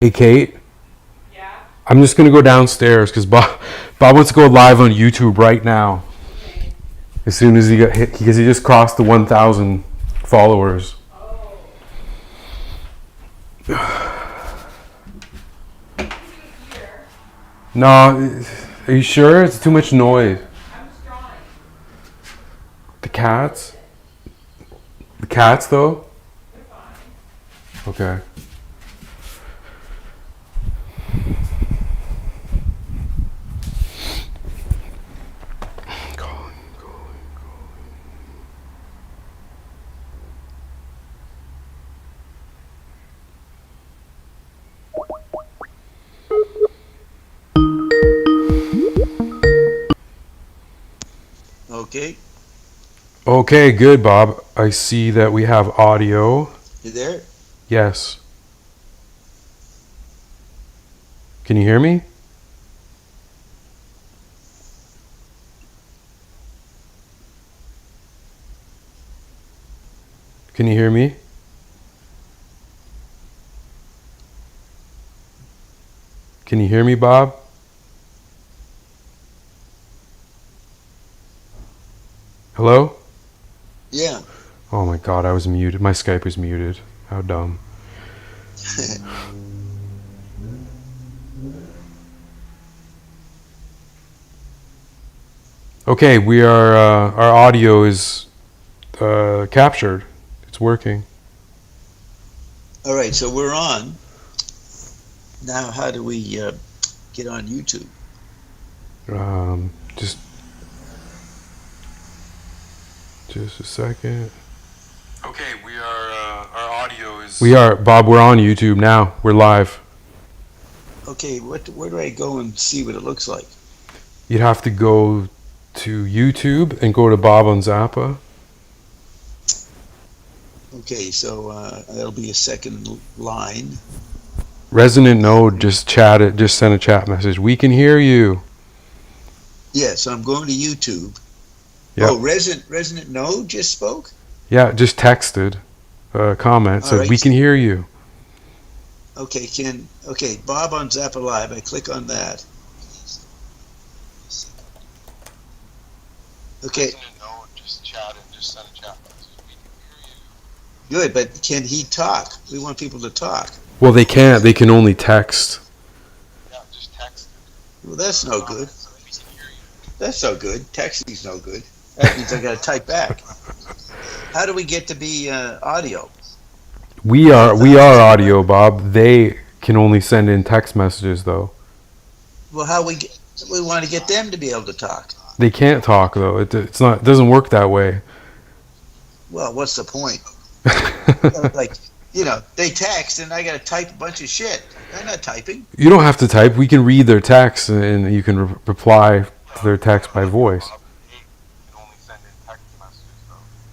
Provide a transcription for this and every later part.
Hey, Kate. Yeah. I'm just gonna go downstairs because Bob wants to go live on YouTube right now. Okay. As soon as he got hit, because he just crossed the 1,000 followers. Oh. You can do it here. No, are you sure? It's too much noise. I'm just drawing. The cats. The cats, though. They're fine. Okay. Okay, Okay, good, Bob. I see that we have audio. you there? Yes. Can you hear me? Can you hear me? Can you hear me, Bob? Hello? Yeah. Oh my god, I was muted. My Skype was muted. How dumb. Okay, we are. Our audio is captured. It's working. All right, so we're on. Now, how do we get on YouTube? Just a second. Okay, we are. Our audio is. We are, Bob. We're on YouTube now. We're live. Okay, where do I go and see what it looks like? You'd have to go to YouTube and go to Bob on Zappa. Okay, so that'll be a second line. Resonant Node just chatted. Just sent a chat message. We can hear you. Yeah, so I'm going to YouTube. Yep. Oh, Resonant Node just spoke? Yeah, just texted a comment. Said, right. we can hear you. Okay, Bob on Zappa Live. I click on that. Okay, good, but can he talk? We want people to talk. Well, they can't. They can only text. Well, that's no good. That's no good. Texting's no good. That means I got to type back. How do we get to be audio? We are audio, Bob. They can only send in text messages, though. Well, we want to get them to be able to talk. They can't talk, though. It doesn't work that way. Well, what's the point? Like, they text and I got to type a bunch of shit. I'm not typing. You don't have to type. We can read their text, and you can reply to their text by voice.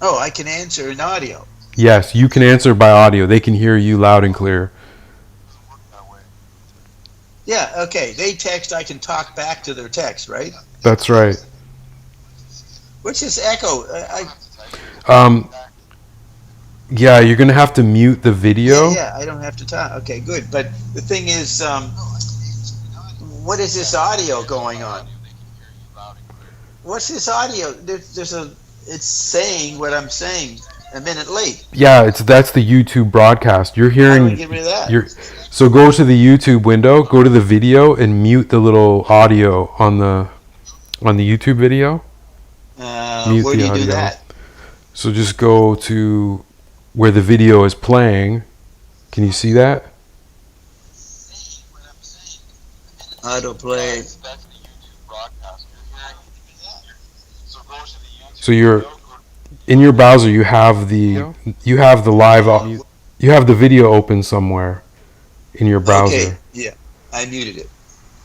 Oh, I can answer in audio. Yes, you can answer by audio. They can hear you loud and clear. Yeah, okay. They text, I can talk back to their text, right? That's right. What's this echo? Yeah, you're gonna have to mute the video. Yeah, I don't have to talk. Okay, good. But the thing is, what is this audio going on? What's this audio? It's saying what I'm saying a minute late. Yeah, that's the YouTube broadcast. You're hearing. How do we get rid of that? So go to the YouTube window, go to the video, and mute the little audio on the YouTube video. Where do you do that? So just go to where the video is playing. Can you see that? Autoplay. So you're in your browser. You have the live. You have the video open somewhere in your browser. Okay, yeah, I muted it.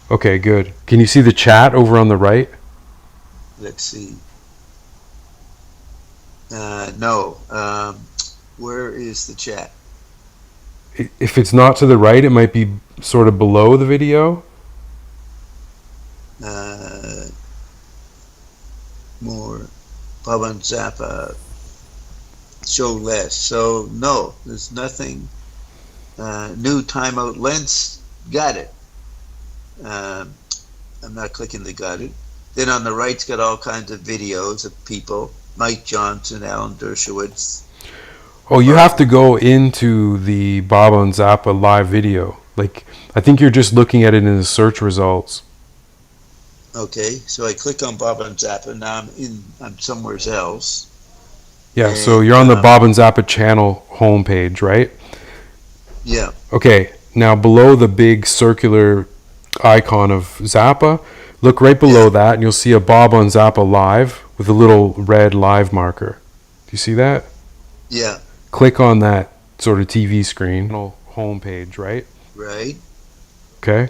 Okay, good. Can you see the chat over on the right? Let's see. No. Where is the chat? If it's not to the right, it might be sort of below the video. More. Bob on Zappa. Show less. So, no, there's nothing. New timeout lengths. Got it. I'm not clicking the got it. Then on the right's got all kinds of videos of people. Mike Johnson, Alan Dershowitz. Oh, you have to go into the Bob on Zappa live video. Like, I think you're just looking at it in the search results. Okay, so I click on Bob and Zappa. Now I'm somewhere else. Yeah, so you're on the Bob and Zappa channel homepage, right? Yeah. Okay, now below the big circular icon of Zappa, look right below that and you'll see a Bob on Zappa live with a little red live marker. Do you see that? Yeah. Click on that sort of TV screen homepage, right? Right. Okay.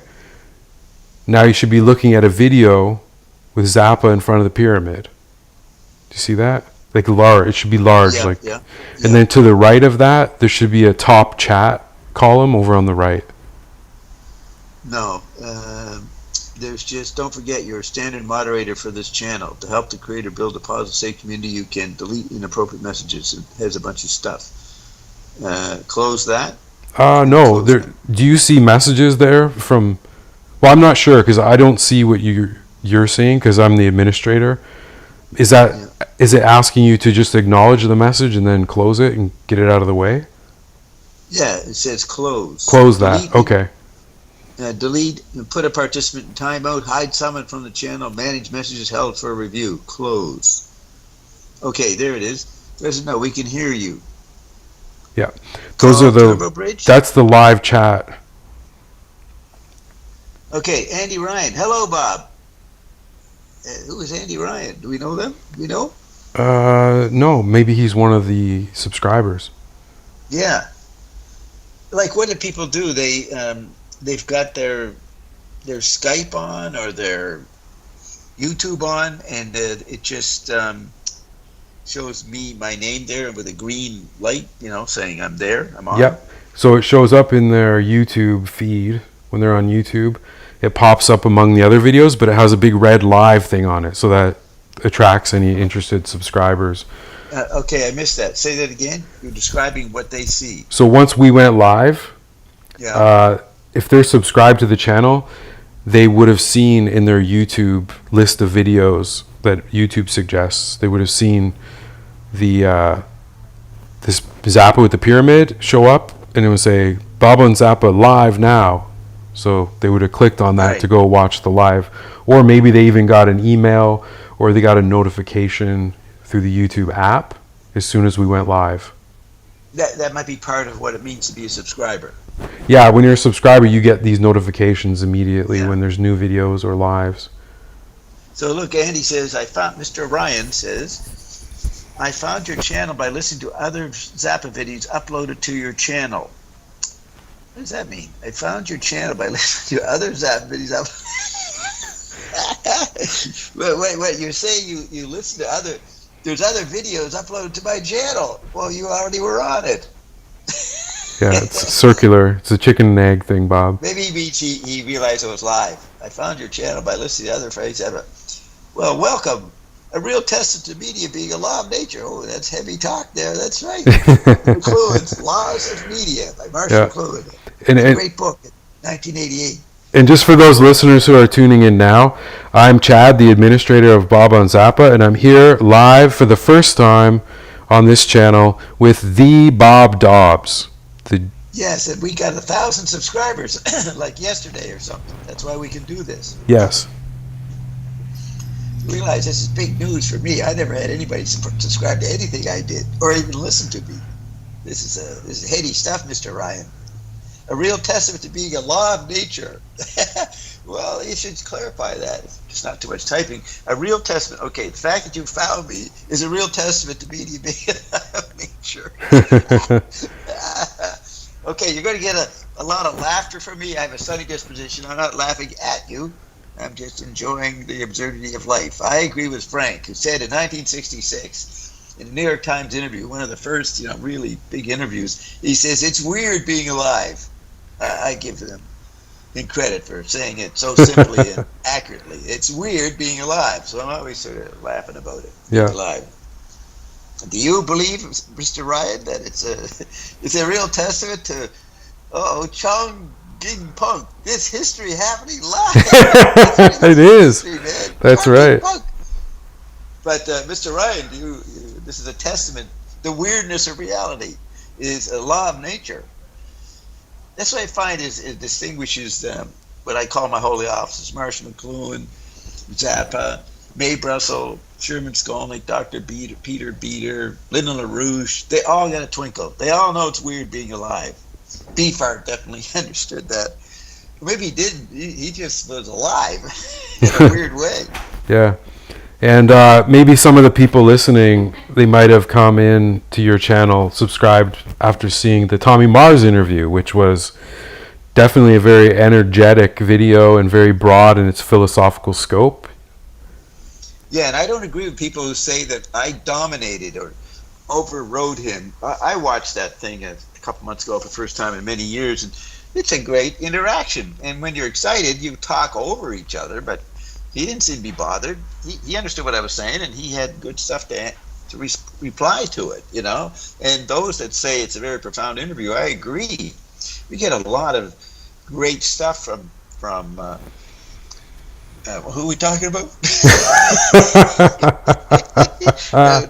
Now you should be looking at a video with Zappa in front of the pyramid. Do you see that? Like large, it should be large. Yeah. And then to the right of that, there should be a top chat column over on the right. No. There's just, don't forget, you're a standard moderator for this channel. To help the creator build a positive, safe community, you can delete inappropriate messages. It has a bunch of stuff. Close that. No. Do you see messages there from? Well, I'm not sure because I don't see what you're seeing because I'm the administrator. Is it asking you to just acknowledge the message and then close it and get it out of the way? Yeah, it says close. Close that. Okay. Delete and put a participant in timeout. Hide someone from the channel. Manage messages held for review. Close. Okay, there it is. There's no. We can hear you. Yeah, those are Turbo Bridge? That's the live chat. Okay, Andy Ryan. Hello, Bob. Who is Andy Ryan? Do we know them? Do we know? No, maybe he's one of the subscribers. Yeah. Like, what do people do? They've got their Skype on or their YouTube on, and it just shows me my name there with a green light, saying I'm there, I'm on. Yep. So it shows up in their YouTube feed when they're on YouTube. It pops up among the other videos, but it has a big red live thing on it, so that attracts any interested subscribers. Okay, I missed that. Say that again. You're describing what they see. So once we went live, yeah. If they're subscribed to the channel, they would have seen in their YouTube list of videos that YouTube suggests. They would have seen the this Zappa with the pyramid show up, and it would say Bob and Zappa live now. So they would have clicked on that to go watch the live, or maybe they even got an email or they got a notification through the YouTube app as soon as we went live. That might be part of what it means to be a subscriber. Yeah, when you're a subscriber, you get these notifications immediately when there's new videos or lives. So look, Andy says, Mr. Ryan says, I found your channel by listening to other Zappa videos uploaded to your channel. What does that mean? I found your channel by listening to other Zappa videos Wait, you're saying you listen to there's other videos uploaded to my channel. Well, you already were on it. Yeah, it's circular. It's a chicken and egg thing, Bob. Maybe he realized it was live. I found your channel by listening to other phrases. Well, welcome. A real testament to media being a law of nature. Oh, that's heavy talk there. That's right. McLuhan's Laws of Media by Marshall McLuhan. A great book in 1988. And just for those listeners who are tuning in now, I'm Chad, the administrator of Bob on Zappa, and I'm here live for the first time on this channel with the Bob Dobbs. Yes, and we got 1,000 subscribers like yesterday or something. That's why we can do this. Yes. Realize this is big news for me. I never had anybody subscribe to anything I did or even listen to me. This is heady stuff, Mr. Ryan. A real testament to being a law of nature. Well, you should clarify that. It's not too much typing. A real testament. Okay, the fact that you found me is a real testament to media being a law of nature. Okay, you're going to get a lot of laughter from me. I have a sunny disposition. I'm not laughing at you. I'm just enjoying the absurdity of life. I agree with Frank, who said in 1966, in a New York Times interview, one of the first, really big interviews, he says, it's weird being alive. I give them credit for saying it so simply and accurately. It's weird being alive. So I'm always sort of laughing about it. Yeah. Alive. Do you believe, Mr. Ryan, that it's a real testament to Uh-oh, Chong Ging Punk. This history happening live. It is. History, man. That's Chong right. Ging Punk. But Mr. Ryan, this is a testament. The weirdness of reality is a law of nature. That's what I find it distinguishes what I call my holy officers: Marshall McLuhan, Zappa, Mae Brussel, Sherman Skolnick, Dr. Peter Beater, Lyndon LaRouche. They all got a twinkle. They all know it's weird being alive. Beefheart definitely understood that. Maybe he didn't. He just was alive in a weird way. Yeah. And maybe some of the people listening, they might have come in to your channel, subscribed after seeing the Tommy Mars interview, which was definitely a very energetic video and very broad in its philosophical scope. Yeah, and I don't agree with people who say that I dominated or overrode him. I watched that thing a couple months ago for the first time in many years, and it's a great interaction. And when you're excited, you talk over each other, but he didn't seem to be bothered. He understood what I was saying, and he had good stuff to reply to it, you know. And those that say it's a very profound interview, I agree. We get a lot of great stuff from who are we talking about?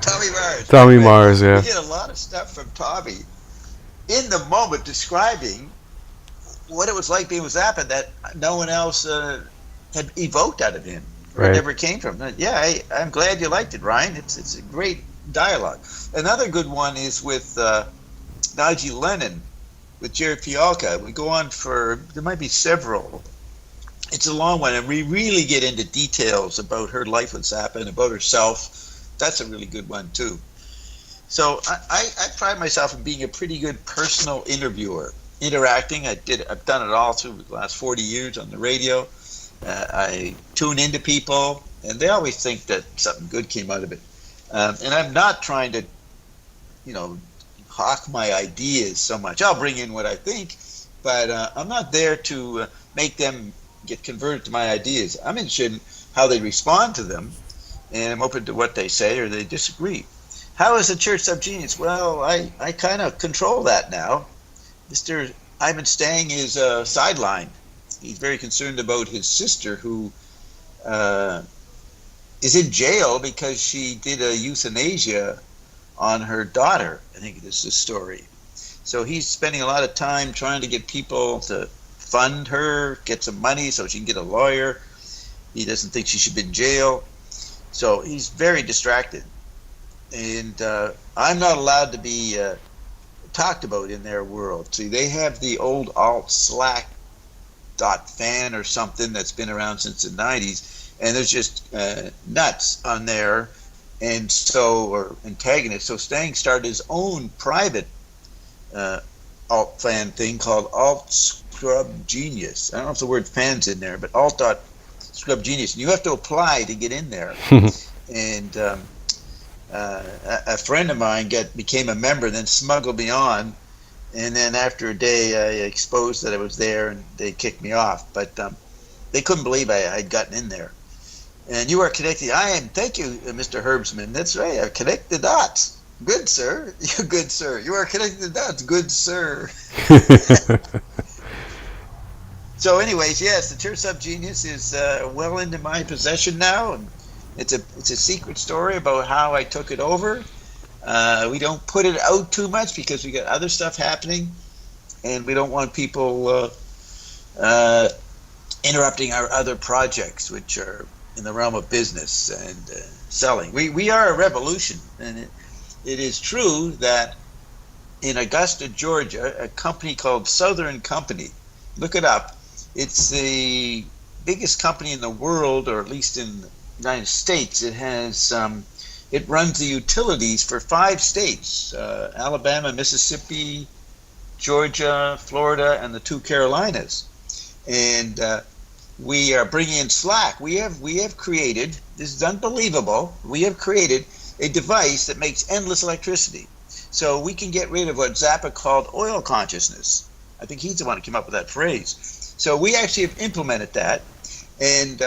Tommy Mars. Tommy Mars, yeah. We get a lot of stuff from Tommy in the moment describing what it was like being with Zappa that no one else had evoked out of him. Right. It never came from. Yeah, I'm glad you liked it, Ryan. It's a great dialogue. Another good one is with Naji Lennon, with Jared Fialka. We go on for, there might be several. It's a long one, and we really get into details about her life with Zappa and about herself. That's a really good one, too. So I pride myself in being a pretty good personal interviewer. Interacting, I've done it all through the last 40 years on the radio. I tune into people, and they always think that something good came out of it. And I'm not trying to, hawk my ideas so much. I'll bring in what I think, but I'm not there to make them get converted to my ideas. I'm interested in how they respond to them, and I'm open to what they say or they disagree. How is the church subgenius? Well, I kind of control that now. Mr. Ivan Stang is sidelined. He's very concerned about his sister, who is in jail because she did a euthanasia on her daughter. I think this is the story. So he's spending a lot of time trying to get people to fund her, get some money so she can get a lawyer. He doesn't think she should be in jail. So he's very distracted. And I'm not allowed to be talked about in their world. See, they have the old alt slack .fan or something that's been around since the 90s, and there's just nuts on there, and so, or antagonists. So Stang started his own private alt fan thing called Alt Scrub Genius. I don't know if the word fan's in there, but Alt Scrub Genius, and you have to apply to get in there. And a friend of mine became a member, then smuggled me on, and then after a day I exposed that I was there, and they kicked me off. But they couldn't believe I'd gotten in there. And you are connecting. I am. Thank you, Mr. Herbsman. That's right. I connect the dots. Good sir. You good sir. You are connecting the dots. Good sir. So, anyways, yes, the Church Subgenius is well into my possession now, and it's a secret story about how I took it over. We don't put it out too much because we got other stuff happening, and we don't want people interrupting our other projects, which are in the realm of business and selling. We are a revolution, and it is true that in Augusta, Georgia, a company called Southern Company, look it up, it's the biggest company in the world, or at least in the United States. It has it runs the utilities for 5 states, Alabama, Mississippi, Georgia, Florida, and the 2 Carolinas. And we are bringing in Slack. We have created, this is unbelievable, we have created a device that makes endless electricity. So we can get rid of what Zappa called oil consciousness. I think he's the one who came up with that phrase. So we actually have implemented that. And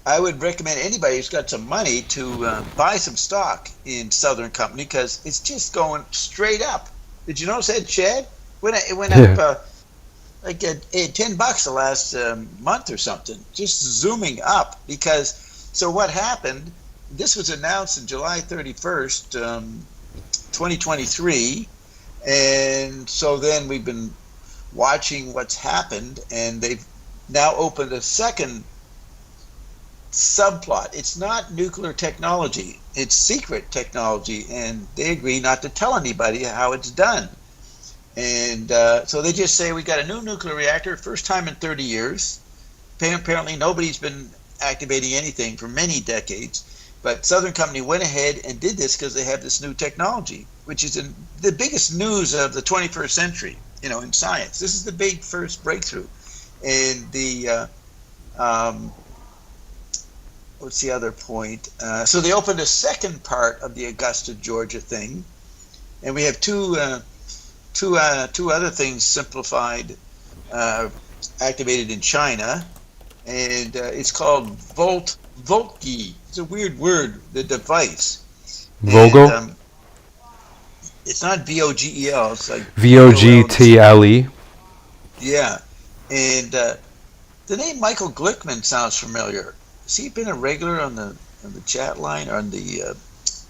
I would recommend anybody who's got some money to buy some stock in Southern Company, because it's just going straight up. Did you notice that, Chad? It went Yeah. up like $10 the last month or something, just zooming up. Because so what happened? This was announced on July 31st, 2023, and so then we've been watching what's happened, and they've now opened a second subplot. It's not nuclear technology, it's secret technology, and they agree not to tell anybody how it's done. And so they just say we got a new nuclear reactor, first time in 30 years. Apparently nobody's been activating anything for many decades, but Southern Company went ahead and did this because they have this new technology, which is the biggest news of the 21st century, in science. This is the big first breakthrough. And what's the other point? So they opened a second part of the Augusta, Georgia thing, and we have two other things simplified, activated in China, and it's called Voltgi. It's a weird word, the device. Vogel? And, it's not VOGEL, it's like VOGTLE. Yeah. And the name Michael Glickman sounds familiar. Has he been a regular on the chat line, or on the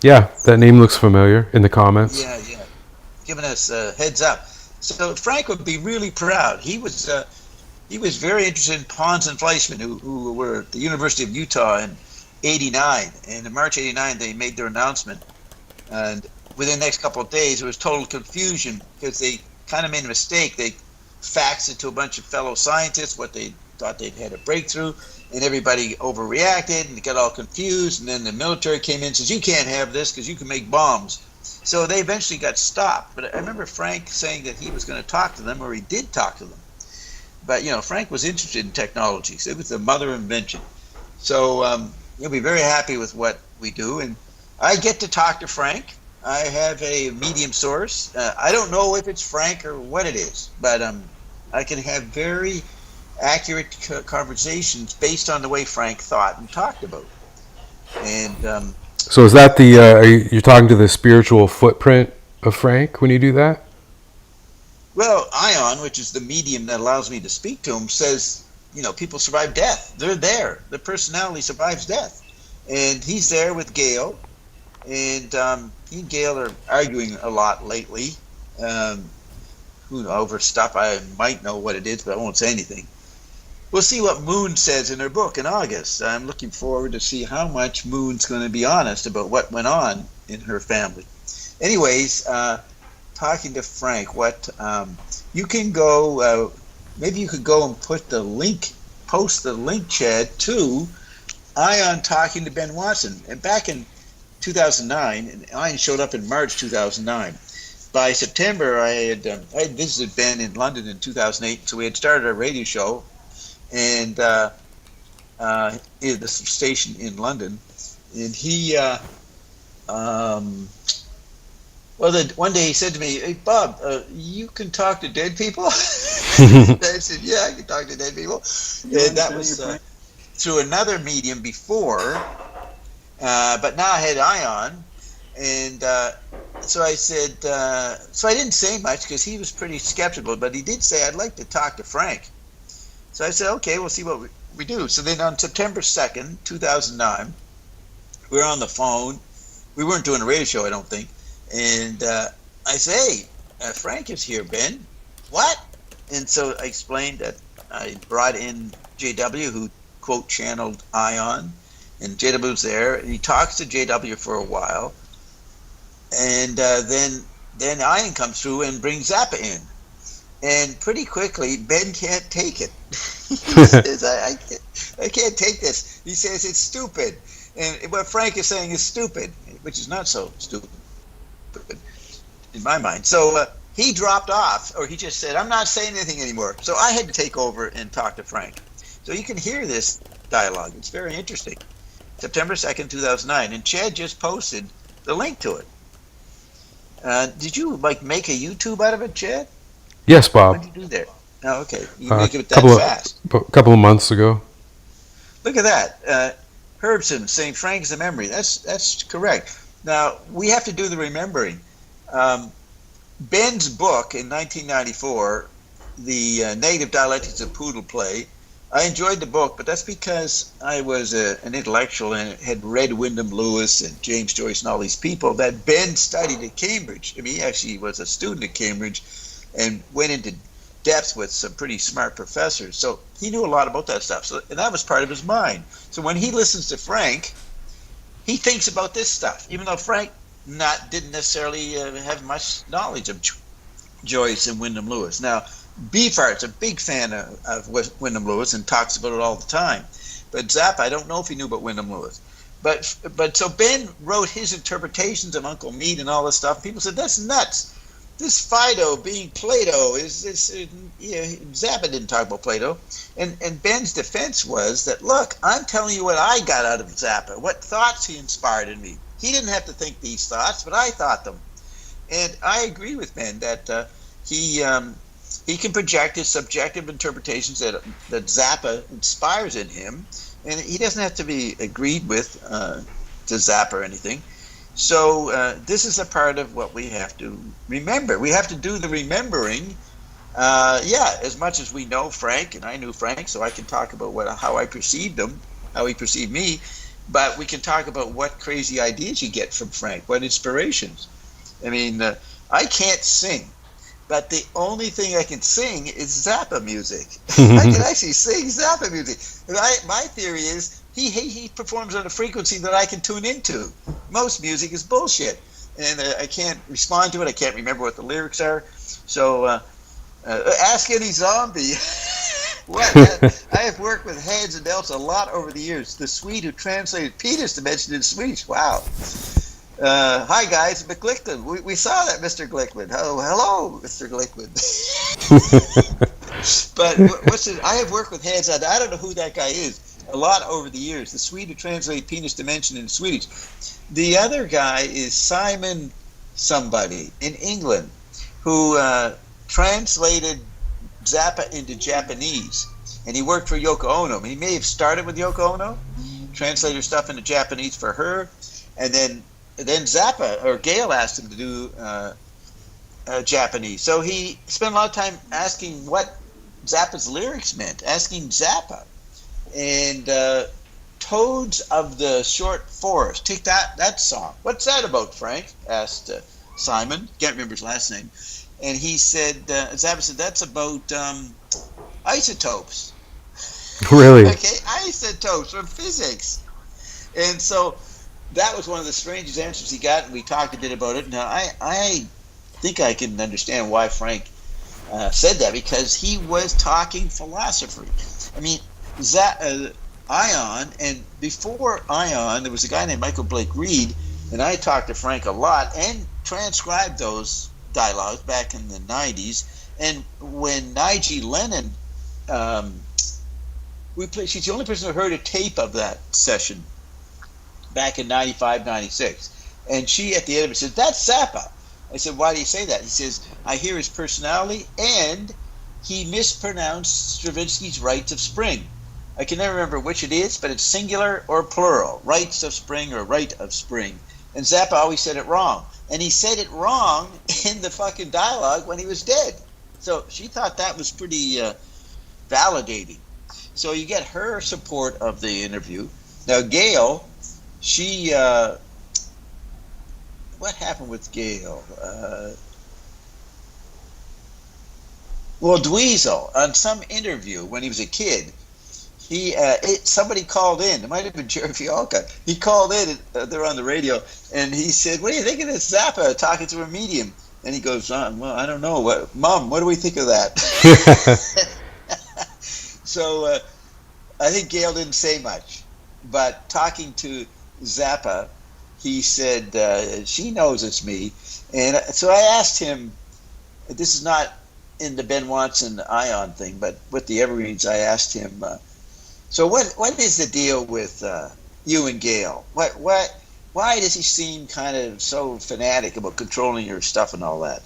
Yeah, that name looks familiar in the comments. yeah, giving us a heads up. So Frank would be really proud. He was very interested in Pons and Fleischmann, who were at the University of Utah in '89. And in March '89, they made their announcement. And within the next couple of days, there was total confusion because they kind of made a mistake. They faxed it to a bunch of fellow scientists, what they thought they'd had a breakthrough, and everybody overreacted and got all confused. And then the military came in and says, you can't have this because you can make bombs. So they eventually got stopped. But I remember Frank saying that he was going to talk to them, or he did talk to them. But, Frank was interested in technologies. It was the mother invention. So you'll be very happy with what we do. And I get to talk to Frank. I have a medium source. I don't know if it's Frank or what it is, but I can have very accurate conversations based on the way Frank thought and talked about. And So is that you're talking to the spiritual footprint of Frank when you do that? well, Ion, which is the medium that allows me to speak to him, says, people survive death. They're there. The personality survives death. And he's there with Gail. And he and Gail are arguing a lot lately. Who knows, over stuff. I might know what it is, but I won't say anything. We'll see what Moon says in her book in August. I'm looking forward to see how much Moon's going to be honest about what went on in her family. Anyways, talking to Frank, you can go, maybe you could go and post the link, Chad, to Ion talking to Ben Watson. And back in 2009, and Ion showed up in March 2009. By September, I had visited Ben in London in 2008, so we had started a radio show, and the station in London, and he, one day he said to me, "Hey Bob, you can talk to dead people?" I said, "Yeah, I can talk to dead people," and that was through another medium before, but now I had Ion, and so I said, so I didn't say much because he was pretty skeptical, but he did say, "I'd like to talk to Frank." So I said, okay, we'll see what we do. So then on September 2nd, 2009, we were on the phone. We weren't doing a radio show, I don't think. And I said, hey, Frank is here, Ben. What? And so I explained that I brought in JW, who, quote, channeled Ion. And JW's there. And he talks to JW for a while. And then Ion comes through and brings Zappa in. And pretty quickly, Ben can't take it. He says, I can't take this. He says it's stupid. And what Frank is saying is stupid, which is not so stupid in my mind. So he dropped off, or he just said, I'm not saying anything anymore. So I had to take over and talk to Frank. So you can hear this dialogue. It's very interesting. September 2nd, 2009. And Chad just posted the link to it. Did you make a YouTube out of it, Chad? Yes, Bob. What did you do there? Oh, okay. You make it that fast. A couple of months ago. Look at that. Herbson saying Frank is a memory. That's correct. Now, we have to do the remembering. Ben's book in 1994, The Negative Dialectics of Poodle Play, I enjoyed the book, but that's because I was an intellectual and had read Wyndham Lewis and James Joyce and all these people that Ben studied at Cambridge. I mean, he actually was a student at Cambridge and went into depth with some pretty smart professors. So he knew a lot about that stuff. So, and that was part of his mind. So when he listens to Frank, he thinks about this stuff, even though Frank didn't necessarily have much knowledge of Joyce and Wyndham Lewis. Now, Beefheart's a big fan of Wyndham Lewis and talks about it all the time. But Zappa, I don't know if he knew about Wyndham Lewis. But so Ben wrote his interpretations of Uncle Meat and all this stuff. People said, that's nuts. This Fido being Plato is this. Zappa didn't talk about Plato. And Ben's defense was that, look, I'm telling you what I got out of Zappa, what thoughts he inspired in me. He didn't have to think these thoughts, but I thought them. And I agree with Ben that he can project his subjective interpretations that Zappa inspires in him, and he doesn't have to be agreed with to Zappa or anything. So this is a part of what we have to remember. We have to do the remembering. As much as we know Frank, and I knew Frank, so I can talk about how I perceived him, how he perceived me, but we can talk about what crazy ideas you get from Frank, what inspirations. I mean, I can't sing. But the only thing I can sing is Zappa music. I can actually sing Zappa music. My theory is he performs on a frequency that I can tune into. Most music is bullshit, and I can't respond to it. I can't remember what the lyrics are. So ask any zombie. I have worked with heads and elves a lot over the years. The Swede who translated Peter's dimension in Swedish. Wow. Hi guys, McGlickman. We saw that, Mr. Glickman. Oh, hello, Mr. Glickman. But I have worked with heads. I don't know who that guy is. A lot over the years. The Swede who translated penis dimension in Swedish. The other guy is Simon somebody in England who translated Zappa into Japanese, and he worked for Yoko Ono. He may have started with Yoko Ono, translated stuff into Japanese for her, and then Zappa or Gail asked him to do Japanese. So he spent a lot of time asking what Zappa's lyrics meant, asking Zappa. And Toads of the Short Forest, take that song. What's that about, Frank? Asked Simon. Can't remember his last name. And he said, Zappa said, that's about isotopes. Really? Okay, isotopes from physics. And so that was one of the strangest answers he got, and we talked a bit about it. Now, I think I can understand why Frank said that, because he was talking philosophy. I mean, Ion, and before Ion, there was a guy named Michael Blake Reed, and I talked to Frank a lot and transcribed those dialogues back in the 90s. And when Nigel Lennon, she's the only person who heard a tape of that session back in 95, 96. And she, at the end of it, said, that's Zappa. I said, why do you say that? He says, I hear his personality, and he mispronounced Stravinsky's Rites of Spring. I can never remember which it is, but it's singular or plural, Rites of Spring or Rite of Spring. And Zappa always said it wrong. And he said it wrong in the fucking dialogue when he was dead. So she thought that was pretty validating. So you get her support of the interview. Now, Gail, she... what happened with Gail? Well, Dweezil, on some interview when he was a kid, somebody called in. It might have been Jerry Fialka. He called in, they're on the radio, and he said, what do you think of this Zappa talking to a medium? And he goes, well, I don't know. Mom, what do we think of that? So I think Gail didn't say much. But talking to Zappa, he said, she knows it's me. And so I asked him, this is not in the Ben Watson Ion thing, but with the Evergreens, I asked him, so what is the deal with you and Gail? Why does he seem kind of so fanatic about controlling your stuff and all that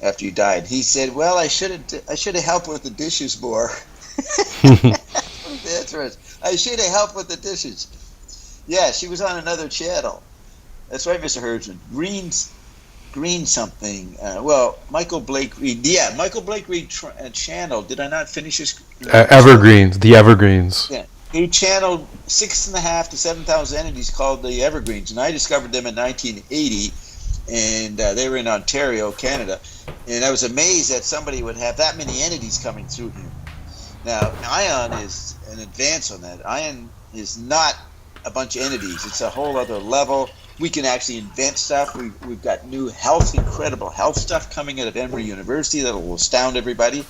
after you died? He said, well, I should have helped with the dishes more. That's right. I should have helped with the dishes. Yeah, she was on another channel. That's right, Mr. Herdsman. Greens Green something. Michael Blake Reed. Yeah, Michael Blake Reed channel. Did I not finish this? Evergreens, the Evergreens. Yeah. He channeled 6,500 to 7,000 entities called the Evergreens, and I discovered them in 1980, and they were in Ontario, Canada. And I was amazed that somebody would have that many entities coming through here. Now, Ion is an advance on that. Ion is not a bunch of entities. It's a whole other level. We can actually invent stuff. We've got new incredible health stuff coming out of Emory University that will astound everybody.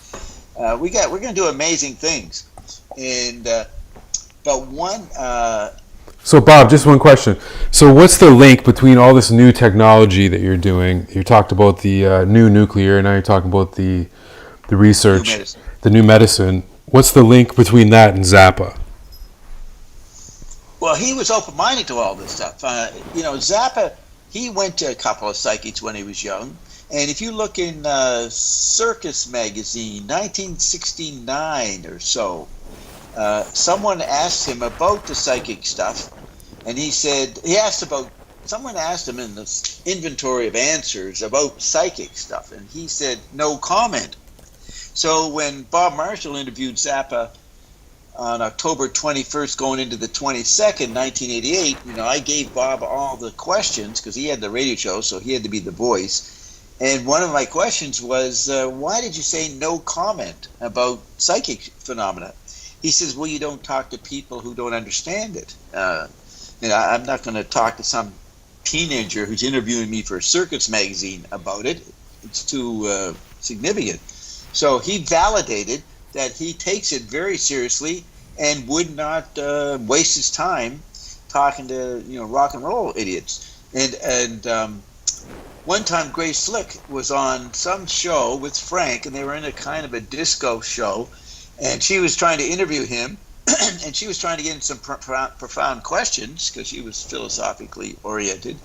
We're going to do amazing things. And but one. So Bob, just one question. So what's the link between all this new technology that you're doing? You talked about the new nuclear, and now you're talking about the research, the new medicine. What's the link between that and Zappa? Well, he was open-minded to all this stuff. Zappa, he went to a couple of psychics when he was young. And if you look in Circus magazine, 1969 or so, someone asked him about the psychic stuff. And someone asked him in the inventory of answers about psychic stuff. And he said, no comment. So when Bob Marshall interviewed Zappa on October 21st going into the 22nd, 1988, I gave Bob all the questions because he had the radio show, so he had to be the voice. And one of my questions was, why did you say no comment about psychic phenomena? He says, well, you don't talk to people who don't understand it. I'm not going to talk to some teenager who's interviewing me for Circuits magazine about it. It's too significant. So he validated that he takes it very seriously and would not waste his time talking to rock and roll idiots. And one time Grace Slick was on some show with Frank, and they were in a kind of a disco show, and she was trying to interview him, and she was trying to get in some profound questions because she was philosophically oriented.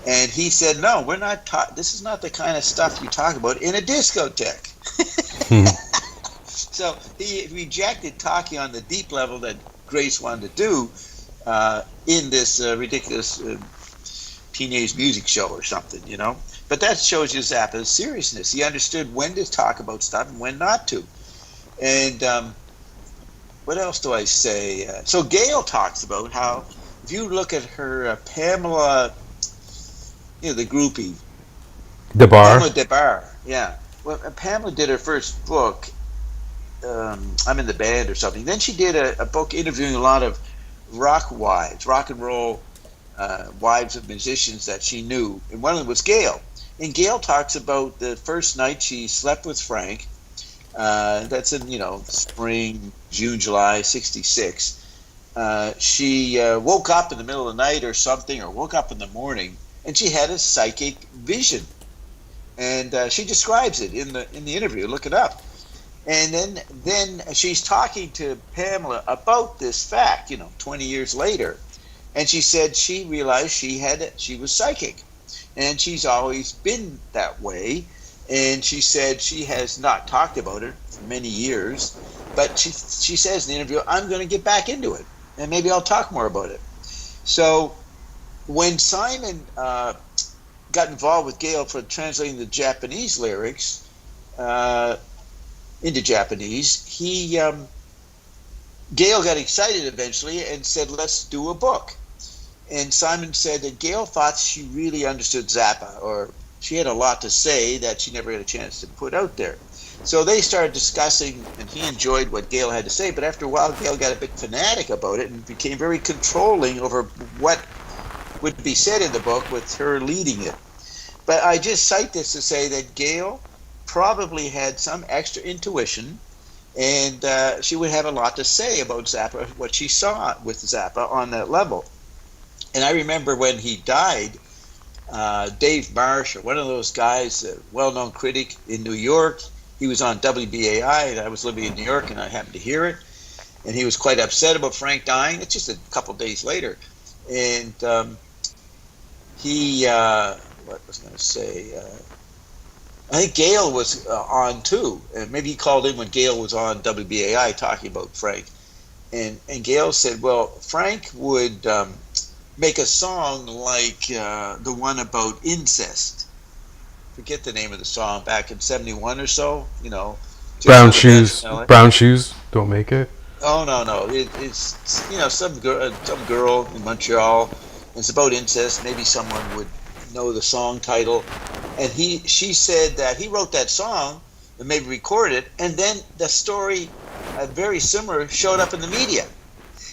And he said, no, we're not this is not the kind of stuff you talk about in a discotheque. So he rejected talking on the deep level that Grace wanted to do in this ridiculous teenage music show or something, But that shows you Zappa's seriousness. He understood when to talk about stuff and when not to. And what else do I say? So Gail talks about how, if you look at her Pamela, the groupie. Pamela DeBar, yeah. Well, Pamela did her first book, I'm in the Band or something. Then she did a book interviewing a lot of rock and roll wives of musicians that she knew. And one of them was Gail. And Gail talks about the first night she slept with Frank. That's in, spring, June, July, 1966. She woke up in the middle of the night or something, or woke up in the morning, and she had a psychic vision. And she describes it in the interview. Look it up. And then she's talking to Pamela about this fact, 20 years later. And she said she realized she was psychic. And she's always been that way. And she said she has not talked about it for many years. But she says in the interview, I'm going to get back into it. And maybe I'll talk more about it. So when Simon got involved with Gail for translating the Japanese lyrics into Japanese, Gail got excited eventually and said, let's do a book. And Simon said that Gail thought she really understood Zappa, or she had a lot to say that she never had a chance to put out there. So they started discussing, and he enjoyed what Gail had to say, but after a while Gail got a bit fanatic about it and became very controlling over what would be said in the book with her leading it. But I just cite this to say that Gail probably had some extra intuition, and she would have a lot to say about Zappa, what she saw with Zappa on that level. And I remember when he died, Dave Marshall, one of those guys, a well-known critic in New York, he was on WBAI, and I was living in New York, and I happened to hear it. And he was quite upset about Frank dying. It's just a couple days later. And what was I going to say? I think Gail was on too, and maybe he called in when Gail was on WBAI talking about Frank. And Gail said, well, Frank would make a song like the one about incest. forget the name of the song, back in '71 or so. You know, Brown for the band shoes, in LA. brown shoes don't make it. Oh no, it's some girl in Montreal. It's about incest. Maybe someone would know the song title, and she said that he wrote that song and maybe recorded it, and then the story, very similar, showed up in the media,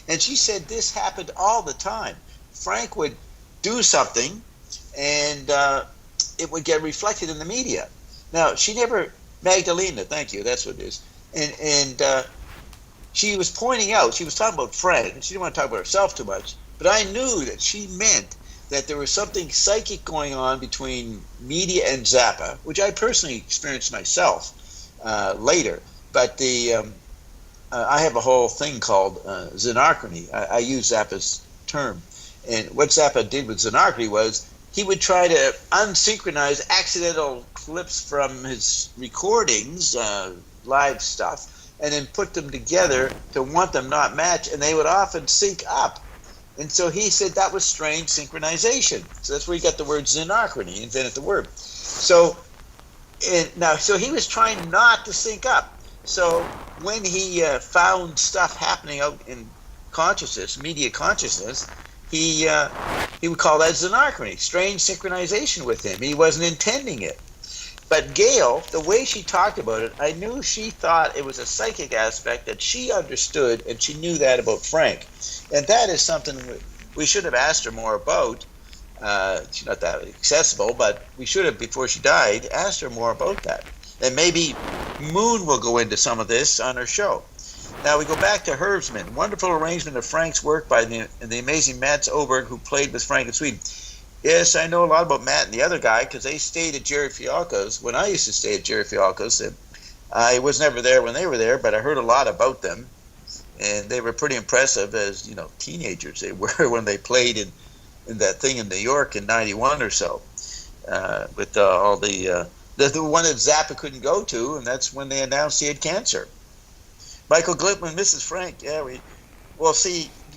and she said this happened all the time. Frank would do something, and it would get reflected in the media. Now she never Magdalena, thank you, that's what it is, and she was pointing out, she was talking about Frank, and she didn't want to talk about herself too much, but I knew that she meant that there was something psychic going on between media and Zappa, which I personally experienced myself later. But I have a whole thing called xenochrony. I use Zappa's term. And what Zappa did with xenochrony was he would try to unsynchronize accidental clips from his recordings, live stuff, and then put them together to want them not match, and they would often sync up. And so he said that was strange synchronization. So that's where he got the word xenochrony, he invented the word. So he was trying not to sync up. So when he found stuff happening out in consciousness, media consciousness, he would call that xenochrony, strange synchronization with him. He wasn't intending it. But Gail, the way she talked about it, I knew she thought it was a psychic aspect that she understood, and she knew that about Frank. And that is something we should have asked her more about. She's not that accessible, but we should have, before she died, asked her more about that. And maybe Moon will go into some of this on her show. Now we go back to Herbsman. Wonderful arrangement of Frank's work by the amazing Mats Oberg, who played with Frank in Sweden. Yes, I know a lot about Matt and the other guy because they stayed at Jerry Fialko's when I used to stay at Jerry Fialko's. I was never there when they were there, but I heard a lot about them, and they were pretty impressive as teenagers they were when they played in that thing in New York in '91 or so, with all the one that Zappa couldn't go to, and that's when they announced he had cancer. Michael Glickman, Mrs. Frank. Yeah,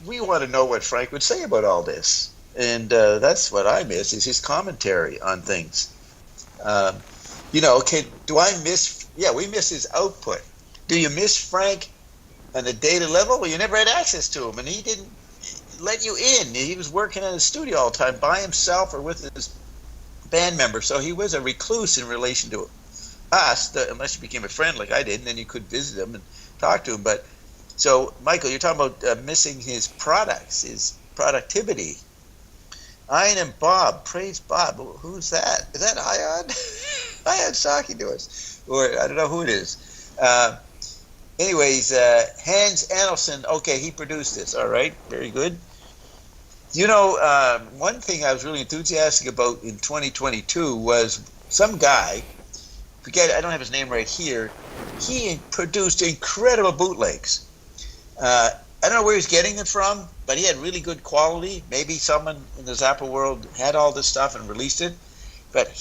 we want to know what Frank would say about all this. And that's what I miss, is his commentary on things. Do I miss? Yeah, we miss his output. Do you miss Frank on a daily level? Well, you never had access to him, and he didn't let you in. He was working in the studio all the time by himself or with his band members, so he was a recluse in relation to us, unless you became a friend like I did, and then you could visit him and talk to him. But so, Michael, you're talking about missing his products, his productivity. Ian and Bob, praise Bob. Who's that? Is that Ion? Ion's talking to us, or I don't know who it is. Anyways, Hans Annelson. Okay, he produced this. All right, very good. One thing I was really enthusiastic about in 2022 was some guy. I don't have his name right here. He produced incredible bootlegs. I don't know where he's getting it from, but he had really good quality. Maybe someone in the Zappa world had all this stuff and released it. But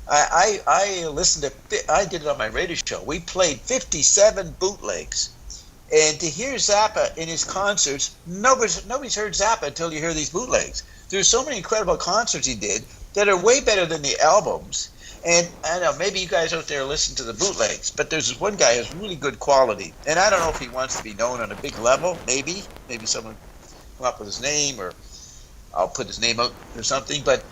I listened to, I did it on my radio show. We played 57 bootlegs. And to hear Zappa in his concerts, nobody's heard Zappa until you hear these bootlegs. There's so many incredible concerts he did that are way better than the albums. And I don't know, maybe you guys out there listen to the bootlegs, but there's this one guy who has really good quality. And I don't know if he wants to be known on a big level, maybe someone come up with his name, or I'll put his name out or something. But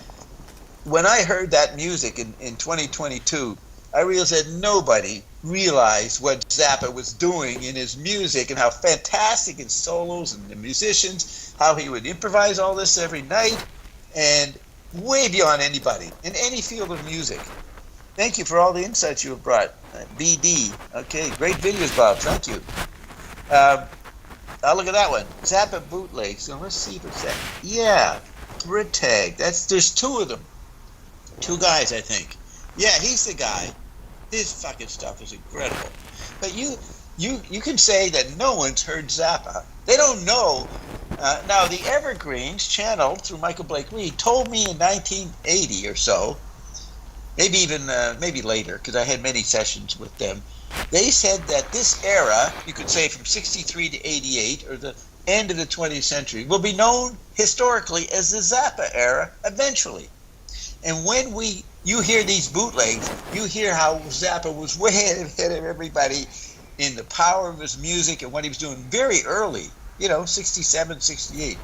when I heard that music in 2022, I realized that nobody realized what Zappa was doing in his music and how fantastic his solos and the musicians, how he would improvise all this every night, and way beyond anybody in any field of music. Thank you for all the insights you have brought. BD. Okay, great videos, Bob. Thank you. I'll look at that one. Zappa bootleg. So let's see if it's that. Yeah, Brit Tag. There's two of them. Two guys, I think. Yeah, he's the guy. His fucking stuff is incredible. But you can say that no one's heard Zappa. They don't know. Now, the Evergreens, channeled through Michael Blake Reed, told me in 1980 or so, maybe even maybe later, because I had many sessions with them. They said that this era, you could say from 63 to 88, or the end of the 20th century, will be known historically as the Zappa era eventually. And when you hear these bootlegs, you hear how Zappa was way ahead of everybody in the power of his music and what he was doing very early, 67, 68.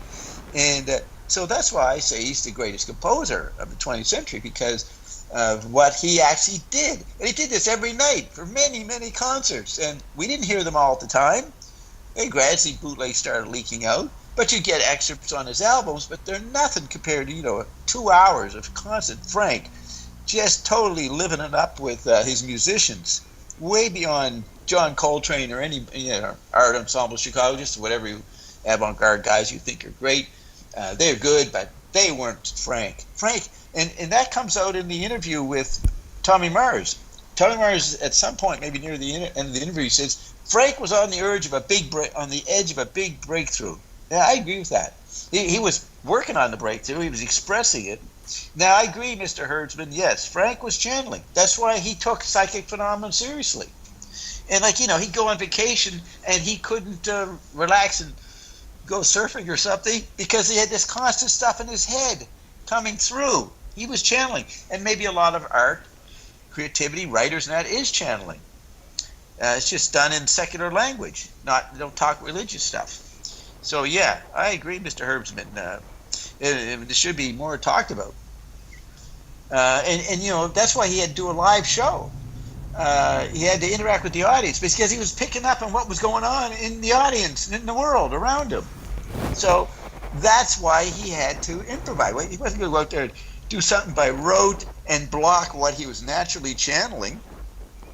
And so that's why I say he's the greatest composer of the 20th century, because of what he actually did. And he did this every night for many, many concerts. And we didn't hear them all at the time. And gradually bootlegs started leaking out. But you get excerpts on his albums, but they're nothing compared to, 2 hours of constant Frank just totally living it up with his musicians, way beyond John Coltrane or any art ensemble Chicago, just whatever avant-garde guys you think are great. They're good, but they weren't Frank. And that comes out in the interview with Tommy Mars. Tommy Mars, at some point, maybe near the end of the interview, says Frank was on the edge of a big breakthrough. Yeah, I agree with that. He was working on the breakthrough. He was expressing it. Now, I agree, Mr. Herdsman. Yes, Frank was channeling. That's why he took psychic phenomena seriously. And he'd go on vacation and he couldn't relax and go surfing or something because he had this constant stuff in his head coming through. He was channeling. And maybe a lot of art, creativity, writers and that is channeling. It's just done in secular language. Don't talk religious stuff. So yeah, I agree, Mr. Herbsman. There should be more talked about. And that's why he had to do a live show. He had to interact with the audience because he was picking up on what was going on in the audience and in the world around him. So that's why he had to improvise. He wasn't going to go out there and do something by rote and block what he was naturally channeling.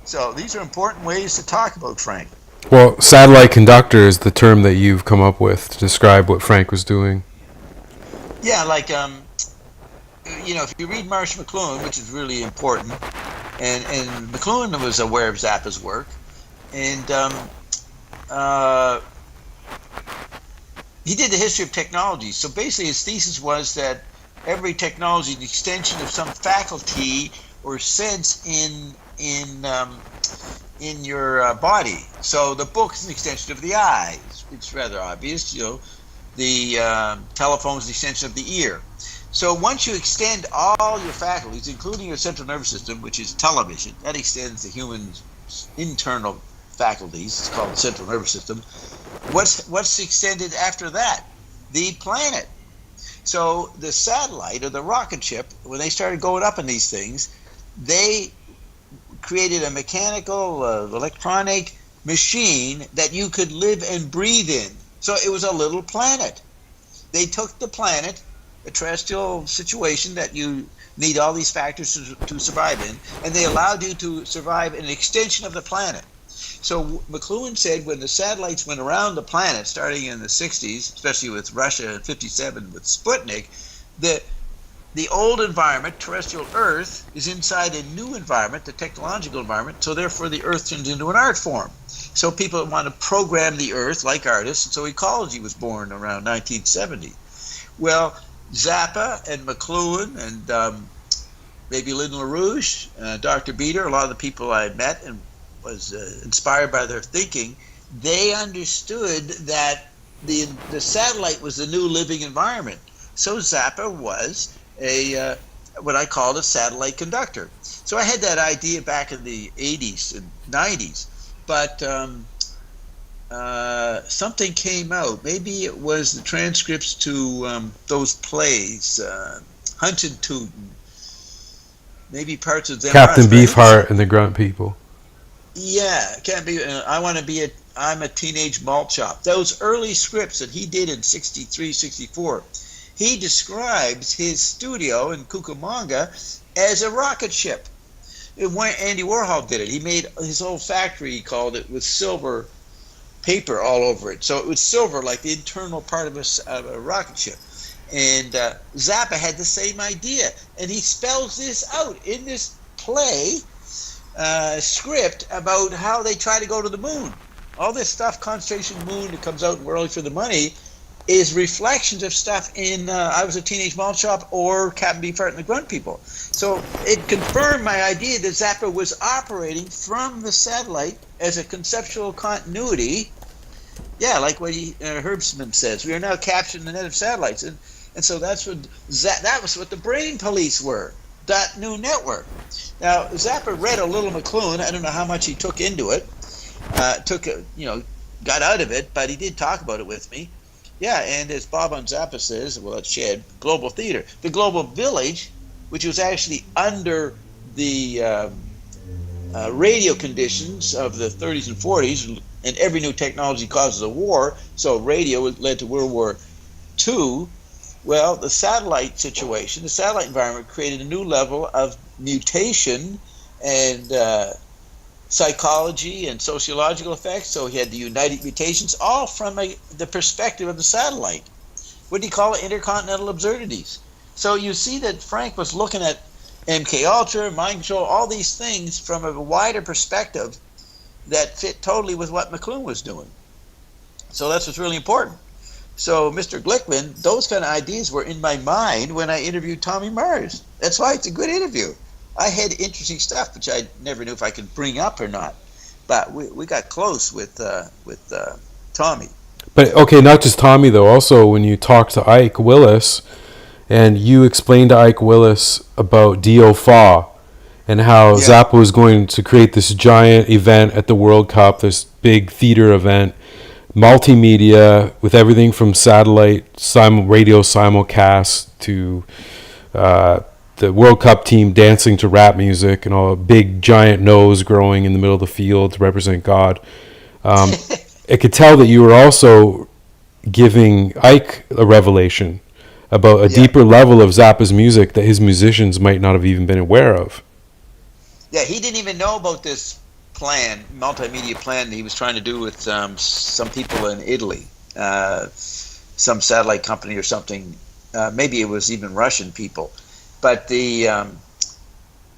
So these are important ways to talk about Frank. Well, satellite conductor is the term that you've come up with to describe what Frank was doing. Yeah, if you read Marsh McLuhan, which is really important, and McLuhan was aware of Zappa's work, and he did the history of technology. So basically his thesis was that every technology is an extension of some faculty or sense in your body. So the book is an extension of the eye. It's rather obvious. The telephone is an extension of the ear. So once you extend all your faculties, including your central nervous system, which is television, that extends the human's internal faculties. It's called the central nervous system. What's extended after that? The planet. So the satellite or the rocket ship, when they started going up in these things, they created a mechanical, electronic machine that you could live and breathe in. So it was a little planet. They took the planet, a terrestrial situation that you need all these factors to survive in, and they allowed you to survive in an extension of the planet. So McLuhan said when the satellites went around the planet, starting in the 60s, especially with Russia in 57 with Sputnik, the old environment, terrestrial Earth, is inside a new environment, the technological environment, so therefore the Earth turns into an art form. So people want to program the Earth like artists, and so ecology was born around 1970. Well, Zappa and McLuhan and maybe Lynn LaRouche, Dr. Beater, a lot of the people I met and was inspired by their thinking, they understood that the satellite was the new living environment. So Zappa was what I called a satellite conductor. So I had that idea back in the 80s and 90s, but something came out. Maybe it was the transcripts to those plays, Hunt and Tootin', maybe parts of them. Captain Beefheart and the Grunt People. Yeah, can't be. I'm a teenage malt shop. Those early scripts that he did in 63, 64, he describes his studio in Cucamonga as a rocket ship. Andy Warhol did it. He made his whole factory, he called it, with silver paper all over it. So it was silver, like the internal part of a rocket ship. And Zappa had the same idea. And he spells this out in this play script about how they try to go to the moon. All this stuff, Concentration Moon, that comes out in We're Only for the Money, is reflections of stuff in I Was a Teenage Malt Shop or Captain Beefheart and the Grunt People. So it confirmed my idea that Zappa was operating from the satellite as a conceptual continuity. Yeah, like what Herbstman says. We are now captured in the net of satellites. And so that was what the brain police were. that new network. Now, Zappa read a little McLuhan. I don't know how much he took into it, got out of it, but he did talk about it with me. Yeah, and as Bob on Zappa says, well, it's shared global theater. The global village, which was actually under the radio conditions of the 30s and 40s, and every new technology causes a war, so radio led to World War II. Well, the satellite situation, the satellite environment created a new level of mutation and psychology and sociological effects. So he had the United Mutations, all from the perspective of the satellite. What do you call it? Intercontinental absurdities. So you see that Frank was looking at MK Ultra, mind control, all these things from a wider perspective that fit totally with what McLuhan was doing. So that's what's really important. So, Mr. Glickman, those kind of ideas were in my mind when I interviewed Tommy Mars. That's why it's a good interview. I had interesting stuff, which I never knew if I could bring up or not. But we got close with Tommy. But, okay, not just Tommy, though. Also, when you talk to Ike Willis, and you explained to Ike Willis about Dio Fa, and how Zappa was going to create this giant event at the World Cup, this big theater event, multimedia, with everything from satellite radio simulcast to the World Cup team dancing to rap music and all a big giant nose growing in the middle of the field to represent God. I could tell that you were also giving Ike a revelation about a deeper level of Zappa's music that his musicians might not have even been aware of. Yeah, he didn't even know about this plan, multimedia plan that he was trying to do with some people in Italy, some satellite company or something. Maybe it was even Russian people. But I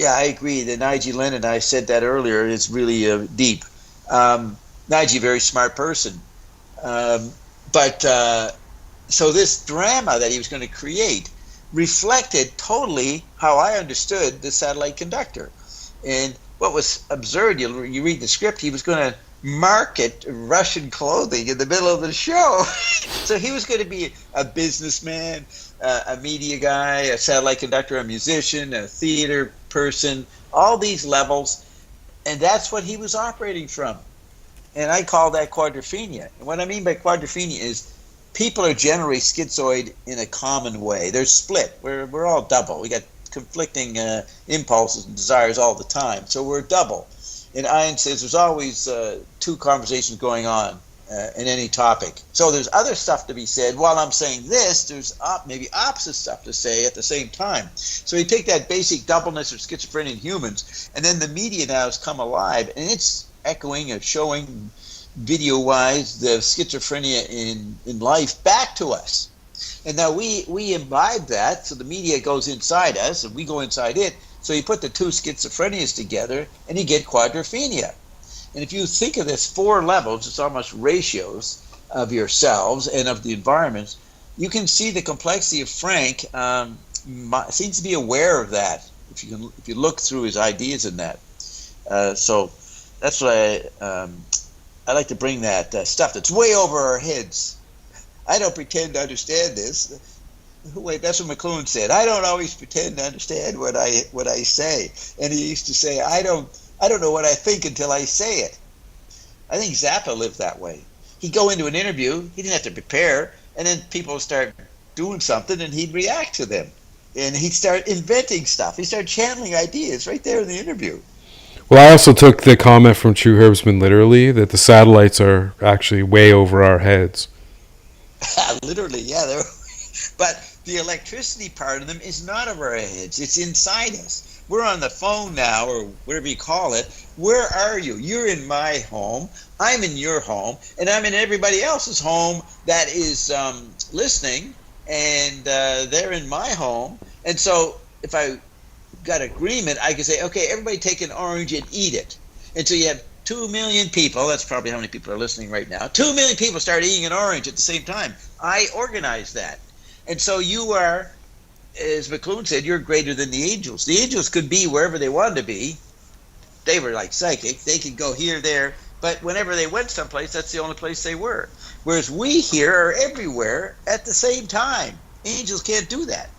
agree. The Nigel Lennon, I said that earlier, is really deep. Nigel, very smart person. So this drama that he was going to create reflected totally how I understood the satellite conductor. And what was absurd, you read the script, he was going to market Russian clothing in the middle of the show. So he was going to be a businessman, a media guy, a satellite conductor, a musician, a theater person, all these levels. And that's what he was operating from. And I call that quadrophenia. And what I mean by quadrophenia is people are generally schizoid in a common way. They're split. We're all double. We got conflicting impulses and desires all the time. So we're double. And Ian says there's always two conversations going on in any topic. So there's other stuff to be said. While I'm saying this, there's maybe opposite stuff to say at the same time. So you take that basic doubleness of schizophrenia in humans, and then the media now has come alive, and it's echoing or showing video-wise the schizophrenia in life back to us. And now we imbibe that, so the media goes inside us, and we go inside it. So you put the two schizophrenias together, and you get quadrophenia. And if you think of this 4 levels, it's almost ratios of yourselves and of the environments, you can see the complexity of Frank seems to be aware of that, if you look through his ideas in that. So that's why I like to bring that stuff that's way over our heads. I don't pretend to understand this. Wait, that's what McLuhan said. I don't always pretend to understand what I say. And he used to say, I don't know what I think until I say it. I think Zappa lived that way. He'd go into an interview, he didn't have to prepare, and then people would start doing something and he'd react to them. And he'd start inventing stuff. He'd start channeling ideas right there in the interview. Well, I also took the comment from True Herbsman literally, that the satellites are actually way over our heads. Literally, yeah. But the electricity part of them is not over our heads. It's inside us. We're on the phone now, or whatever you call it. Where are you? You're in my home. I'm in your home. And I'm in everybody else's home that is listening. And they're in my home. And so if I got agreement, I could say, okay, everybody take an orange and eat it. And so you have 2 million people. That's probably how many people are listening right now. 2 million people start eating an orange at the same time. I organized that. And so you are, as McLuhan said, you're greater than the angels. The angels could be wherever they wanted to be. They were like psychic. They could go here, there. But whenever they went someplace, that's the only place they were. Whereas we here are everywhere at the same time. Angels can't do that.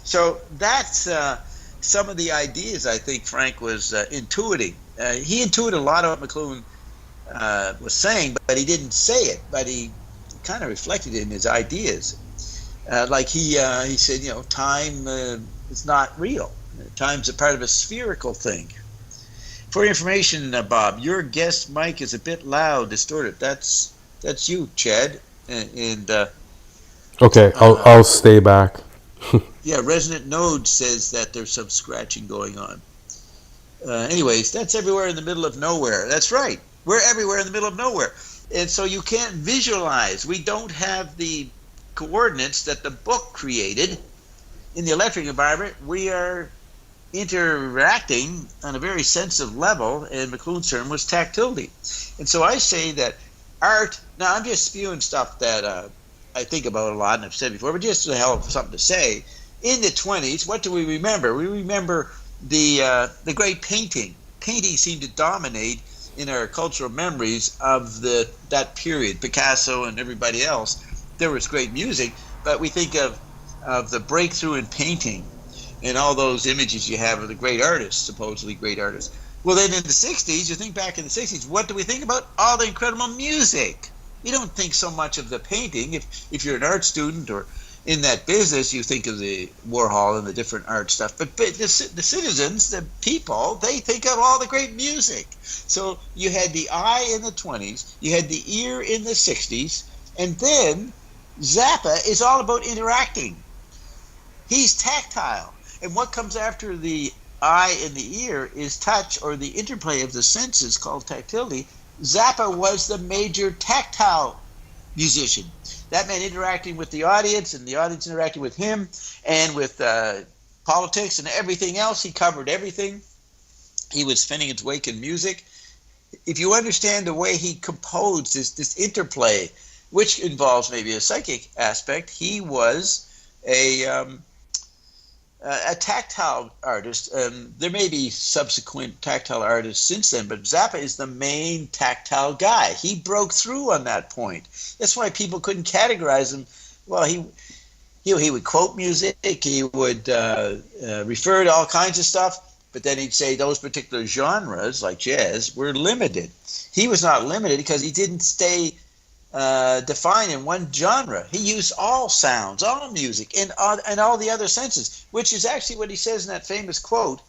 So that's some of the ideas I think Frank was intuiting. He intuited a lot of what McLuhan was saying, but he didn't say it. But he kind of reflected it in his ideas. Like he said, time is not real. Time's a part of a spherical thing. For your information, Bob, your guest mic is a bit loud, distorted. That's you, Chad. And Okay, I'll stay back. yeah, Resonant Node says that there's some scratching going on. Anyways, that's everywhere in the middle of nowhere. That's right. We're everywhere in the middle of nowhere. And so you can't visualize. We don't have the coordinates that the book created. In the electric environment, we are interacting on a very sensitive level, and McLuhan's term was tactility. And so I say that art, now I'm just spewing stuff that I think about a lot and I've said before, but just to hell of something to say. In the 20s, what do we remember? We remember the great painting. Painting seemed to dominate in our cultural memories of that period, Picasso and everybody else. There was great music, but we think of the breakthrough in painting and all those images you have of the great artists, supposedly great artists. Well, then in the 60s, you think back in the 60s, what do we think about? All the incredible music. You don't think so much of the painting. If you're an art student or in that business, you think of the Warhol and the different art stuff. But the citizens, the people, they think of all the great music. So you had the eye in the 20s, you had the ear in the 60s, and then Zappa is all about interacting. He's tactile. And what comes after the eye and the ear is touch, or the interplay of the senses called tactility. Zappa was the major tactile musician. That meant interacting with the audience and the audience interacting with him, and with politics and everything else. He covered everything. He was spinning its wake in music. If you understand the way he composed this interplay, which involves maybe a psychic aspect, he was a tactile artist. There may be subsequent tactile artists since then, but Zappa is the main tactile guy. He broke through on that point. That's why people couldn't categorize him. Well, he would quote music, he would refer to all kinds of stuff, but then he'd say those particular genres, like jazz, were limited. He was not limited because he didn't stay defined in one genre. He used all sounds, all music, and all the other senses, which is actually what he says in that famous quote.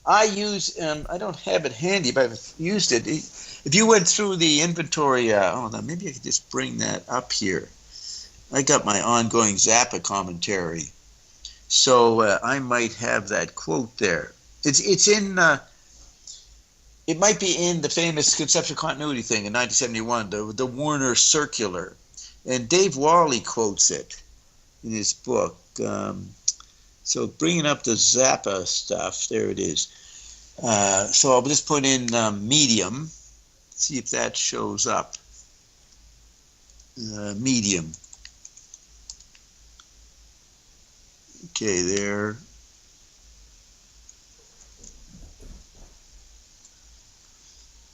I use, I don't have it handy, but I've used it. If you went through the inventory, maybe I could just bring that up here. I got my ongoing Zappa commentary, so I might have that quote there. It's in. It might be in the famous conceptual continuity thing in 1971, the Warner Circular. And Dave Wally quotes it in his book. So bringing up the Zappa stuff, there it is. So I'll just put in medium, see if that shows up. Medium. Okay, there.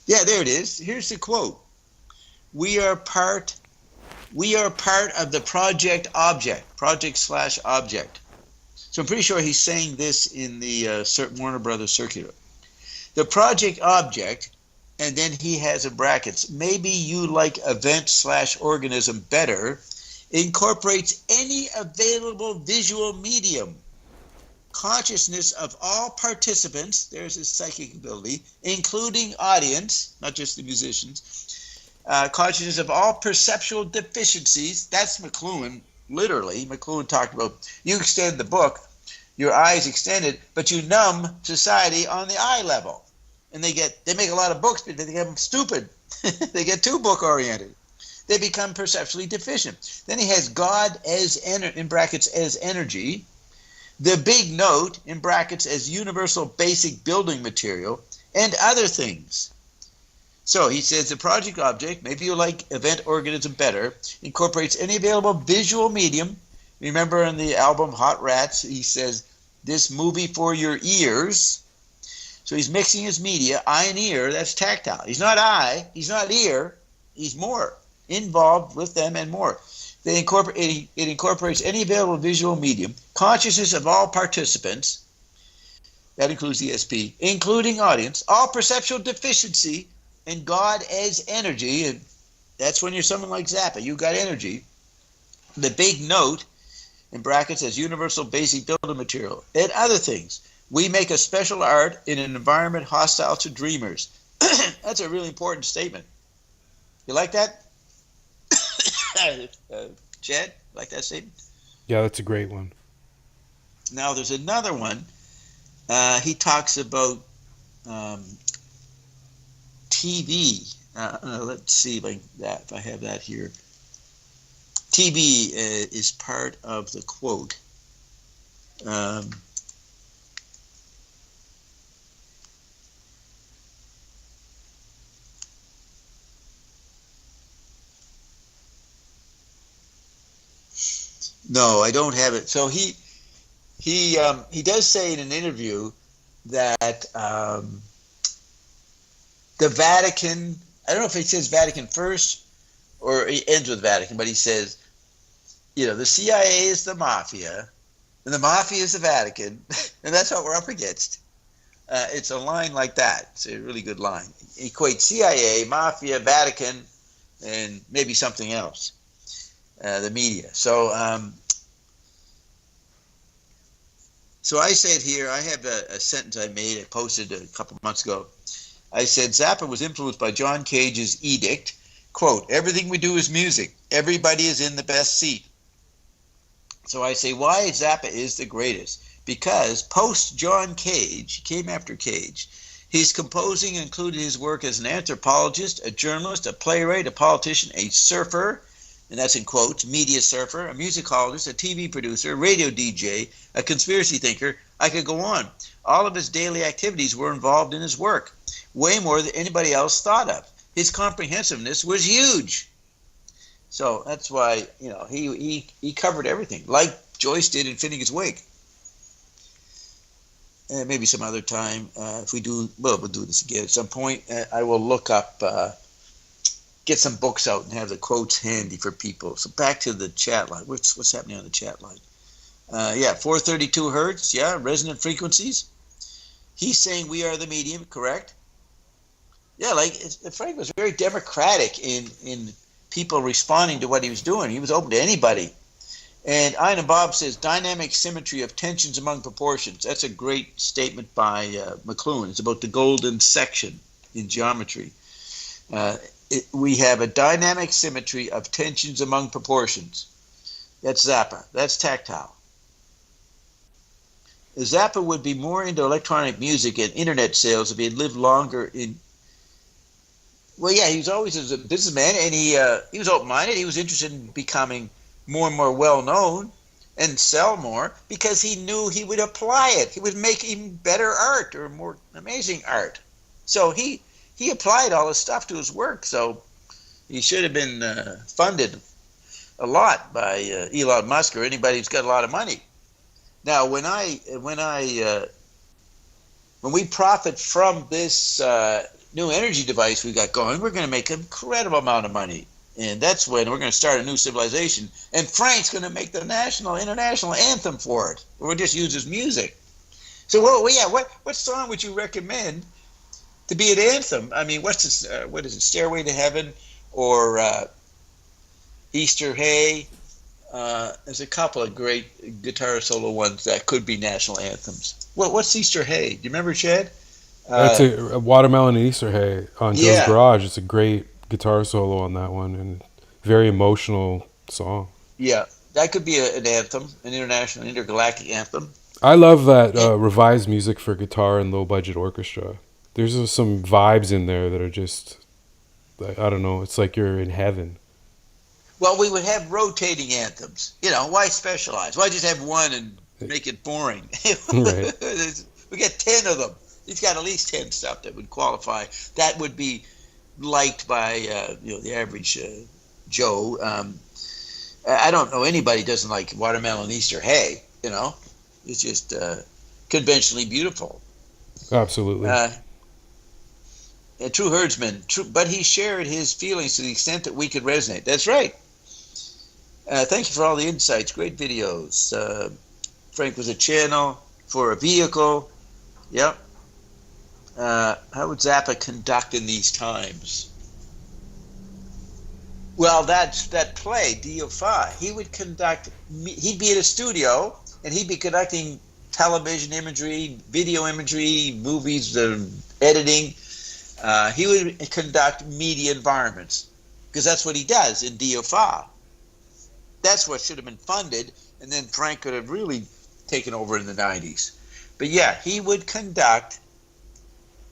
Yeah, there it is. Here's the quote. We are part of the project /object. So I'm pretty sure he's saying this in the Warner Brothers circular. The project object, and then he has in brackets, maybe you like event/organism better, incorporates any available visual medium. Consciousness of all participants, there's his psychic ability, including audience, not just the musicians, consciousness of all perceptual deficiencies, that's McLuhan, literally. McLuhan talked about, you extend the book, your eye is extended, but you numb society on the eye level. And they make a lot of books, but they get them stupid. They get too book-oriented. They become perceptually deficient. Then he has God as, in brackets, as energy, the big note, in brackets, as universal basic building material, and other things. So he says the project object, maybe you like event organism better, incorporates any available visual medium. Remember in the album Hot Rats, he says, this movie for your ears. So he's mixing his media, eye and ear, that's tactile. He's not eye, he's not ear, he's more involved with them and more. It incorporates any available visual medium, consciousness of all participants, that includes ESP, including audience, all perceptual deficiency, and God as energy. And that's when you're someone like Zappa. You got energy. The big note in brackets as universal basic building material and other things. We make a special art in an environment hostile to dreamers. That's a really important statement. You like that? Chad, like that statement? Yeah, that's a great one. Now there's another one. He talks about TV. Let's see if I have that here. TV is part of the quote. No, I don't have it. So he does say in an interview that the Vatican, I don't know if he says Vatican first or he ends with Vatican, but he says, the CIA is the mafia and the mafia is the Vatican, and that's what we're up against. It's a line like that. It's a really good line. Equate CIA, mafia, Vatican, and maybe something else. The media. So I said here, I have a sentence I made, I posted a couple months ago. I said, Zappa was influenced by John Cage's edict, quote, everything we do is music. Everybody is in the best seat. So I say, why Zappa is the greatest? Because post John Cage, came after Cage, he's composing included his work as an anthropologist, a journalist, a playwright, a politician, a surfer, and that's in quotes, media surfer, a musicologist, a TV producer, a radio DJ, a conspiracy thinker. I could go on. All of his daily activities were involved in his work, way more than anybody else thought of. His comprehensiveness was huge. So that's why, he covered everything, like Joyce did in Finnegan's Wake. And maybe some other time, if we do, we'll do this again at some point. I will look up, get some books out and have the quotes handy for people. So back to the chat line. What's happening on the chat line? 432 hertz. Yeah, resonant frequencies. He's saying we are the medium, correct? Yeah, Frank was very democratic in people responding to what he was doing. He was open to anybody. And Ian and Bob says dynamic symmetry of tensions among proportions. That's a great statement by McLuhan. It's about the golden section in geometry. We have a dynamic symmetry of tensions among proportions. That's Zappa. That's tactile. Zappa would be more into electronic music and internet sales if he had lived longer in... Well, yeah, he was always a businessman, and he was open-minded. He was interested in becoming more and more well-known and sell more because he knew he would apply it. He would make even better art or more amazing art. So he applied all this stuff to his work. So he should have been funded a lot by Elon Musk or anybody who's got a lot of money. Now, when we profit from this new energy device we got going, we're going to make an incredible amount of money. And that's when we're going to start a new civilization. And Frank's going to make the international anthem for it. We'll just use his music. So, what song would you recommend to be an anthem? I mean, what is it, Stairway to Heaven or Easter Hay? There's a couple of great guitar solo ones that could be national anthems. What's Easter Hay? Do you remember, Chad? That's a Watermelon and Easter Hay on Joe's Garage. It's a great guitar solo on that one and very emotional song. Yeah, that could be an anthem, an international intergalactic anthem. I love that revised music for guitar and low budget orchestra. There's some vibes in there that are just, I don't know, it's like you're in heaven. Well, we would have rotating anthems. Why specialize? Why just have one and make it boring? Right. We get 10 of them. He's got at least 10 stuff that would qualify. That would be liked by the average Joe. I don't know anybody who doesn't like Watermelon Easter Hay. It's just conventionally beautiful. Absolutely. A true herdsman, but he shared his feelings to the extent that we could resonate. That's right. Thank you for all the insights. Great videos. Frank was a channel for a vehicle. Yep. How would Zappa conduct in these times? Well, that play, DO5, he would conduct, he'd be in a studio and he'd be conducting television imagery, video imagery, movies, editing. He would conduct media environments because that's what he does in DO5. That's what should have been funded, and then Frank could have really taken over in the 90s. But yeah, he would conduct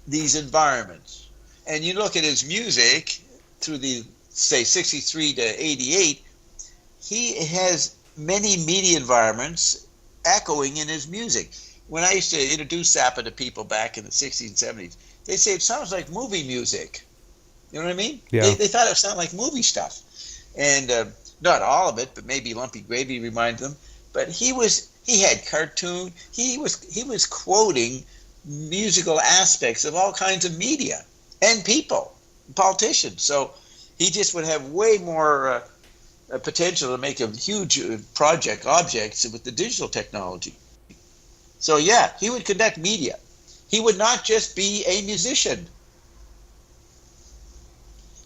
these environments. And you look at his music through the, say, 63 to 88, he has many media environments echoing in his music. When I used to introduce Zappa to people back in the 60s and 70s, they say it sounds like movie music. You know what I mean? Yeah. They thought it sounded like movie stuff. And not all of it, but maybe Lumpy Gravy reminded them. But he had cartoon, he was quoting musical aspects of all kinds of media and people, politicians. So he just would have way more potential to make a huge project objects with the digital technology. So yeah, he would conduct media. He would not just be a musician.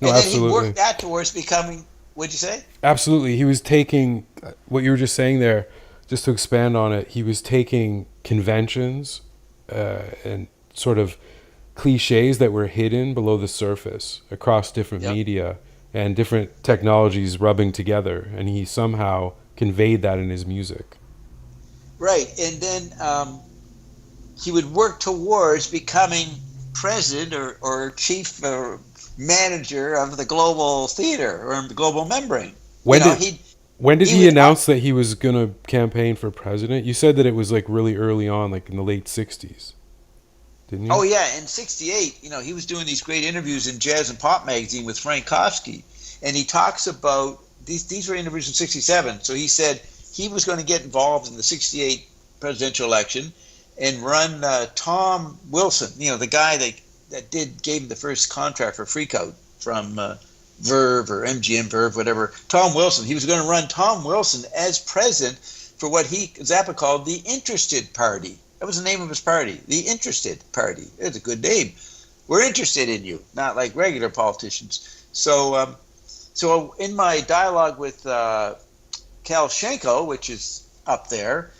No, And then absolutely. he worked that towards becoming, what'd you say? Absolutely. He was taking what you were just saying there, just to expand on it, he was taking conventions and sort of cliches that were hidden below the surface across different Yep. media and different technologies rubbing together, and he somehow conveyed that in his music. Right. And then he would work towards becoming president or chief manager of the global theater or the global membrane. When You know, did when did he he would- announce that he was going to campaign for president? You said that it was like really early on, like in the late 60s. Didn't you? Oh yeah, in '68, you know, he was doing these great interviews in Jazz and Pop magazine with Frank Zappa, and he talks about these were interviews in '67. So he said he was going to get involved in the '68 presidential election and run Tom Wilson, you know, the guy that gave him the first contract for Freakout from Verve or MGM Verve, whatever. Tom Wilson. He was going to run Tom Wilson as president for what Zappa called the Interested Party. That was the name of his party, the Interested Party. It's a good name. We're interested in you, not like regular politicians. So, so in my dialogue with Cal Schenko, which is up there,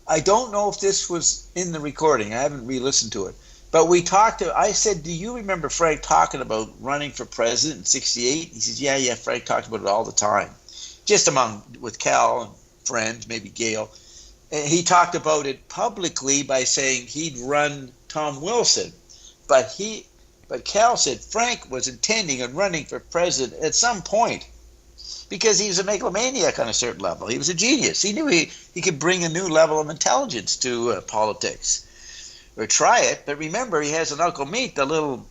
I don't know if this was in the recording. I haven't re-listened to it. But I said, do you remember Frank talking about running for president in '68? He says, yeah, Frank talked about it all the time. Just with Cal and friends, maybe Gail. And he talked about it publicly by saying he'd run Tom Wilson. But Cal said Frank was intending on running for president at some point because he was a megalomaniac on a certain level. He was a genius. He knew he could bring a new level of intelligence to politics. Or try it, but remember, he has an Uncle Meat, the little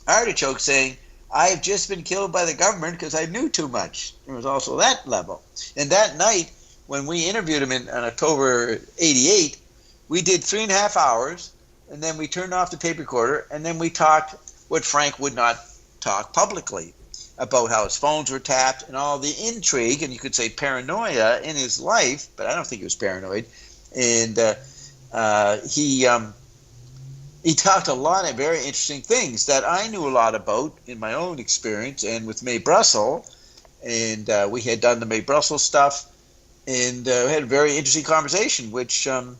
artichoke, saying, I've just been killed by the government because I knew too much. There was also that level. And that night, when we interviewed him on October '88, we did 3.5 hours, and then we turned off the tape recorder, and then we talked what Frank would not talk publicly about how his phones were tapped and all the intrigue, and you could say paranoia in his life, but I don't think he was paranoid. And he talked a lot of very interesting things that I knew a lot about in my own experience and with Mae Brussel. And we had done the Mae Brussel stuff, and we had a very interesting conversation, which I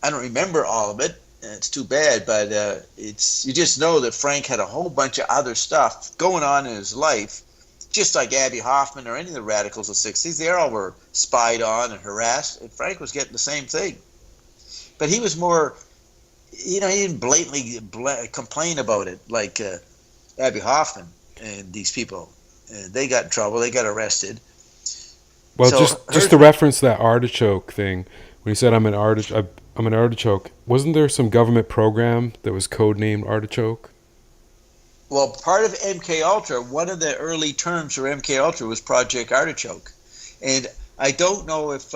don't remember all of it. It's too bad, but you just know that Frank had a whole bunch of other stuff going on in his life, just like Abby Hoffman or any of the radicals of the 60s. They all were spied on and harassed, and Frank was getting the same thing. But he was more... he didn't blatantly complain about it like Abby Hoffman and these people. They got in trouble. They got arrested. Well, So just to reference that artichoke thing, when he said I'm an artichoke, wasn't there some government program that was codenamed Artichoke? Well, part of MK Ultra, one of the early terms for MK Ultra was Project Artichoke, and I don't know if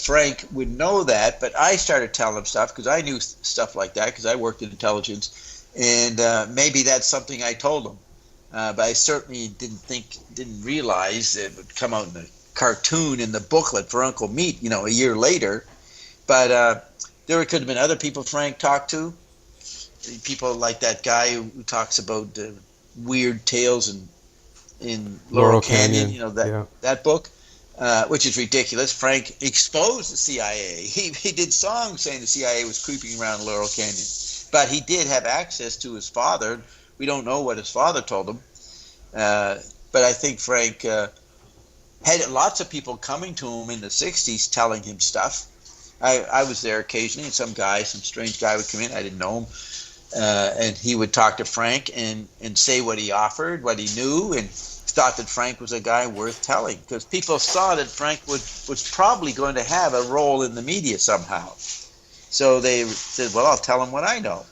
Frank would know that, but I started telling him stuff because I knew stuff like that because I worked in intelligence, and maybe that's something I told him. But I certainly didn't realize it would come out in the cartoon in the booklet for Uncle Meat, a year later. But there could have been other people Frank talked to. people like that guy who talks about weird tales in Laurel Laurel Canyon, Canyon. that Yeah. that book, which is ridiculous. Frank exposed the CIA. He did songs saying the CIA was creeping around Laurel Canyon, but he did have access to his father. We don't know what his father told him, but I think Frank had lots of people coming to him in the '60s telling him stuff. I was there occasionally, and some strange guy would come in. I didn't know him. And he would talk to Frank and say what he offered, what he knew, and thought that Frank was a guy worth telling, because people saw that Frank was probably going to have a role in the media somehow. So they said, well, I'll tell him what I know.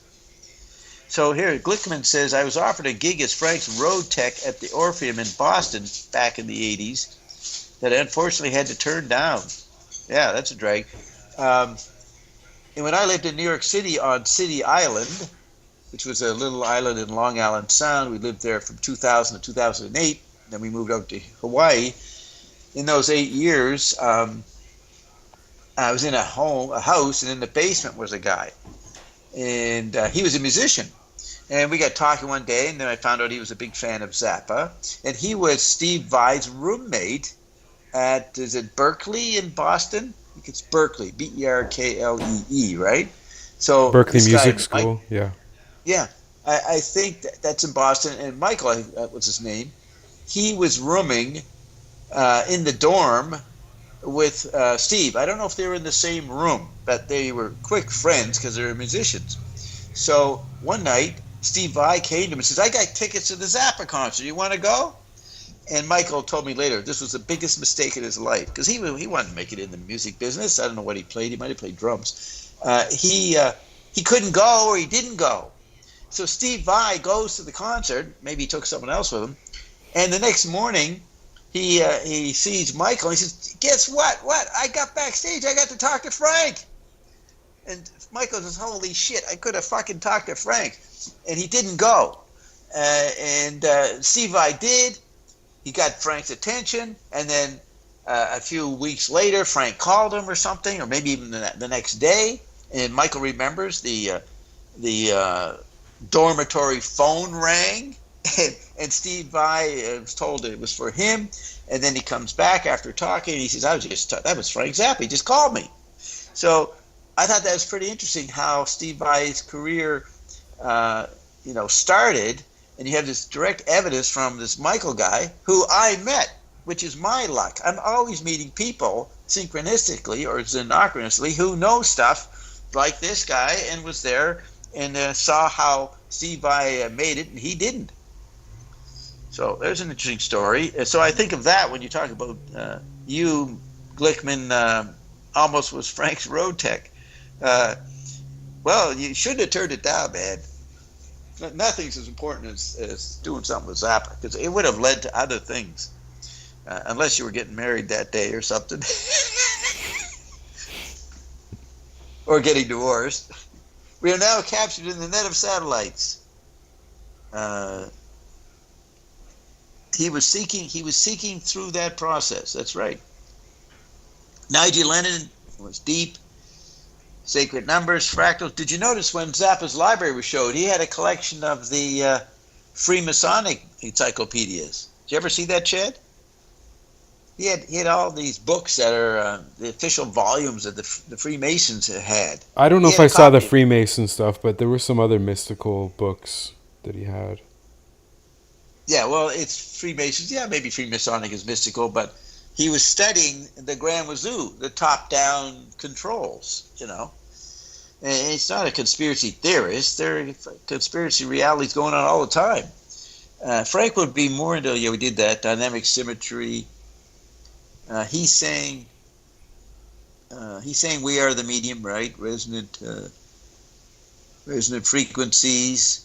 So here, Glickman says, I was offered a gig as Frank's road tech at the Orpheum in Boston back in the 80s that I unfortunately had to turn down. Yeah, that's a drag. And when I lived in New York City on City Island, which was a little island in Long Island Sound, we lived there from 2000 to 2008. Then we moved out to Hawaii. In those 8 years, I was in a house, and in the basement was a guy. And he was a musician. And we got talking one day, and then I found out he was a big fan of Zappa. And he was Steve Vai's roommate at, is it Berkeley in Boston? I think it's Berkeley, Berklee, right? So Berkeley this Music guy, School. Yeah. Yeah, I think that's in Boston. And Michael, that was his name, he was rooming in the dorm with Steve. I don't know if they were in the same room, but they were quick friends because they were musicians. So one night, Steve Vai came to him and says, I got tickets to the Zappa concert. You want to go? And Michael told me later this was the biggest mistake in his life, because he wanted to make it in the music business. I don't know what he played. He might have played drums. He couldn't go, or he didn't go. So Steve Vai goes to the concert. Maybe he took someone else with him. And the next morning, he sees Michael. And he says, guess what? What? I got backstage. I got to talk to Frank. And Michael says, holy shit, I could have fucking talked to Frank. And he didn't go. And Steve Vai did. He got Frank's attention. And then a few weeks later, Frank called him or something, or maybe even the next day. And Michael remembers the dormitory phone rang, and Steve Vai was told that it was for him. And then he comes back after talking, and he says, that was Frank Zappa. He just called me. So I thought that was pretty interesting how Steve Vai's career, started. And you have this direct evidence from this Michael guy who I met, which is my luck. I'm always meeting people synchronistically or synchronously who know stuff like this guy and was there and saw how Steve Vai made it, and he didn't. So there's an interesting story. So I think of that when you talk about you, Glickman, almost was Frank's road tech. Well, you shouldn't have turned it down, man. Nothing's as important as doing something with Zappa, because it would have led to other things, unless you were getting married that day or something, or getting divorced. We are now captured in the net of satellites. He was seeking through that process. That's right. Nigel Lennon was deep. Sacred numbers, fractals. Did you notice when Zappa's library was showed, he had a collection of the Freemasonic encyclopedias? Did you ever see that, Chad? He had all these books that are the official volumes that the Freemasons had. I don't know He if had I a saw the copy. Freemason stuff, but there were some other mystical books that he had. Yeah, well, it's Freemasons. Yeah, maybe Freemasonic is mystical, but he was studying the Grand Wazoo, the top-down controls, And it's not a conspiracy theorist. There are conspiracy realities going on all the time. Frank would be more into, we did that, dynamic symmetry. He's saying we are the medium, right? Resonant frequencies.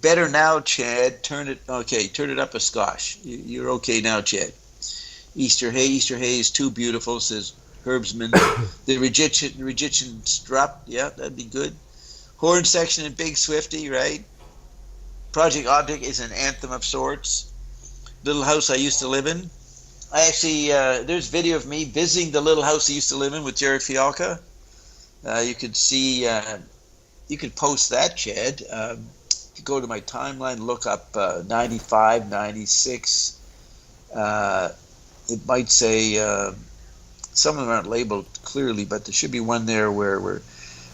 Better now, Chad. Turn it up a skosh. You're okay now, Chad. Easter hay is too beautiful, says Herbsman. The Regician strut, yeah, that'd be good. Horn section and Big Swifty, right? Project Object is an anthem of sorts. Little house I used to live in. I actually, there's video of me visiting the little house I used to live in with Jared Fialka. You could see you could post that, Chad. You go to my timeline, look up 95, 96. It might say some of them aren't labeled clearly, but there should be one there where we're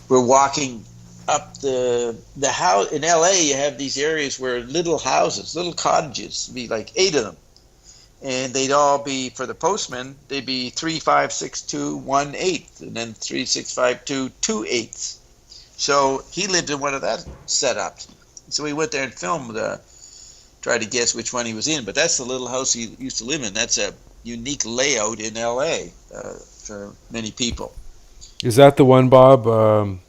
walking up the house in LA. You have these areas where little houses, little cottages, be like 8 of them, and they'd all be, for the postman, they'd be 3, 5, 6, 2, 1, 8, and then 3, 6, 5, 2, 2 8. So he lived in one of that setups. So we went there and filmed, tried to guess which one he was in. But that's the little house he used to live in. That's a unique layout in LA for many people. Is that the one, Bob?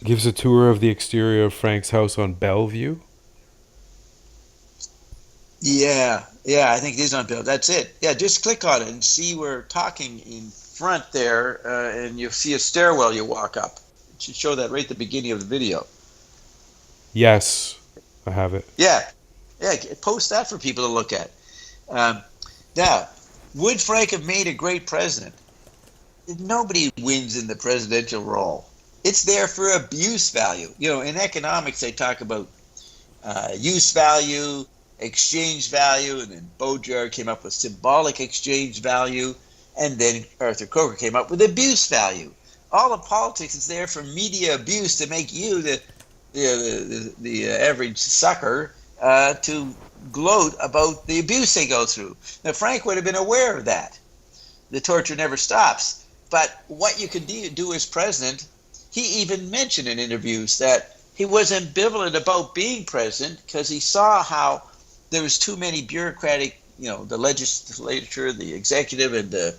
Gives a tour of the exterior of Frank's house on Bellevue. Yeah, I think it is on Bill. That's it. Yeah, just click on it and see we're talking in front there, and you'll see a stairwell you walk up. It should show that right at the beginning of the video. Yes, I have it. Yeah, post that for people to look at. Now, would Frank have made a great president? Nobody wins in the presidential role. It's there for abuse value. You know, in economics, they talk about use value, exchange value, and then Baudrillard came up with symbolic exchange value, and then Arthur Coker came up with abuse value. All of politics is there for media abuse to make you, the average sucker, to gloat about the abuse they go through. Now, Frank would have been aware of that. The torture never stops. But what you can do as president, he even mentioned in interviews that he was ambivalent about being president because he saw how there was too many bureaucratic, the legislature, the executive, and the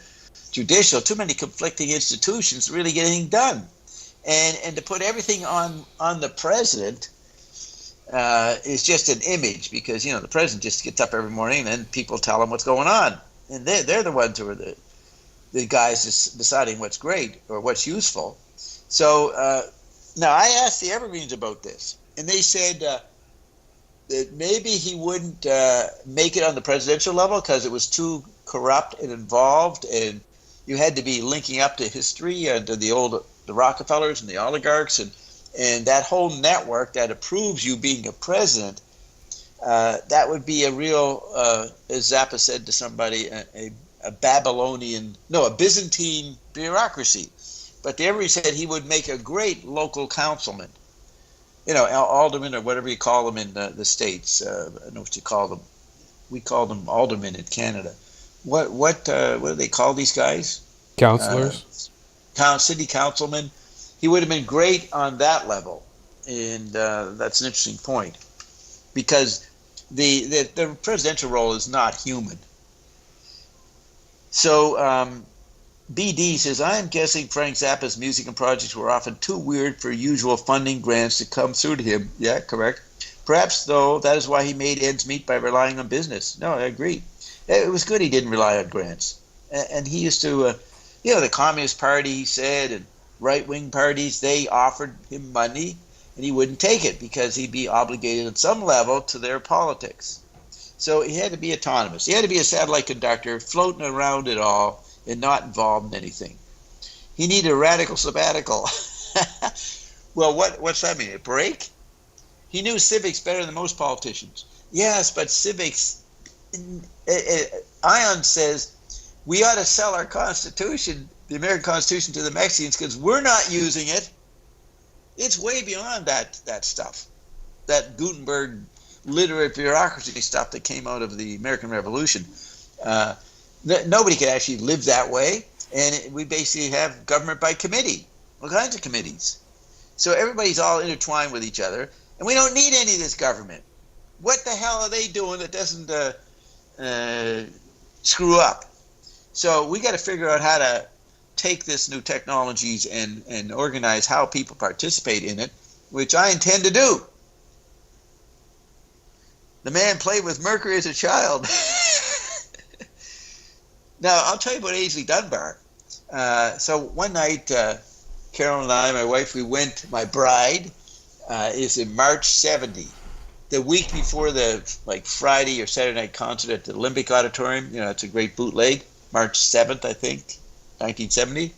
judicial, too many conflicting institutions to really get anything done. And to put everything on the president is just an image because, the president just gets up every morning and people tell him what's going on. And they're the ones who are the guys deciding what's great or what's useful. So now I asked the Evergreens about this, and they said that maybe he wouldn't make it on the presidential level because it was too corrupt and involved, and you had to be linking up to history and to the Rockefellers and the oligarchs and that whole network that approves you being a president. That would be a real, as Zappa said to somebody, a Byzantine bureaucracy. But Every said he would make a great local councilman, alderman or whatever you call them in the States. I don't know what you call them. We call them aldermen in Canada. What do they call these guys? Counselors? City councilman. He would have been great on that level, and that's an interesting point because the presidential role is not human. So BD says, I am guessing Frank Zappa's music and projects were often too weird for usual funding grants to come through to him. Yeah, correct. Perhaps, though, that is why he made ends meet by relying on business. No, I agree. It was good he didn't rely on grants. And he used to, the Communist Party, he said, and right-wing parties, they offered him money, and he wouldn't take it because he'd be obligated at some level to their politics. So he had to be autonomous. He had to be a satellite conductor, floating around it all and not involved in anything. He needed a radical sabbatical. Well, what's that mean? A break? He knew civics better than most politicians. Yes, but civics, Ion says, we ought to sell our Constitution, the American Constitution, to the Mexicans because we're not using it. It's way beyond that stuff, that Gutenberg literary bureaucracy stuff that came out of the American Revolution. Nobody could actually live that way, and we basically have government by committee, all kinds of committees. So everybody's all intertwined with each other, and we don't need any of this government. What the hell are they doing that doesn't screw up? So we got to figure out how to take this new technologies and organize how people participate in it, which I intend to do. The man played with mercury as a child. Now, I'll tell you about Aisley Dunbar. So one night, Carol and I, my wife, we went, my bride is in March 70, the week before the Friday or Saturday night concert at the Olympic Auditorium. It's a great bootleg, March 7th, I think, 1970.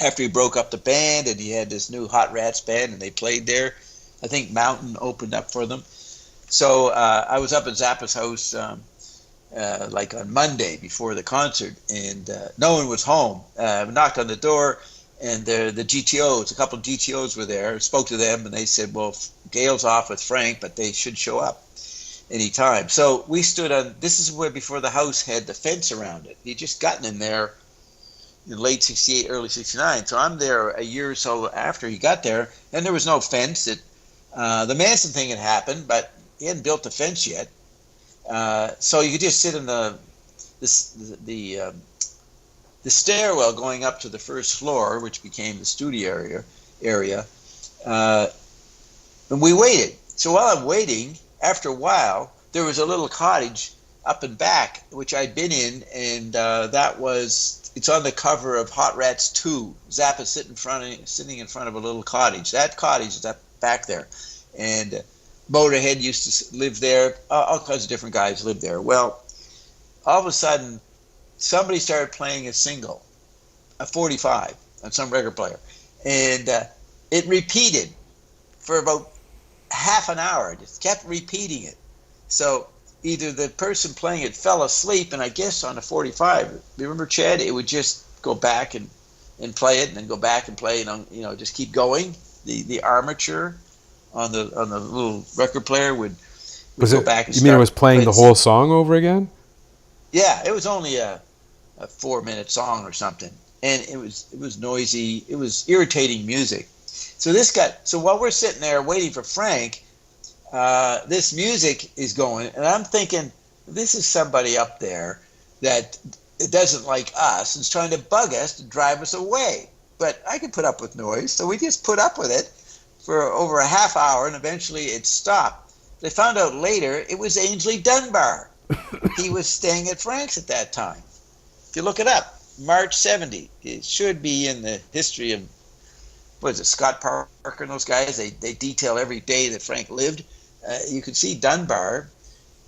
after he broke up the band, and he had this new Hot Rats band, and they played there. I think Mountain opened up for them. So I was up at Zappa's house like on Monday before the concert, and no one was home. We knocked on the door, and the GTOs, a couple of GTOs were there. I spoke to them, and they said, well, Gail's off with Frank, but they should show up anytime. So we stood on, this is where before the house had the fence around it. He'd just gotten in there in late 68, early 69. So I'm there a year or so after he got there, and there was no fence. The Manson thing had happened, but he hadn't built the fence yet. So you could just sit in the stairwell going up to the first floor, which became the studio area. And we waited. So while I'm waiting, after a while, there was a little cottage up and back, which I'd been in, and it's on the cover of Hot Rats 2. Zappa sitting in front of a little cottage. That cottage is up back there. And Motorhead used to live there. All kinds of different guys lived there. Well, all of a sudden, somebody started playing a single, a 45, on some record player. And it repeated for about half an hour. It just kept repeating it. So either the person playing it fell asleep, and I guess on the 45, you remember, Chad, it would just go back and play it, and then go back and play, just keep going. The armature on the little record player would go back and you mean it was playing the whole song over again? Yeah, it was only a 4-minute song or something, and it was noisy. It was irritating music. So while we're sitting there waiting for Frank, this music is going, and I'm thinking, this is somebody up there that doesn't like us and is trying to bug us to drive us away. But I could put up with noise, so we just put up with it for over a half hour, and eventually it stopped. They found out later it was Ainsley Dunbar. He was staying at Frank's at that time. If you look it up, March 70. It should be in the history of, what is it, Scott Parker and those guys. They detail every day that Frank lived. You could see Dunbar,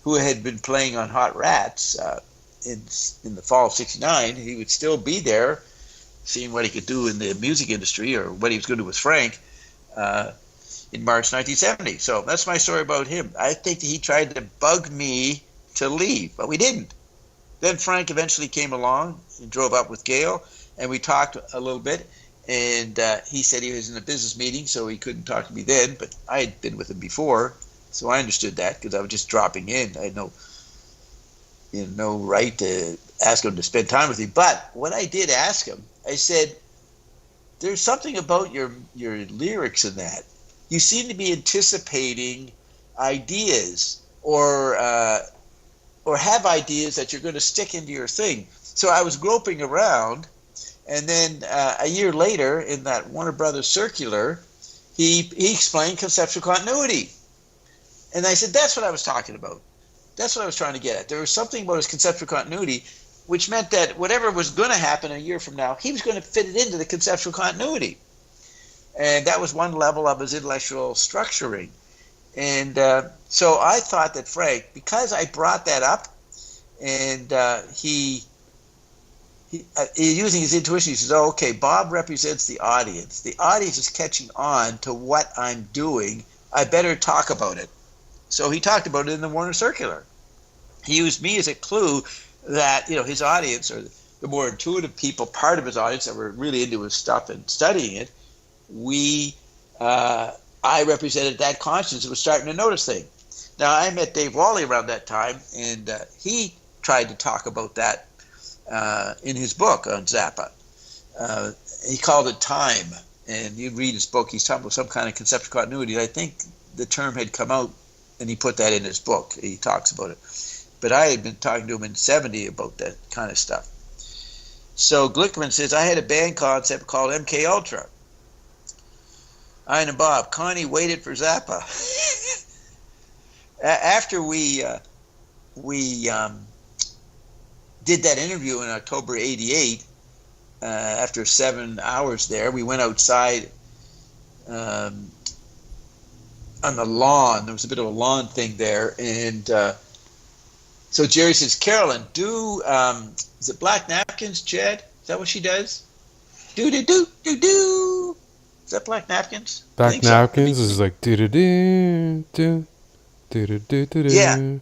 who had been playing on Hot Rats in the fall of 69. He would still be there, seeing what he could do in the music industry, or what he was going to do with Frank, in March 1970. So that's my story about him. I think that he tried to bug me to leave, but we didn't. Then Frank eventually came along and drove up with Gail, and we talked a little bit. And he said he was in a business meeting, so he couldn't talk to me then. But I had been with him before, so I understood that, because I was just dropping in. I had no right to ask him to spend time with me. But what I did ask him, I said, "There's something about your lyrics in that. You seem to be anticipating ideas, or have ideas that you're going to stick into your thing." So I was groping around. And then a year later, in that Warner Brothers circular, he explained conceptual continuity. And I said, that's what I was talking about. That's what I was trying to get at. There was something about his conceptual continuity, which meant that whatever was going to happen a year from now, he was going to fit it into the conceptual continuity. And that was one level of his intellectual structuring. And so I thought that Frank, because I brought that up, and he using his intuition, he says, "Oh, okay, Bob represents the audience. The audience is catching on to what I'm doing. I better talk about it." So he talked about it in the Warner Circular. He used me as a clue that, his audience, or the more intuitive people, part of his audience that were really into his stuff and studying it, I represented that conscience that was starting to notice things. Now, I met Dave Wally around that time, and he tried to talk about that in his book on Zappa. He called it time, and you read his book, he's talking about some kind of conceptual continuity. I think the term had come out, and he put that in his book. He talks about it. But I had been talking to him in 70 about that kind of stuff. So Glickman says, I had a band concept called MK Ultra. Ian and Bob, Connie waited for Zappa. After we did that interview in October '88, after 7 hours there, we went outside on the lawn. There was a bit of a lawn thing there, and so Jerry says, Carolyn, do is it black napkins, Chad? Is that what she does? Do do do do do. Is that Black Napkins? I Black think so. Napkins is like do do do do do do do do Yeah. do.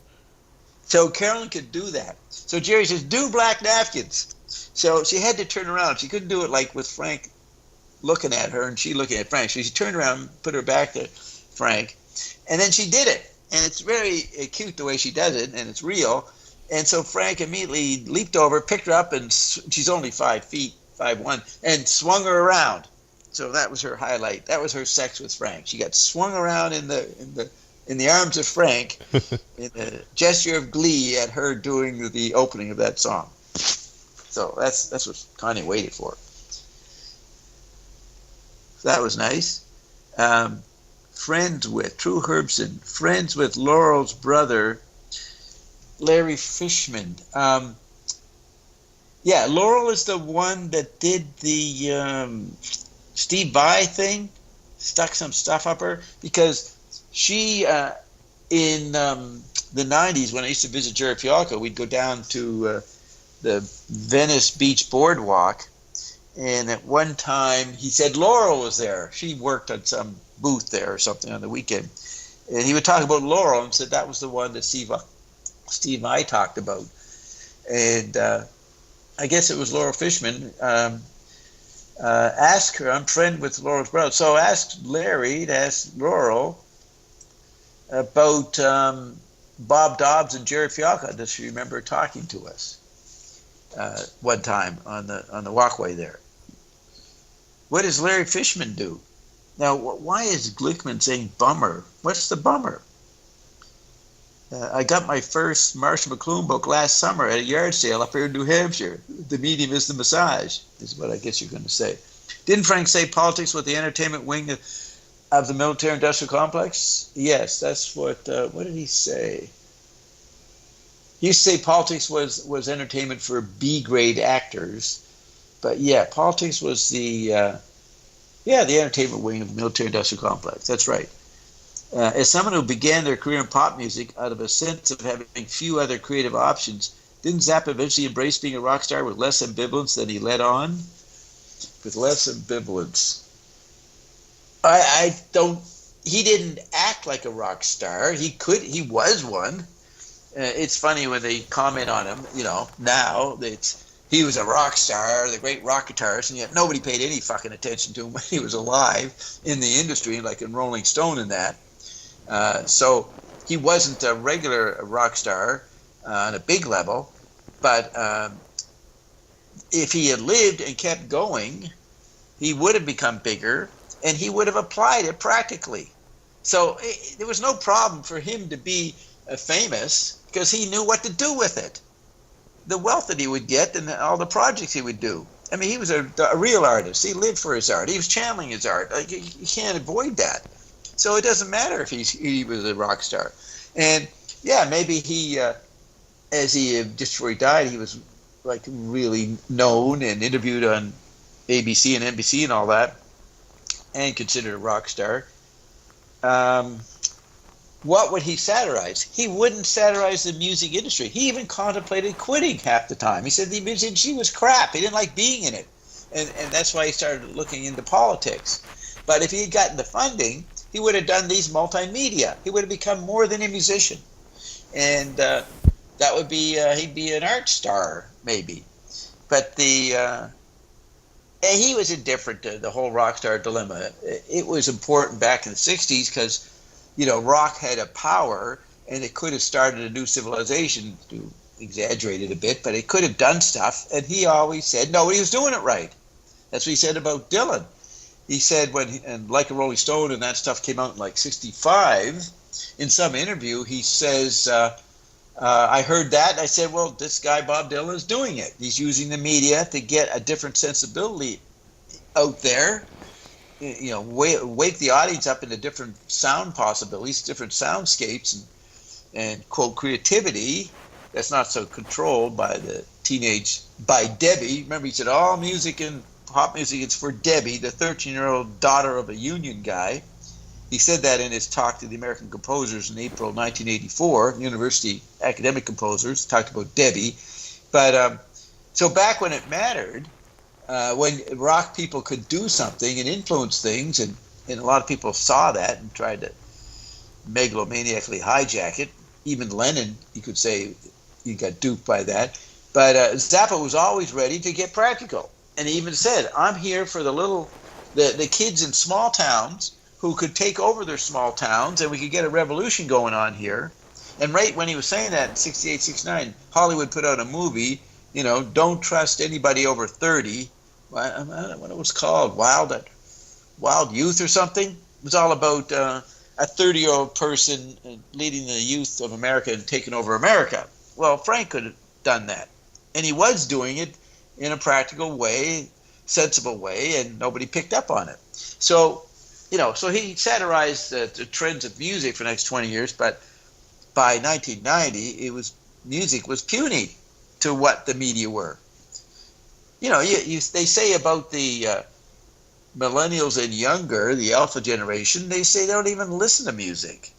So Carolyn could do that. So Jerry says, "Do Black Napkins." So she had to turn around. She couldn't do it like with Frank looking at her and she looking at Frank. So she turned around, put her back to Frank, and then she did it. And it's very cute the way she does it, and it's real. And so Frank immediately leaped over, picked her up, and she's only 5 feet, 5'1", and swung her around. So that was her highlight. That was her sex with Frank. She got swung around in the arms of Frank in a gesture of glee at her doing the opening of that song. So that's what Kanye waited for. So that was nice. Friends with True Herbson, friends with Laurel's brother, Larry Fishman. Yeah, Laurel is the one that did the Steve Vai thing, stuck some stuff up her, because she, in the 90s, when I used to visit Jerry Fialco, we'd go down to the Venice Beach Boardwalk, and at one time he said Laurel was there. She worked on some booth there or something on the weekend, and he would talk about Laurel and said that was the one that Steve I talked about. And I guess it was Laurel Fishman. Ask her, I'm friend with Laurel's brother, so asked Larry to ask Laurel about Bob Dobbs and Jerry Fialco. Does she remember talking to us one time on the walkway there? What does Larry Fishman do? Now, why is Glickman saying bummer? What's the bummer? I got my first Marshall McLuhan book last summer at a yard sale up here in New Hampshire. The medium is the massage, is what I guess you're going to say. Didn't Frank say politics was the entertainment wing of the military-industrial complex? Yes, that's what did he say? He used to say politics was entertainment for B-grade actors. But yeah, politics was the entertainment wing of the military-industrial complex. That's right. As someone who began their career in pop music out of a sense of having few other creative options, didn't Zappa eventually embrace being a rock star with less ambivalence than he led on? With less ambivalence. He didn't act like a rock star. He was one. It's funny when they comment on him, now he was a rock star, the great rock guitarist, and yet nobody paid any fucking attention to him when he was alive in the industry, like in Rolling Stone and that. So he wasn't a regular rock star on a big level, but if he had lived and kept going, he would have become bigger, and he would have applied it practically. So there was no problem for him to be famous because he knew what to do with it. The wealth that he would get and all the projects he would do. I mean, he was a real artist. He lived for his art. He was channeling his art. Like, you can't avoid that. So it doesn't matter if he was a rock star. And yeah, maybe he, just before he died, he was like really known and interviewed on ABC and NBC and all that, and considered a rock star. What would he satirize? He wouldn't satirize the music industry. He even contemplated quitting half the time. He said the music industry was crap. He didn't like being in it. And that's why he started looking into politics. But if he had gotten the funding, he would have done these multimedia. He would have become more than a musician. And that would be, he'd be an art star, maybe. But he was indifferent to the whole rock star dilemma. It was important back in the 60s because rock had a power, and it could have started a new civilization, to exaggerate it a bit, but it could have done stuff, and he always said nobody was doing it right. That's what he said about Dylan. He said and Like a Rolling Stone and that stuff came out in like 65, in some interview, he says, I heard that, and I said, well, this guy Bob Dylan is doing it. He's using the media to get a different sensibility out there, wake the audience up into different sound possibilities, different soundscapes, and quote, creativity that's not so controlled by Debbie. Remember, he said all music and pop music is for Debbie, the 13-year-old daughter of a union guy. He said that in his talk to the American composers in April 1984, University Academic Composers, talked about Debbie. But so back when it mattered, when rock people could do something and influence things, and a lot of people saw that and tried to megalomaniacally hijack it. Even Lennon, you could say, he got duped by that. But Zappa was always ready to get practical, and he even said, "I'm here for the kids in small towns who could take over their small towns, and we could get a revolution going on here." And right when he was saying that in 68, 69, Hollywood put out a movie, Don't Trust Anybody Over 30. I don't know what it was called, Wild Youth or something. It was all about a 30-year-old person leading the youth of America and taking over America. Well, Frank could have done that. And he was doing it in a practical way, sensible way, and nobody picked up on it. So, so he satirized the trends of music for the next 20 years, but by 1990, music was puny to what the media were. They say about the millennials and younger, the alpha generation, they say they don't even listen to music.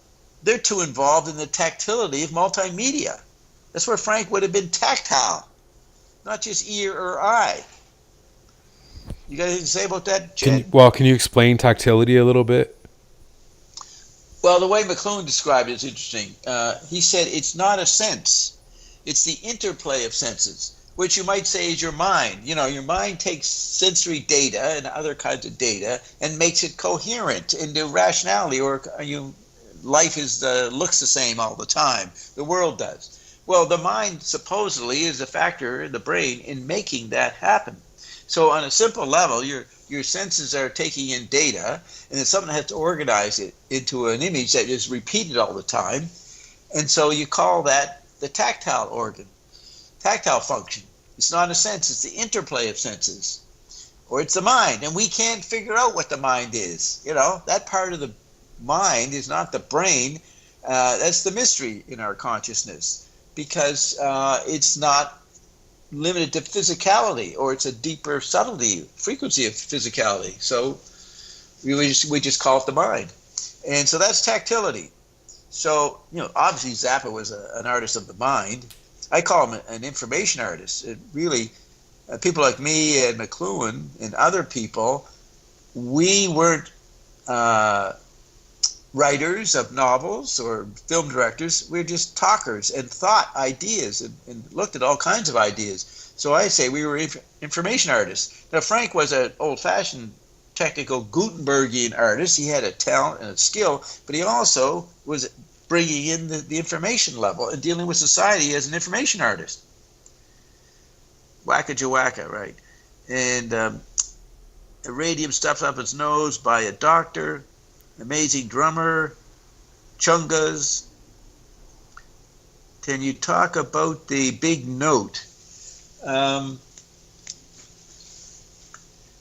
They're too involved in the tactility of multimedia. That's where Frank would have been tactile, not just ear or eye. You got anything to say about that, Jed? Can you explain tactility a little bit? Well, the way McLuhan described it is interesting. He said it's not a sense. It's the interplay of senses, which you might say is your mind. Your mind takes sensory data and other kinds of data and makes it coherent into rationality, or life looks the same all the time. The world does. Well, the mind supposedly is a factor in the brain in making that happen. So on a simple level, your senses are taking in data, and then something has to organize it into an image that is repeated all the time. And so you call that the tactile organ, tactile function. It's not a sense, it's the interplay of senses. Or it's the mind, and we can't figure out what the mind is. That part of the mind is not the brain. That's the mystery in our consciousness, because it's not limited to physicality, or it's a deeper subtlety, frequency of physicality. So we just call it the mind. And so that's tactility. So, obviously Zappa was an artist of the mind. I call him an information artist. It really, people like me and McLuhan and other people, we weren't writers of novels or film directors. We're just talkers and thought ideas and looked at all kinds of ideas. So I say we were information artists. Now, Frank was an old-fashioned technical Gutenbergian artist. He had a talent and a skill, but he also was bringing in the information level and dealing with society as an information artist. Wacka Jawacka, right? And radium stuffed up his nose by a doctor, amazing drummer, chungas. Can you talk about the big note?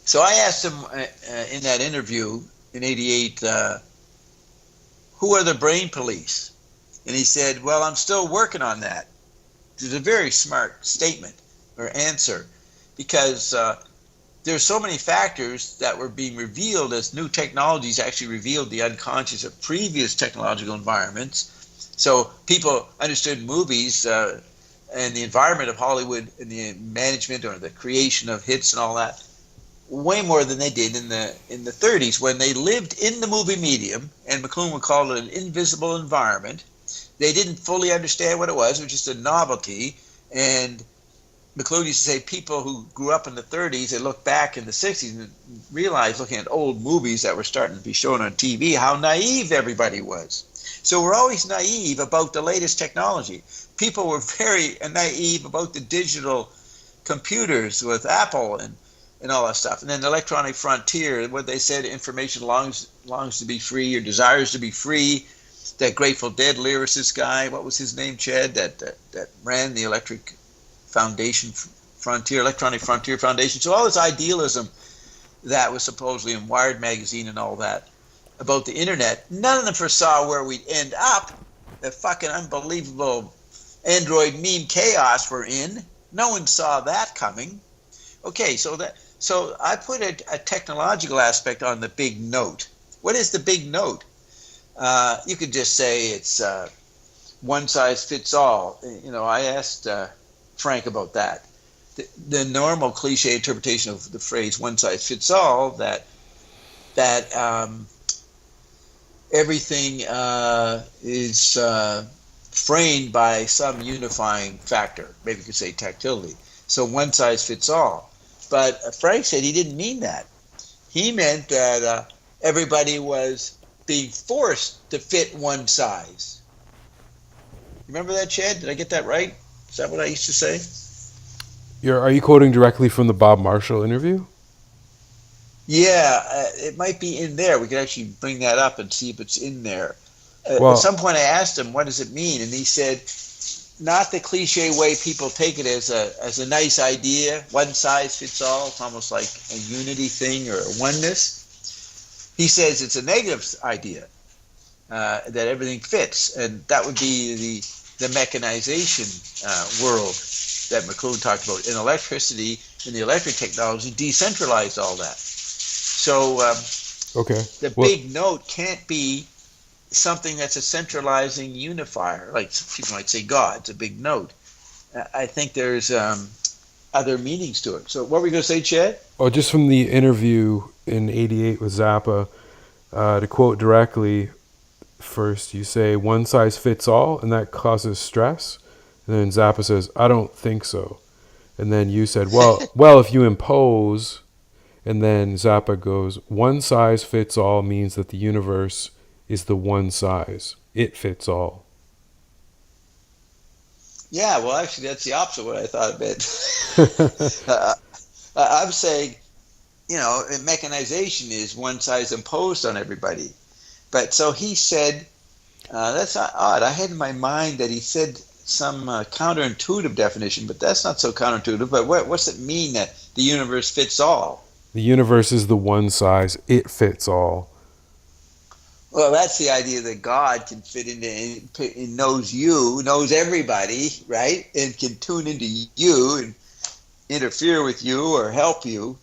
So I asked him in that interview in '88, who are the brain police? And he said, well, I'm still working on that. It's a very smart statement or answer, because there's so many factors that were being revealed as new technologies actually revealed the unconscious of previous technological environments. So people understood movies and the environment of Hollywood and the management or the creation of hits and all that way more than they did in the 30s, when they lived in the movie medium, and McLuhan would call it an invisible environment. They didn't fully understand what it was just a novelty. And McLuhan used to say people who grew up in the 30s, they look back in the 60s and realize, looking at old movies that were starting to be shown on TV, how naive everybody was. So we're always naive about the latest technology. People were very naive about the digital computers with Apple and all that stuff. And then the electronic frontier, what they said, information longs to be free or desires to be free. That Grateful Dead lyricist guy, what was his name, Chad, that ran the electronic frontier foundation. So all this idealism that was supposedly in Wired magazine and all that about the internet, none of them foresaw where we'd end up, the fucking unbelievable Android meme chaos we're in. No one saw that coming. Okay, so I put a technological aspect on the big note. What is the big note? You could just say it's one size fits all. I asked Frank about that. the normal cliche interpretation of the phrase "one size fits all" that everything is framed by some unifying factor. Maybe you could say tactility. So one size fits all. But Frank said he didn't mean that. He meant that everybody was being forced to fit one size. Remember that, Chad? Did I get that right? Is that what I used to say? Are you quoting directly from the Bob Marshall interview? Yeah, it might be in there. We could actually bring that up and see if it's in there. Well, At some point I asked him, what does it mean? And he said, not the cliche way people take it as a nice idea, one size fits all. It's almost like a unity thing or a oneness. He says it's a negative idea, that everything fits. And that would be the mechanization world that McLuhan talked about. In electricity, in the electric technology, decentralized all that. So okay. the big note can't be something that's a centralizing unifier, like people might say God. It's a big note. I think there's other meanings to it. So what were we going to say, Chad? Oh, just from the interview in '88 with Zappa, to quote directly, first you say one size fits all, and that causes stress. And then Zappa says, I don't think so. And then you said, well, if you impose, and then Zappa goes, one size fits all means that the universe is the one size. It fits all. Yeah, well, actually, that's the opposite of what I thought it meant. I'm saying, mechanization is one size imposed on everybody. But so he said, that's odd. I had in my mind that he said some counterintuitive definition, but that's not so counterintuitive. But what's it mean that the universe fits all? The universe is the one size. It fits all. Well, that's the idea that God can fit into and knows everybody, right? And can tune into you and interfere with you or help you.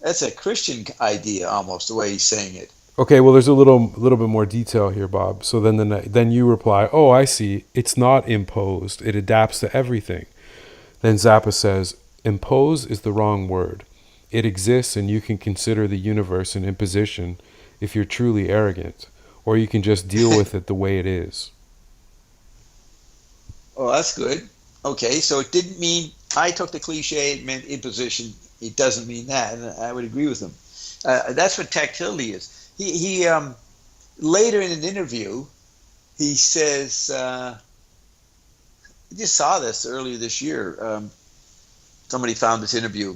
That's a Christian idea, almost, the way he's saying it. Okay, well, there's a little bit more detail here, Bob. So then you reply, oh, I see. It's not imposed. It adapts to everything. Then Zappa says, impose is the wrong word. It exists, and you can consider the universe an imposition if you're truly arrogant, or you can just deal with it the way it is. Oh, that's good. Okay, so it didn't mean, I took the cliche, it meant imposition. It doesn't mean that, and I would agree with him. That's what tactility is. He later in an interview, he says, I just saw this earlier this year. Somebody found this interview.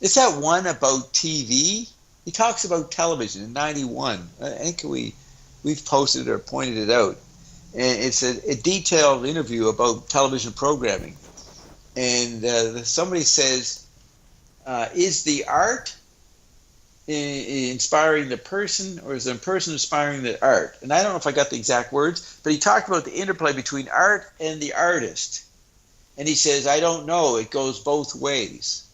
It's that one about TV. He talks about television in '91. I think we've posted it or pointed it out. And it's a detailed interview about television programming. And somebody says, is the art inspiring the person, or is the person inspiring the art? And I don't know if I got the exact words, but he talked about the interplay between art and the artist. And he says, I don't know. It goes both ways.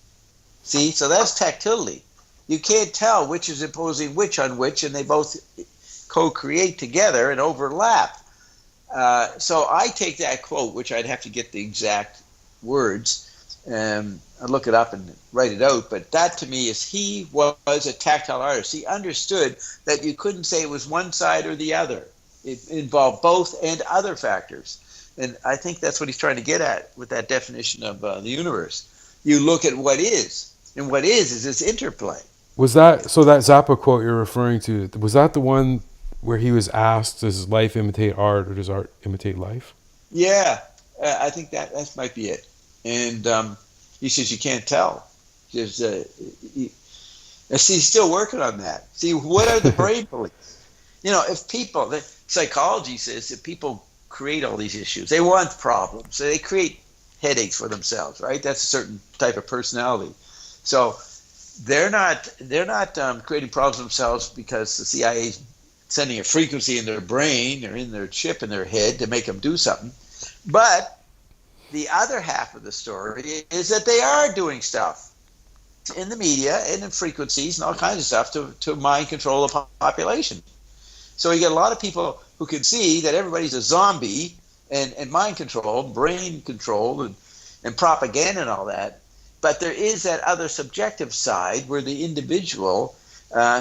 See, so that's tactility. You can't tell which is imposing which on which, and they both co-create together and overlap. So I take that quote, which I'd have to get the exact words, and I'll look it up and write it out, but that to me is he was a tactile artist. He understood that you couldn't say it was one side or the other. It involved both and other factors. And I think that's what he's trying to get at with that definition of the universe. You look at what is, and what is this interplay. Was that, so that Zappa quote you're referring to, was that the one where he was asked, does life imitate art or does art imitate life? Yeah, I think that might be it. And he says you can't tell. He's still working on that. See, what are the brain beliefs? If people, the psychology says that people create all these issues. They want problems. So they create headaches for themselves, right? That's a certain type of personality. So they're not creating problems themselves because the CIA is sending a frequency in their brain or in their chip in their head to make them do something. But the other half of the story is that they are doing stuff in the media and in frequencies and all kinds of stuff to mind control the population. So you get a lot of people who can see that everybody's a zombie and mind control, brain control, and propaganda and all that. But there is that other subjective side where the individual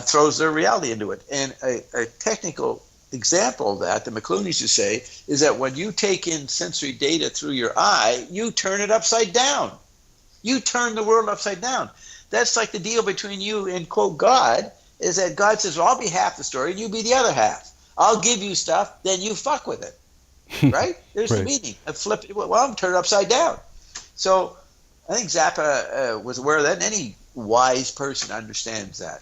throws their reality into it. And a technical example of that McLuhan used to say, is that when you take in sensory data through your eye, you turn it upside down. You turn the world upside down. That's like the deal between you and, quote, God, is that God says, well, I'll be half the story and you be the other half. I'll give you stuff, then you fuck with it. Right? There's Right. the meaning. I flip it. Well, I'm turned upside down. So I think Zappa was aware of that, and any wise person understands that.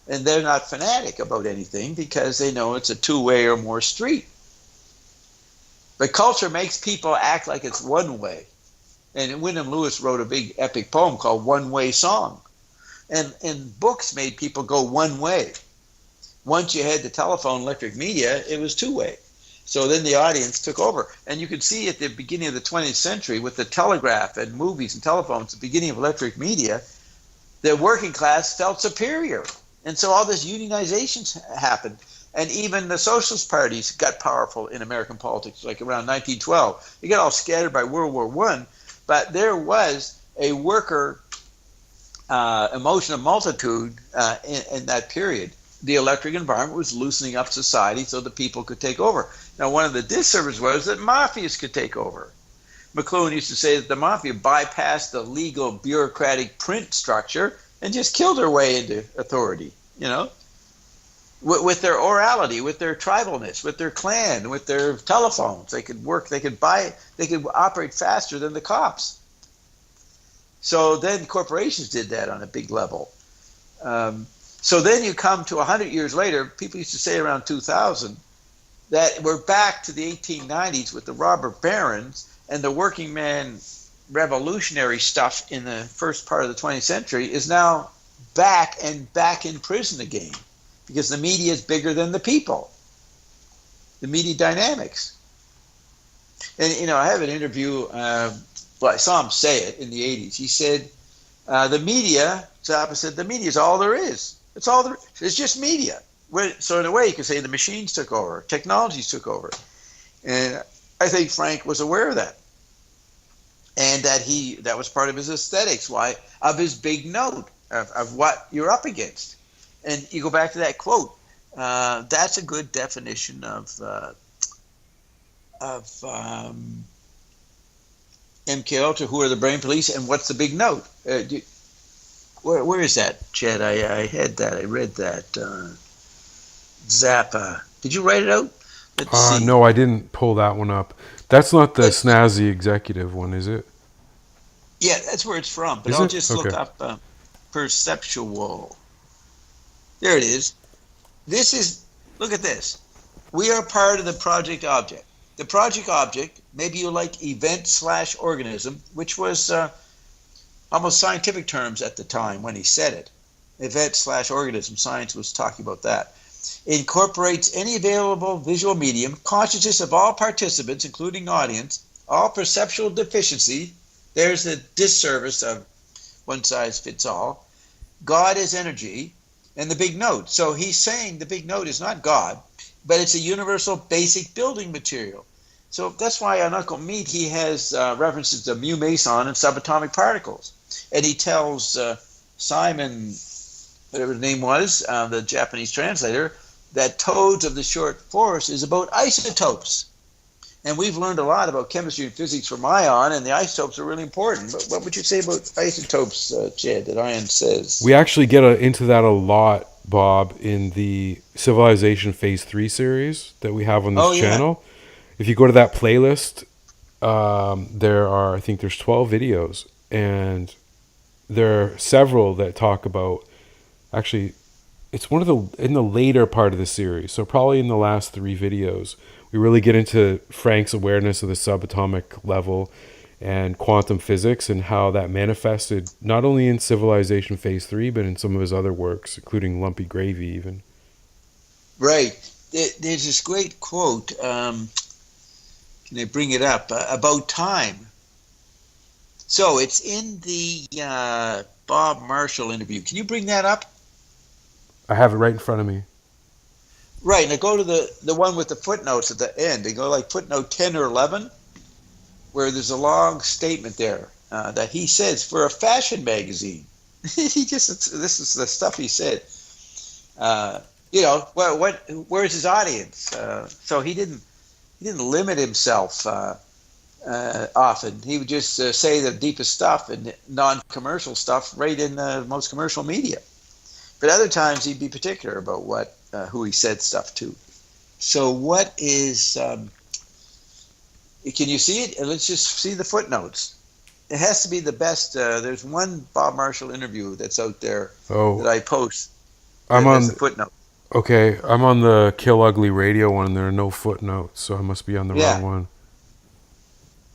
And they're not fanatic about anything because they know it's a two-way or more street. But culture makes people act like it's one way. And Wyndham Lewis wrote a big epic poem called One Way Song. And books made people go one way. Once you had the telephone, electric media, it was two-way. So then the audience took over. And you could see at the beginning of the 20th century with the telegraph and movies and telephones, the beginning of electric media, the working class felt superior. And so all this unionization happened. And even the socialist parties got powerful in American politics, like around 1912. It got all scattered by World War I, but there was a worker emotion of multitude in that period. The electric environment was loosening up society so the people could take over. Now, one of the disservices was that mafias could take over. McLuhan used to say that the mafia bypassed the legal bureaucratic print structure and just killed their way into authority, you know, with their orality, with their tribalness, with their clan, with their telephones. They could work, they could operate faster than the cops. So then corporations did that on a big level. So then you come to 100 years later, people used to say around 2000, that we're back to the 1890s with the robber barons, and the working man revolutionary stuff in the first part of the 20th century is now back in prison again, because the media is bigger than the people, the media dynamics. And, you know, I have an interview, well, I saw him say it in the 80s. He said, the media, Zappa said, the media is all there is. It's all there. It's just media. So in a way, you could say the machines took over, technologies took over. And I think Frank was aware of that. And that was part of his aesthetics, of his big note, of what you're up against. And you go back to that quote. That's a good definition of MK Ultra, who are the brain police, and what's the big note? Where is that, Chad? I had that. I read that. Zappa. Did you write it out? Let's see. No, I didn't pull that one up. That's not the snazzy executive one, is it? Yeah, that's where it's from. But Is I'll it? just Okay. look up perceptual. There it is. Look at this. We are part of the project object. The project object, maybe you like event/organism, which was almost scientific terms at the time when he said it. Event/organism, science was talking about that. Incorporates any available visual medium, consciousness of all participants, including audience, all perceptual deficiency. There's the disservice of one size fits all. God is energy, and the big note. So he's saying the big note is not God, but it's a universal basic building material. So that's why on Uncle Meat he has references to mu meson and subatomic particles. And he tells Simon, whatever his name was, the Japanese translator, that Toads of the Short Forest is about isotopes. And we've learned a lot about chemistry and physics from ion, and the isotopes are really important. But what would you say about isotopes, Chad, that Ion says? We actually get into that a lot, Bob, in the Civilization Phase 3 series that we have on this channel. If you go to that playlist, there's 12 videos, and there are several that talk about, actually, it's in the later part of the series, so probably in the last 3 videos, we really get into Frank's awareness of the subatomic level and quantum physics and how that manifested not only in Civilization Phase 3, but in some of his other works, including Lumpy Gravy even. Right. There's this great quote, can I bring it up, about time. So it's in the Bob Marshall interview. Can you bring that up? I have it right in front of me. Right. Now go to the one with the footnotes at the end. They go like footnote 10 or 11, where there's a long statement there. that he says for a fashion magazine. This is the stuff he said. Where's his audience? So he didn't limit himself often. He would just say the deepest stuff and non-commercial stuff right in the most commercial media. But other times he'd be particular about who he said stuff to. So what is? Can you see it? Let's just see the footnotes. It has to be the best. There's one Bob Marshall interview that's out there that I post. I'm on the footnote. Okay, I'm on the Kill Ugly Radio one, and there are no footnotes, so I must be on the wrong one.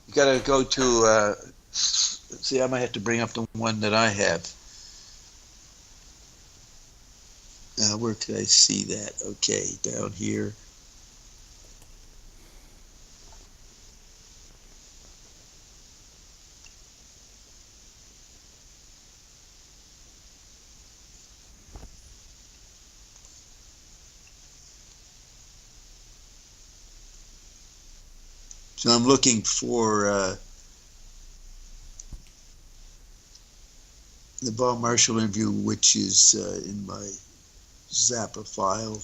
You got to go to. Let's see, I might have to bring up the one that I have. Where could I see that? Okay, down here. So I'm looking for the Bob Marshall interview, which is in my Zappa file.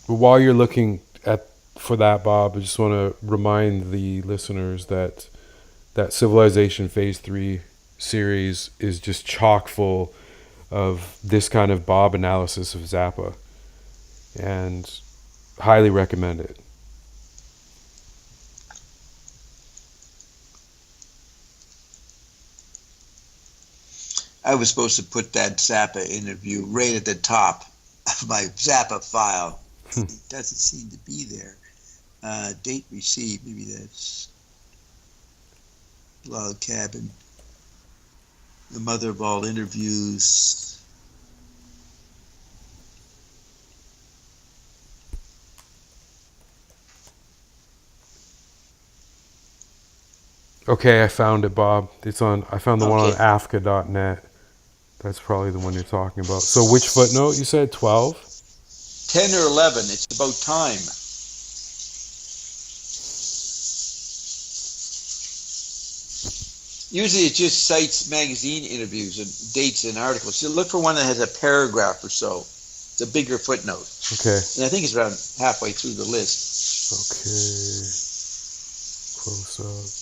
But while you're looking for that, Bob, I just want to remind the listeners that Civilization Phase 3 series is just chock full of this kind of Bob analysis of Zappa, and highly recommend it. I was supposed to put that Zappa interview right at the top of my Zappa file. It doesn't seem to be there. Date received, maybe that's Log Cabin. The mother of all interviews. Okay, I found it, Bob. I found the one on afka.net. That's probably the one you're talking about. So which footnote you said? 12? 10 or 11. It's about time. Usually it just cites magazine interviews and dates and articles. So look for one that has a paragraph or so. It's a bigger footnote. Okay. And I think it's around halfway through the list. Okay. Close up.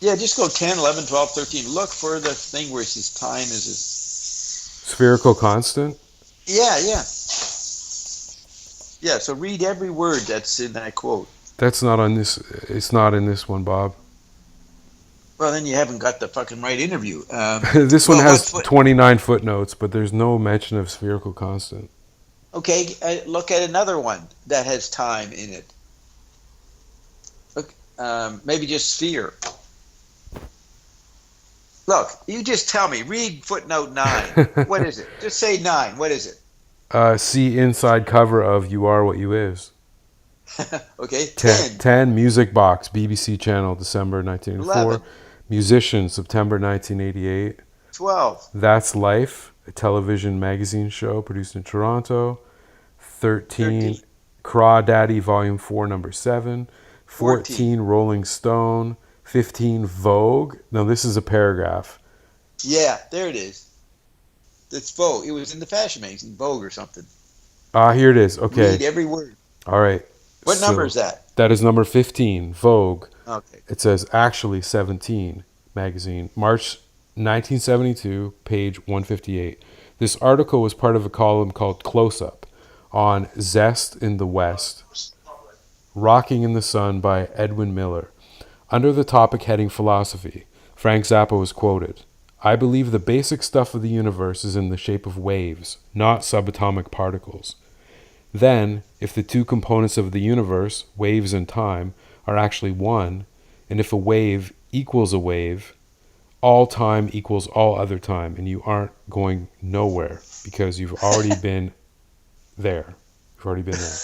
Yeah, just go 10, 11, 12, 13. Look for the thing where it says time is his... Spherical constant? Yeah. Yeah, so read every word that's in that quote. That's not on this. It's not in this one, Bob. Well, then you haven't got the fucking right interview. This one has 29 footnotes, but there's no mention of spherical constant. Okay, look at another one that has time in it. Look, maybe just sphere. Look, you just tell me. Read footnote 9. What is it? Just say 9. What is it? See inside cover of You Are What You Is. Okay, 10. 10, Music Box, BBC Channel, December 1984. 11. Musician, September 1988. 12. That's Life, a television magazine show produced in Toronto. 13. Crawdaddy, Volume 4, Number 7. 14, Rolling Stone. 15, Vogue. Now, this is a paragraph. Yeah, there it is. It's Vogue. It was in the fashion magazine, Vogue or something. Here it is. Okay. Read every word. All right. What number is that? That is number 15, Vogue. Okay. It says actually 17 magazine, March 1972, page 158. This article was part of a column called Close Up on Zest in the West, Rocking in the Sun by Edwin Miller. Under the topic heading Philosophy, Frank Zappa was quoted, "I believe the basic stuff of the universe is in the shape of waves, not subatomic particles. Then, if the two components of the universe, waves and time, are actually one, and if a wave equals a wave, all time equals all other time, and you aren't going nowhere because you've already been there. You've already been there."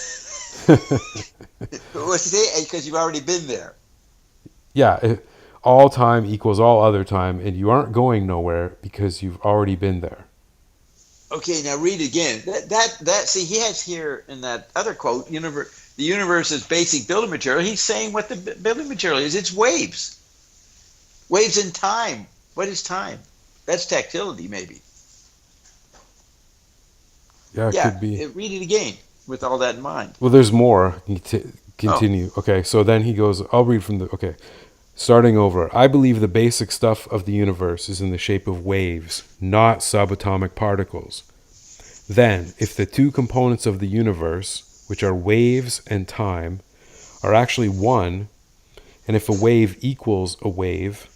What's he say? Because you've already been there. Yeah, all time equals all other time, and you aren't going nowhere because you've already been there. Okay, now read again. That see, he has here in that other quote, the universe is basic building material. He's saying what the building material is. It's waves. Waves in time. What is time? That's tactility, maybe. Yeah, it could be. Read it again with all that in mind. Well, there's more. Continue. Okay, so then he goes, I'll read from the. Okay. Starting over, I believe the basic stuff of the universe is in the shape of waves, not subatomic particles. Then, if the two components of the universe, which are waves and time, are actually one, and if a wave equals a wave,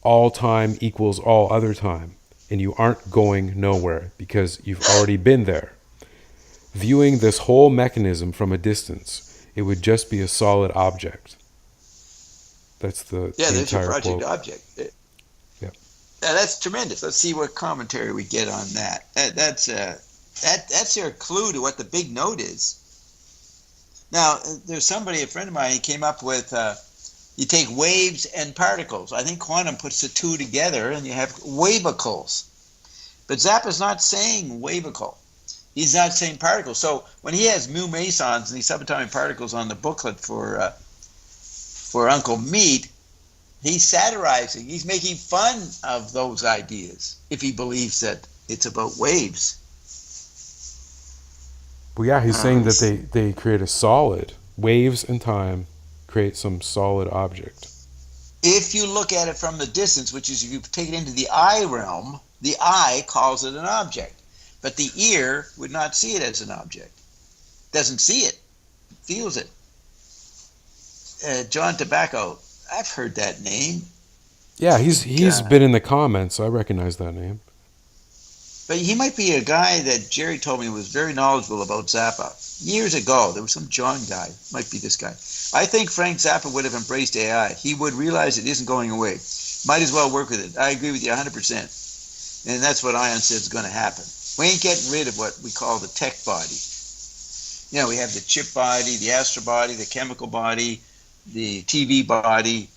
all time equals all other time, and you aren't going nowhere because you've already been there. Viewing this whole mechanism from a distance, it would just be a solid object. That's the there's entire your project quote. object. Yeah. That's tremendous. Let's see what commentary we get on that. That's your clue to what the big note is. Now, there's a friend of mine, he came up with, you take waves and particles. I think quantum puts the two together and you have wavicles. But Zappa's not saying wavicle. He's not saying particles. So when he has mu mesons and these subatomic particles on the booklet for Uncle Meat, he's satirizing. He's making fun of those ideas if he believes that it's about waves. Well, yeah, he's saying that they create a solid. Waves and time create some solid object. If you look at it from the distance, which is if you take it into the eye realm, the eye calls it an object. But the ear would not see it as an object. Doesn't see it. Feels it. John Tobacco, I've heard that name. Yeah, he's been in the comments. I recognize that name. But he might be a guy that Jerry told me was very knowledgeable about Zappa. Years ago, there was some John guy. Might be this guy. I think Frank Zappa would have embraced AI. He would realize it isn't going away. Might as well work with it. I agree with you 100%. And that's what Ion said is going to happen. We ain't getting rid of what we call the tech body. You know, we have the chip body, the astro body, the chemical body, the TV body,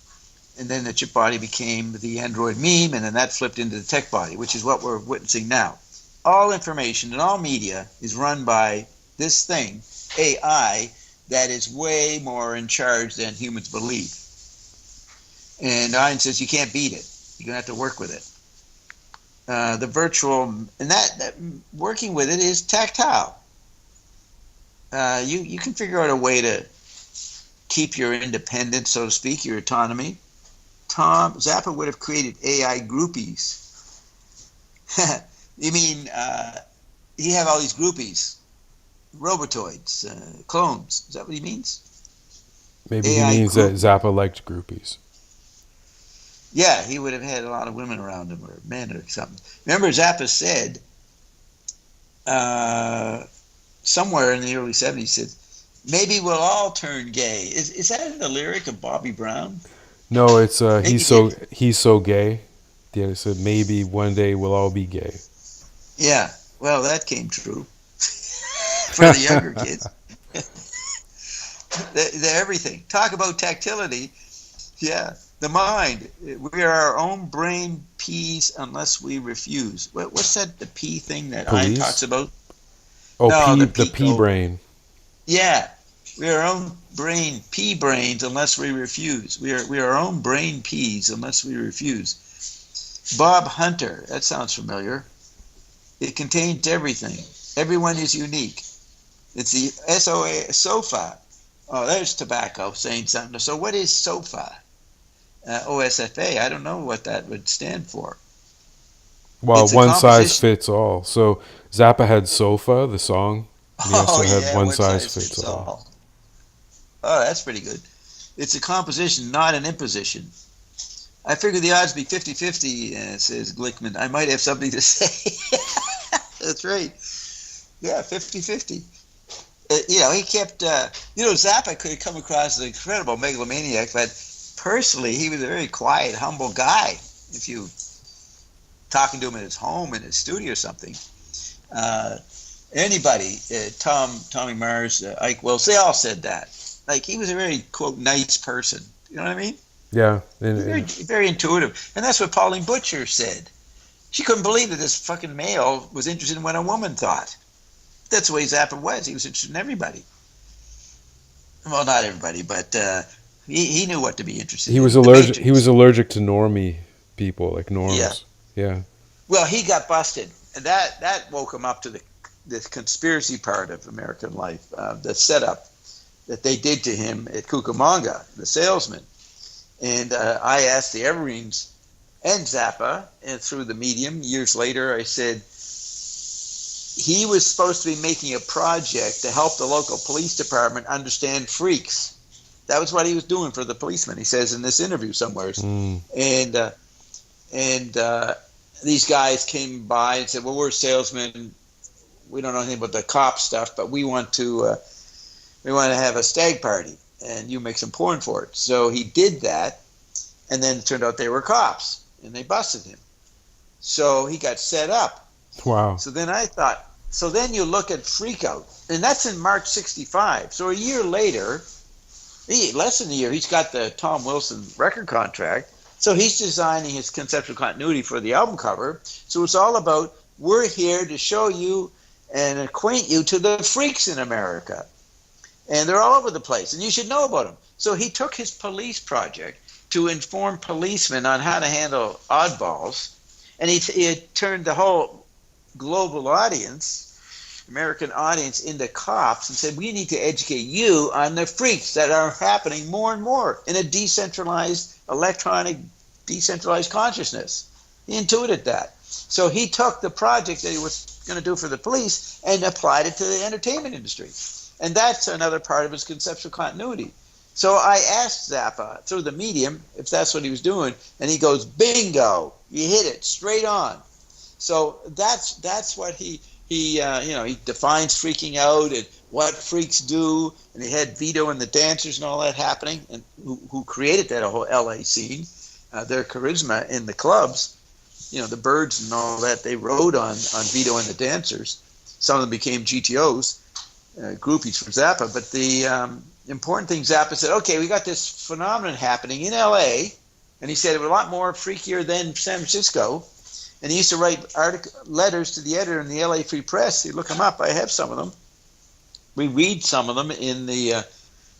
and then the chip body became the Android meme, and then that flipped into the tech body, which is what we're witnessing now. All information and all media is run by this thing, AI, that is way more in charge than humans believe. And Ian says you can't beat it. You're going to have to work with it. The virtual, and that working with it is tactile. You can figure out a way to keep your independence, so to speak, your autonomy. Zappa would have created AI groupies. You mean he have all these groupies, robotoids, clones? Is that what he means? Maybe AI he means that Zappa liked groupies. Yeah, he would have had a lot of women around him, or men, or something. Remember, Zappa said somewhere in the early 70s, he said, maybe we'll all turn gay. Is that in the lyric of Bobby Brown? No, it's he's so gay. Yeah, it said maybe one day we'll all be gay. Yeah, well, that came true for the younger kids. They're everything. Talk about tactility. Yeah, the mind. We are our own brain peas unless we refuse. What's that? The pea thing that Ian talks about? Oh, no, the pea brain. Yeah. We are our own brain pea brains unless we refuse. We are our own brain peas unless we refuse. Bob Hunter, that sounds familiar. It contains everything. Everyone is unique. It's the SOFA. Oh, there's Tobacco saying something. So what is SOFA? OSFA. I don't know what that would stand for. Well, one size fits all. So Zappa had Sofa, the song. And he also had One Size Fits All. Oh, that's pretty good. It's a composition, not an imposition. I figure the odds be 50-50, says Glickman. I might have something to say. That's right. Yeah, 50-50. He kept, Zappa could have come across as an incredible megalomaniac, but personally, he was a very quiet, humble guy. If you talking to him in his home, in his studio or something. Anybody, Tommy Mars, Ike Wills, they all said that. Like, he was a very, quote, nice person. You know what I mean? Yeah. Very, very intuitive. And that's what Pauline Butcher said. She couldn't believe that this fucking male was interested in what a woman thought. That's the way Zappa was. He was interested in everybody. Well, not everybody, but he knew what to be interested He was in. The allergic. He was Matrix. allergic to normie people, like Yeah. norms. Yeah. Well, he got busted, and that woke him up to the conspiracy part of American life, the setup that they did to him at Cucamonga, the salesman. And I asked the Evereens and Zappa, and through the medium, years later, I said, he was supposed to be making a project to help the local police department understand freaks. That was what he was doing for the policemen, he says in this interview somewhere. And these guys came by and said, well, we're salesmen. We don't know anything about the cop stuff, but we want to have a stag party, and you make some porn for it. So he did that, and then it turned out they were cops, and they busted him. So he got set up. Wow. So then I thought, so then you look at Freakout, and that's in March 65. So a year later, less than a year, he's got the Tom Wilson record contract. So he's designing his conceptual continuity for the album cover. So it's all about, we're here to show you and acquaint you to the freaks in America. And they're all over the place, and you should know about them. So he took his police project to inform policemen on how to handle oddballs, and he turned the whole global audience, American audience, into cops and said, we need to educate you on the freaks that are happening more and more in a decentralized, electronic, decentralized consciousness. He intuited that. So he took the project that he was going to do for the police and applied it to the entertainment industry. And that's another part of his conceptual continuity. So I asked Zappa through the medium if that's what he was doing, and he goes, bingo, you hit it straight on. So that's what he defines freaking out and what freaks do, and he had Vito and the dancers and all that happening, and who created that whole LA scene, their charisma in the clubs, the Birds and all that, they rode on Vito and the dancers. Some of them became GTOs, groupies for Zappa, but the important thing, Zappa said, okay, we got this phenomenon happening in LA, and he said it was a lot more freakier than San Francisco. And he used to write letters to the editor in the LA Free Press. He'd look them up. I have some of them. We read some of them in the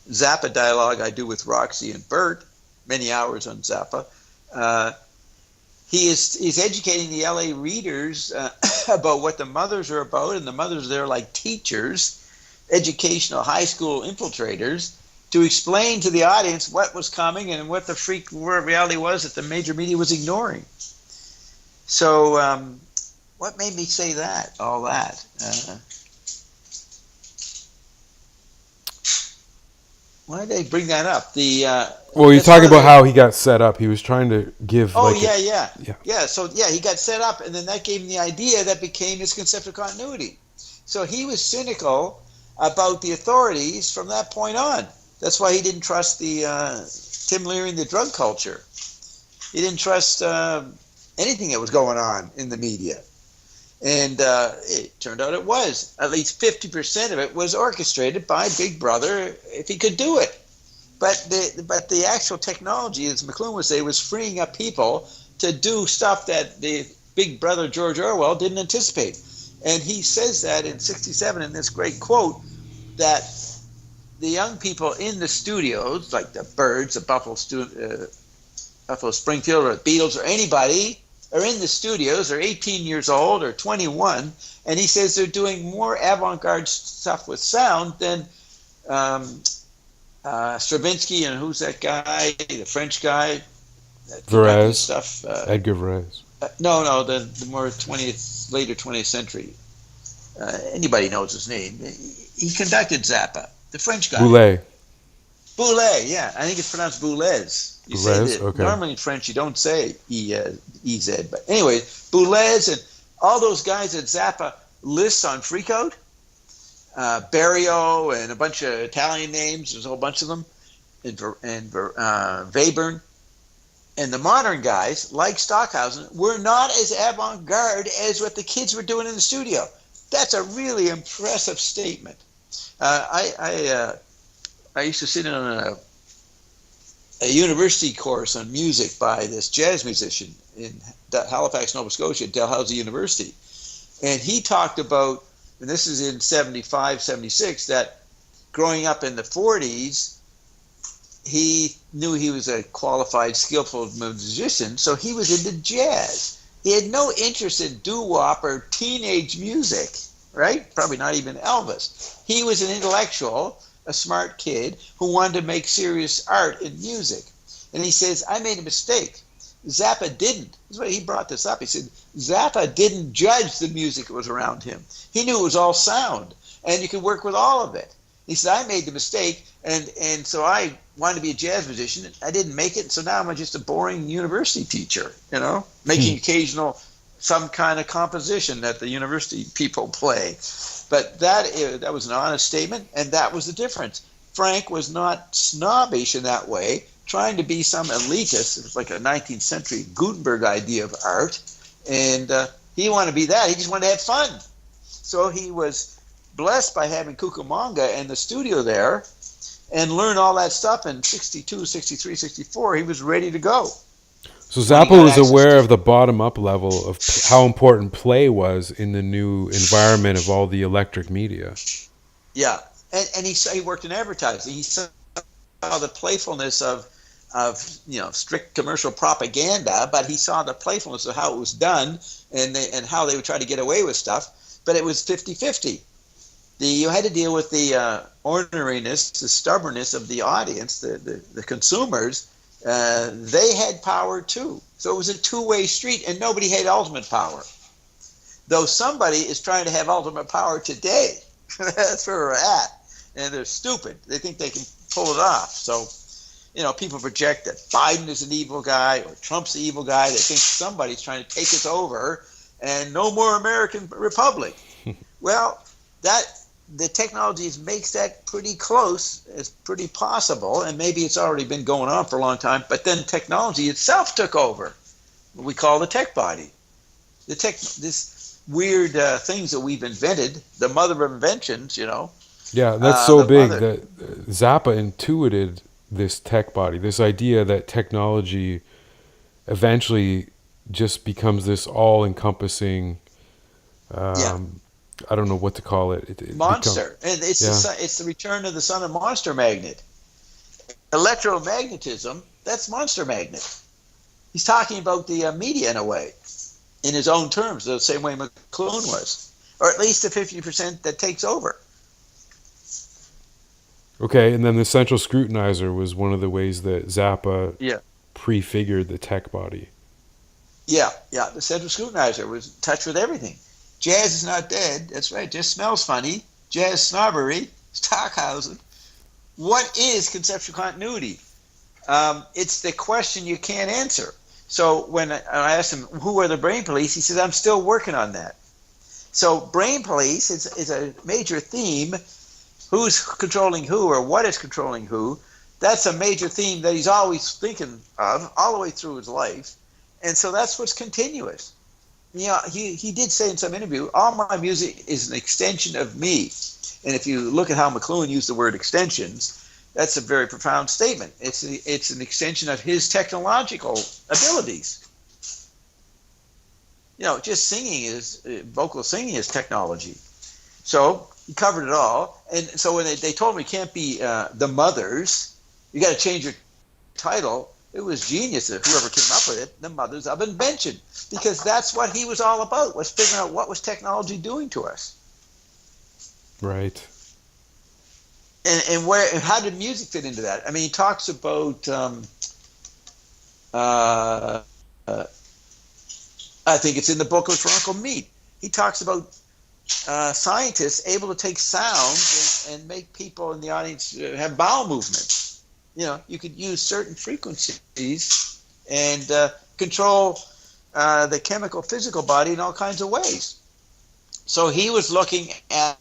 Zappa dialogue I do with Roxy and Bert, many hours on Zappa. He's educating the LA readers about what the mothers are about, and the mothers, they're like teachers, educational high school infiltrators, to explain to the audience what was coming and what the freak reality was that the major media was ignoring. So what made me say that, all that? Why did I bring that up? Well, you're talking about how he got set up. He was trying to give. Oh, like yeah. So, he got set up, and then that gave him the idea that became his conceptual continuity. So he was cynical about the authorities from that point on. That's why he didn't trust the Tim Leary and the drug culture. He didn't trust anything that was going on in the media. And it turned out it was. At least 50% of it was orchestrated by Big Brother if he could do it. But the actual technology, as McLuhan would say, was freeing up people to do stuff that the Big Brother George Orwell didn't anticipate. And he says that in 1967 in this great quote, that the young people in the studios, like the Birds, the Buffalo Springfield, or the Beatles, or anybody, are in the studios. They're 18 years old or 21, and he says they're doing more avant-garde stuff with sound than Stravinsky and who's that guy, the French guy, Varese stuff. Edgar Varese. No, the more later 20th century. Anybody knows his name. He conducted Zappa, the French guy. Boulez, yeah. I think it's pronounced Boulez. You Boulez, say that. okay. Normally in French you don't say EZ. But anyway, Boulez and all those guys that Zappa lists on Freakout, Barrio and a bunch of Italian names, there's a whole bunch of them, and Webern. And the modern guys, like Stockhausen, were not as avant-garde as what the kids were doing in the studio. That's a really impressive statement. I used to sit in on a university course on music by this jazz musician in Halifax, Nova Scotia, at Dalhousie University. And he talked about, and this is in 75, 76, that growing up in the 40s, he knew he was a qualified, skillful musician, so he was into jazz. He had no interest in doo-wop or teenage music, right? Probably not even Elvis. He was an intellectual, a smart kid who wanted to make serious art and music. And he says, I made a mistake. Zappa didn't. He brought this up. He said, Zappa didn't judge the music that was around him. He knew it was all sound, and you could work with all of it. He said, I made the mistake, and so I wanted to be a jazz musician. I didn't make it, so now I'm just a boring university teacher, making occasional some kind of composition that the university people play. But that was an honest statement, and that was the difference. Frank was not snobbish in that way, trying to be some elitist. It was like a 19th century Gutenberg idea of art, and he wanted to be that. He just wanted to have fun. So he was blessed by having Cucamonga in the studio there and learn all that stuff in 62, 63, 64. He was ready to go. So Zappa was aware of the bottom-up level of how important play was in the new environment of all the electric media. Yeah, and he worked in advertising. He saw the playfulness of strict commercial propaganda, but he saw the playfulness of how it was done and how they would try to get away with stuff. But it was 50-50. You had to deal with the orneriness, the stubbornness of the audience, the consumers. They had power too. So it was a two-way street, and nobody had ultimate power. Though somebody is trying to have ultimate power today. That's where we're at. And they're stupid. They think they can pull it off. So, people project that Biden is an evil guy or Trump's the evil guy. They think somebody's trying to take us over and no more American Republic. Well, the technology makes that pretty close. It's pretty possible, and maybe it's already been going on for a long time, but then technology itself took over, what we call the tech body. This weird things that we've invented, the mother of inventions, Yeah, that's so big that Zappa intuited this tech body, this idea that technology eventually just becomes this all-encompassing I don't know what to call it. Monster. And it's the return of the son of monster magnet. Electromagnetism, that's monster magnet. He's talking about the media in a way, in his own terms, the same way McLuhan was. Or at least the 50% that takes over. Okay, and then the central scrutinizer was one of the ways that Zappa prefigured the tech body. Yeah, the central scrutinizer was in touch with everything. Jazz is not dead. That's right. Just smells funny. Jazz snobbery. Stockhausen. What is conceptual continuity? It's the question you can't answer. So when I asked him, who are the brain police? He says, I'm still working on that. So brain police is a major theme. Who's controlling who or what is controlling who? That's a major theme that he's always thinking of all the way through his life. And so that's what's continuous. He did say in some interview, all my music is an extension of me. And if you look at how McLuhan used the word extensions, that's a very profound statement. It's an extension of his technological abilities. Just vocal singing is technology. So he covered it all. And so when they told me it can't be the Mothers, you got to change your title. It was genius, whoever came up with it, the Mothers of Invention, because that's what he was all about, was figuring out what was technology doing to us. Right. And how did music fit into that? I mean, he talks about, I think it's in the booklet for Uncle Meat. He talks about scientists able to take sound and make people in the audience have bowel movements. You could use certain frequencies and control the chemical, physical body in all kinds of ways. So he was looking at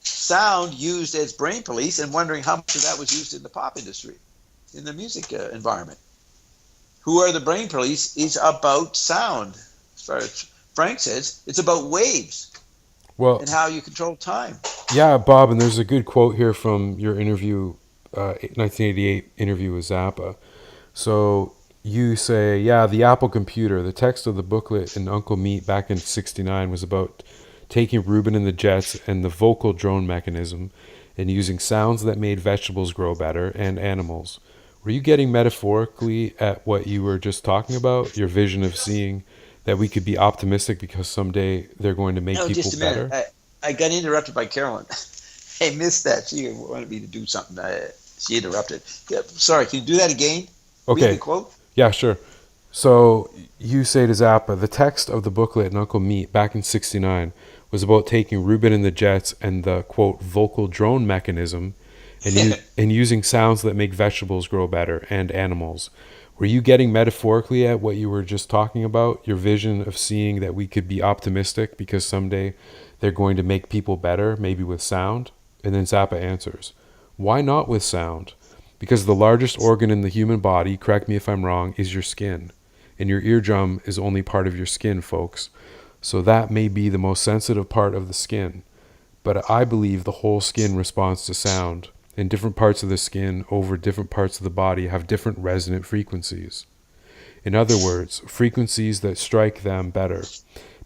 sound used as brain police and wondering how much of that was used in the pop industry, in the music environment. Who are the brain police is about sound. As far as Frank says, it's about waves and how you control time. Yeah, Bob, and there's a good quote here from your interview, 1988 interview with Zappa. So you say, yeah, the Apple computer, the text of the booklet in Uncle Meat back in '69 was about taking Reuben and the Jets and the vocal drone mechanism and using sounds that made vegetables grow better and animals. Were you getting metaphorically at what you were just talking about? Your vision of seeing that we could be optimistic because someday they're going to make No, people just a minute. better? I got interrupted by Carolyn. I missed that. She wanted me to do something. She interrupted. Yeah, sorry, can you do that again? Read Okay. the quote. Yeah, sure. So you say to Zappa, the text of the booklet in Uncle Meat back in '69 was about taking Reuben and the Jets and the, quote, vocal drone mechanism and using sounds that make vegetables grow better and animals. Were you getting metaphorically at what you were just talking about? Your vision of seeing that we could be optimistic because someday they're going to make people better, maybe with sound? And then Zappa answers, why not with sound? Because the largest organ in the human body, correct me if I'm wrong, is your skin. And your eardrum is only part of your skin, folks. So that may be the most sensitive part of the skin. But I believe the whole skin responds to sound. And different parts of the skin over different parts of the body have different resonant frequencies. In other words, frequencies that strike them better.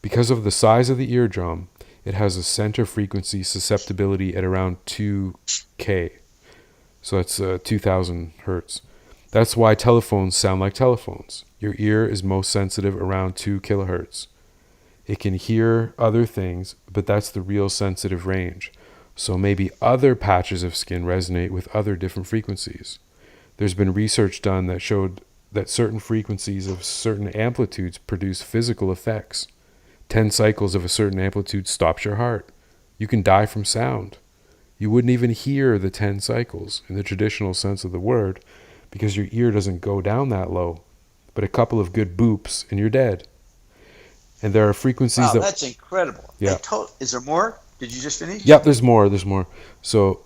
Because of the size of the eardrum, it has a center frequency susceptibility at around 2K. So that's 2,000 hertz. That's why telephones sound like telephones. Your ear is most sensitive around 2 kilohertz. It can hear other things, but that's the real sensitive range. So maybe other patches of skin resonate with other different frequencies. There's been research done that showed that certain frequencies of certain amplitudes produce physical effects. 10 cycles of a certain amplitude stops your heart. You can die from sound. You wouldn't even hear the 10 cycles in the traditional sense of the word because your ear doesn't go down that low. But a couple of good boops and you're dead. And there are frequencies Wow, that... that's incredible. Yeah. Is there more? Did you just finish? Yep, there's more. So,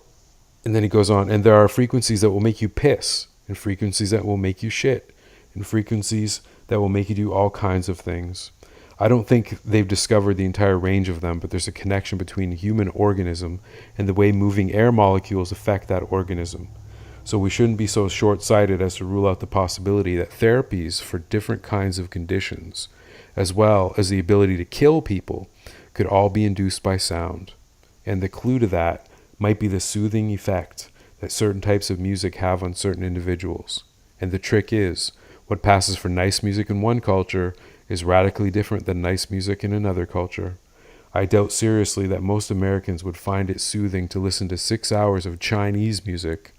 and then he goes on, and there are frequencies that will make you piss, and frequencies that will make you shit, and frequencies that will make you do all kinds of things. I don't think they've discovered the entire range of them, but there's a connection between the human organism and the way moving air molecules affect that organism. So we shouldn't be so short-sighted as to rule out the possibility that therapies for different kinds of conditions, as well as the ability to kill people, could all be induced by sound. And the clue to that might be the soothing effect that certain types of music have on certain individuals. And the trick is, what passes for nice music in one culture is radically different than nice music in another culture. I doubt seriously that most Americans would find it soothing to listen to 6 hours of Chinese music,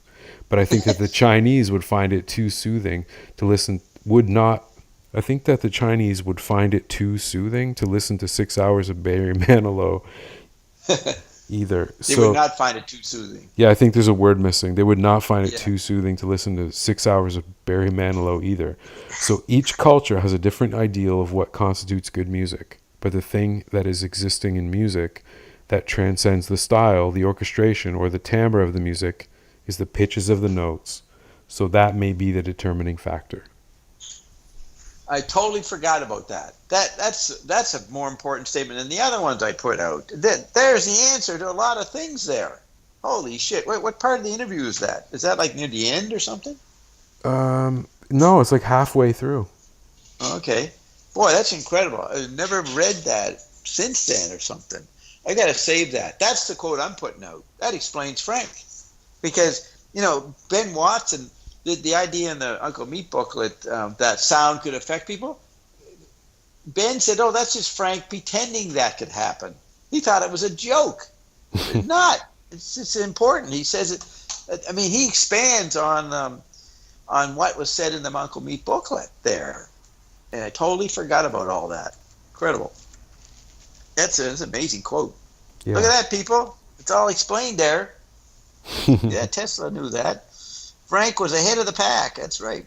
but I think that the Chinese would find it too soothing to listen, I think that the Chinese would find it too soothing to listen to 6 hours of Barry Manilow either. They would not find it too soothing. Yeah, I think there's a word missing. They would not find it too soothing to listen to 6 hours of Barry Manilow either. So each culture has a different ideal of what constitutes good music. But the thing that is existing in music that transcends the style, the orchestration, or the timbre of the music is the pitches of the notes. So that may be the determining factor. I totally forgot about that. That's a more important statement than the other ones I put out. There's the answer to a lot of things there. Holy shit. Wait, what part of the interview is that? Is that like near the end or something? No, it's like halfway through. Okay. Boy, that's incredible. I've never read that since then or something. I got to save that. That's the quote I'm putting out. That explains Frank. Because, Ben Watson, the idea in the Uncle Meat booklet that sound could affect people, Ben said, oh, that's just Frank pretending that could happen. He thought it was a joke. It's not. It's important. He says it. I mean, he expands on what was said in the Uncle Meat booklet there. And I totally forgot about all that. Incredible. That's an amazing quote. Yeah. Look at that, people. It's all explained there. Yeah, Tesla knew that. Frank was ahead of the pack. That's right.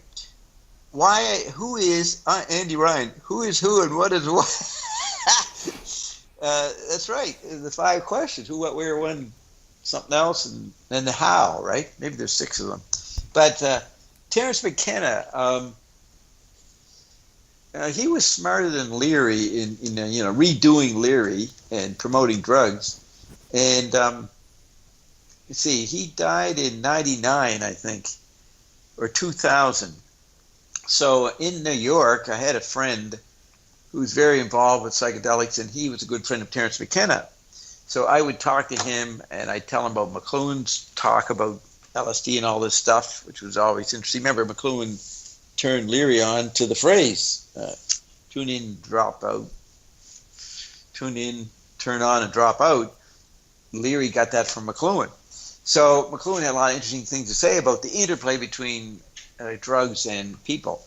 Who is Andy Ryan? Who is who and what is what? That's right. The 5 questions: who, what, where, when, something else, and then the how. Right? Maybe there's 6 of them. But Terence McKenna, he was smarter than Leary in redoing Leary and promoting drugs. And let's see, he died in '99, I think, or 2000. So in New York, I had a friend who was very involved with psychedelics, and he was a good friend of Terence McKenna. So I would talk to him, and I'd tell him about McLuhan's talk about LSD and all this stuff, which was always interesting. Remember, McLuhan turned Leary on to the phrase, tune in, drop out. Tune in, turn on, and drop out. Leary got that from McLuhan. So McLuhan had a lot of interesting things to say about the interplay between drugs and people.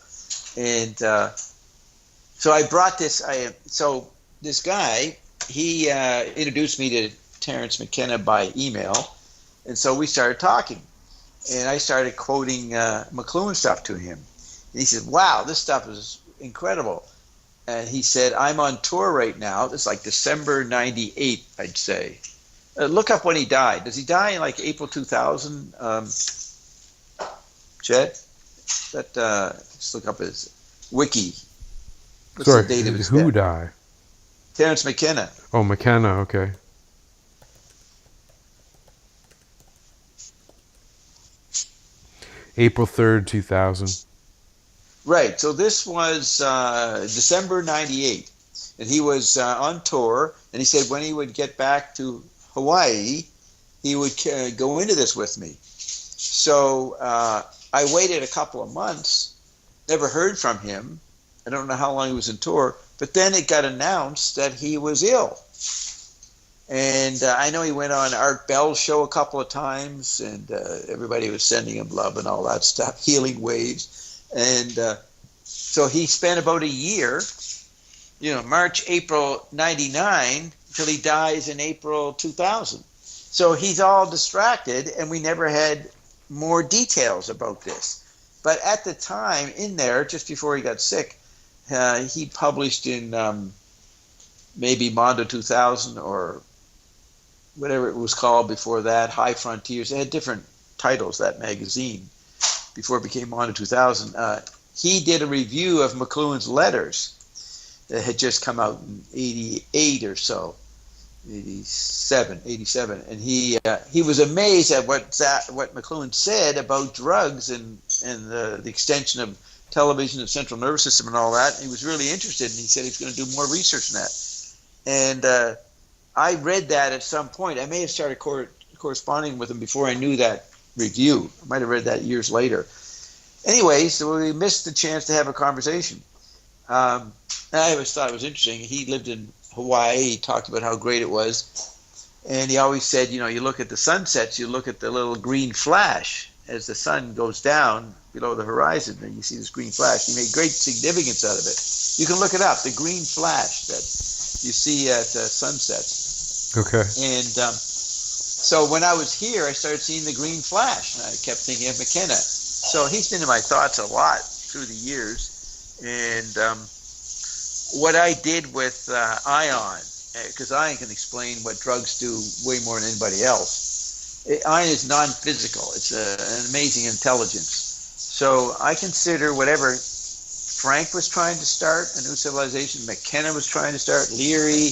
And so I brought this, so this guy, he introduced me to Terence McKenna by email. And so we started talking. And I started quoting McLuhan stuff to him. And he said, wow, this stuff is incredible. And he said, I'm on tour right now. It's like December 98, I'd say. Look up when he died. Does he die in like April 2000? Chet? Just look up his wiki. What's Sorry, the date of his who death? died? Terence McKenna. Oh, McKenna, okay. April 3rd, 2000. Right. So this was December 98. And he was on tour. And he said when he would get back to Hawaii, he would go into this with me. So I waited a couple of months, never heard from him. I don't know how long he was in tour. But then it got announced that he was ill. And I know he went on Art Bell's show a couple of times, and everybody was sending him love and all that stuff, healing waves. And so he spent about a year, March, April 99, till he dies in April 2000. So he's all distracted, and we never had more details about this. But at the time, in there, just before he got sick, he published in maybe Mondo 2000 or whatever it was called before that, High Frontiers. It had different titles, that magazine, before it became Mondo 2000. He did a review of McLuhan's letters that had just come out in 88 or so, 87. And he was amazed at what McLuhan said about drugs and the extension of television and central nervous system and all that. He was really interested, and he said he was going to do more research on that. And I read that at some point. I may have started corresponding with him before I knew that review. I might have read that years later. Anyway, so we missed the chance to have a conversation. I always thought it was interesting. He lived in Hawaii. He talked about how great it was. And he always said, you look at the sunsets, you look at the little green flash as the sun goes down below the horizon, and you see this green flash. He made great significance out of it. You can look it up, the green flash that you see at sunsets. Okay. And so when I was here, I started seeing the green flash, and I kept thinking of McKenna. So he's been in my thoughts a lot through the years. And what I did with Ion, because Ion can explain what drugs do way more than anybody else. Ion is non-physical. It's an amazing intelligence. So I consider whatever Frank was trying to start, a new civilization, McKenna was trying to start, Leary,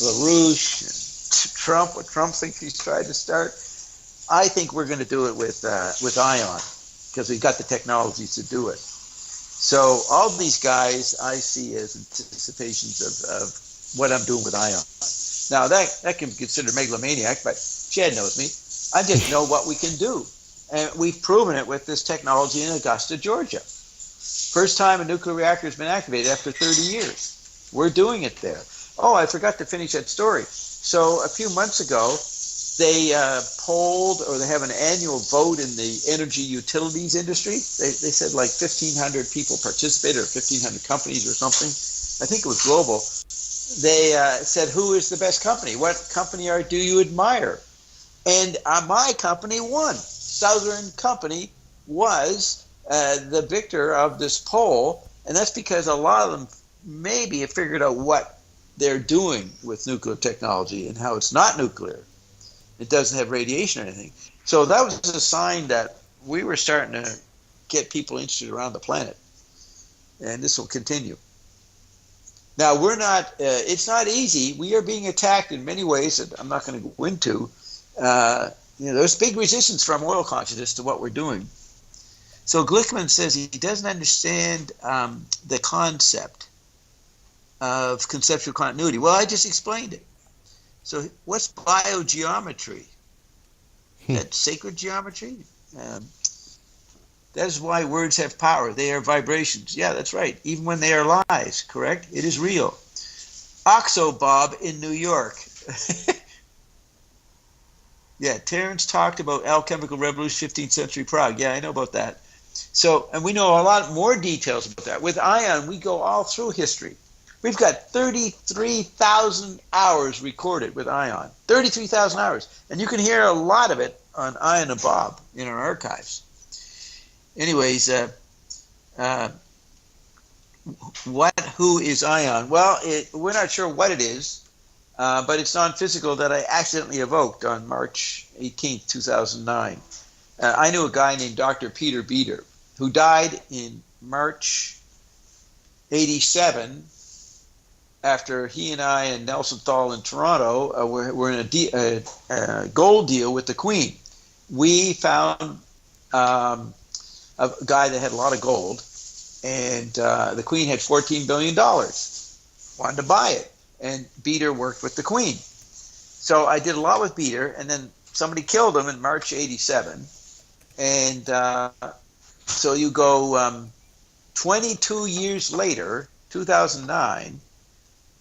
LaRouche, Trump, what Trump thinks he's tried to start. I think we're going to do it with Ion, because we've got the technologies to do it. So all these guys I see as anticipations of what I'm doing with Ion. Now that can be considered megalomaniac, but Chad knows me. I just know what we can do. And we've proven it with this technology in Augusta, Georgia. First time a nuclear reactor has been activated after 30 years. We're doing it there. Oh, I forgot to finish that story. So a few months ago, they polled, or they have an annual vote in the energy utilities industry. They said like 1,500 people participated, or 1,500 companies or something. I think it was global. They said, who is the best company? What company do you admire? And my company won. Southern Company was the victor of this poll, and that's because a lot of them maybe have figured out what they're doing with nuclear technology and how it's not nuclear. It doesn't have radiation or anything. So that was a sign that we were starting to get people interested around the planet, and this will continue. Now, we're not, it's not easy. We are being attacked in many ways that I'm not going to go into. There's big resistance from oil consciousness to what we're doing. So Glickman says he doesn't understand the concept of conceptual continuity. Well, I just explained it. So what's biogeometry? That sacred geometry? That is why words have power. They are vibrations. Yeah, that's right. Even when they are lies, correct? It is real. Oxo Bob in New York. Yeah, Terence talked about alchemical revolution, 15th century Prague. Yeah, I know about that. So, and we know a lot more details about that. With Ion, we go all through history. We've got 33,000 hours recorded with Ion. 33,000 hours. And you can hear a lot of it on Ion and Bob in our archives. Anyways, who is Ion? Well, we're not sure what it is, but it's non-physical that I accidentally evoked on March 18th, 2009. I knew a guy named Dr. Peter Beater who died in March 87 after he and I and Nelson Thal in Toronto were in a gold deal with the Queen. We found a guy that had a lot of gold, and the Queen had $14 billion, wanted to buy it, and Beater worked with the Queen. So I did a lot with Beater, and then somebody killed him in March 87, and so you go 22 years later, 2009,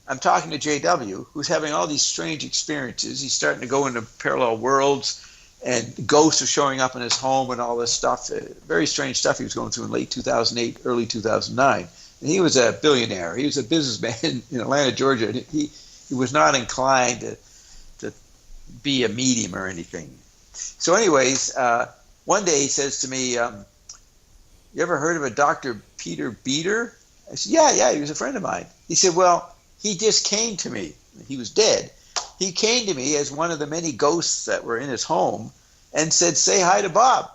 I'm talking to JW, who's having all these strange experiences. He's starting to go into parallel worlds, and ghosts are showing up in his home and all this stuff. Very strange stuff he was going through in late 2008, early 2009. And he was a billionaire. He was a businessman in Atlanta, Georgia. He was not inclined to be a medium or anything. So anyways, one day he says to me, you ever heard of a Dr. Peter Beater? I said, yeah, he was a friend of mine. He said, well, he just came to me. He was dead. He came to me as one of the many ghosts that were in his home and said, say hi to Bob.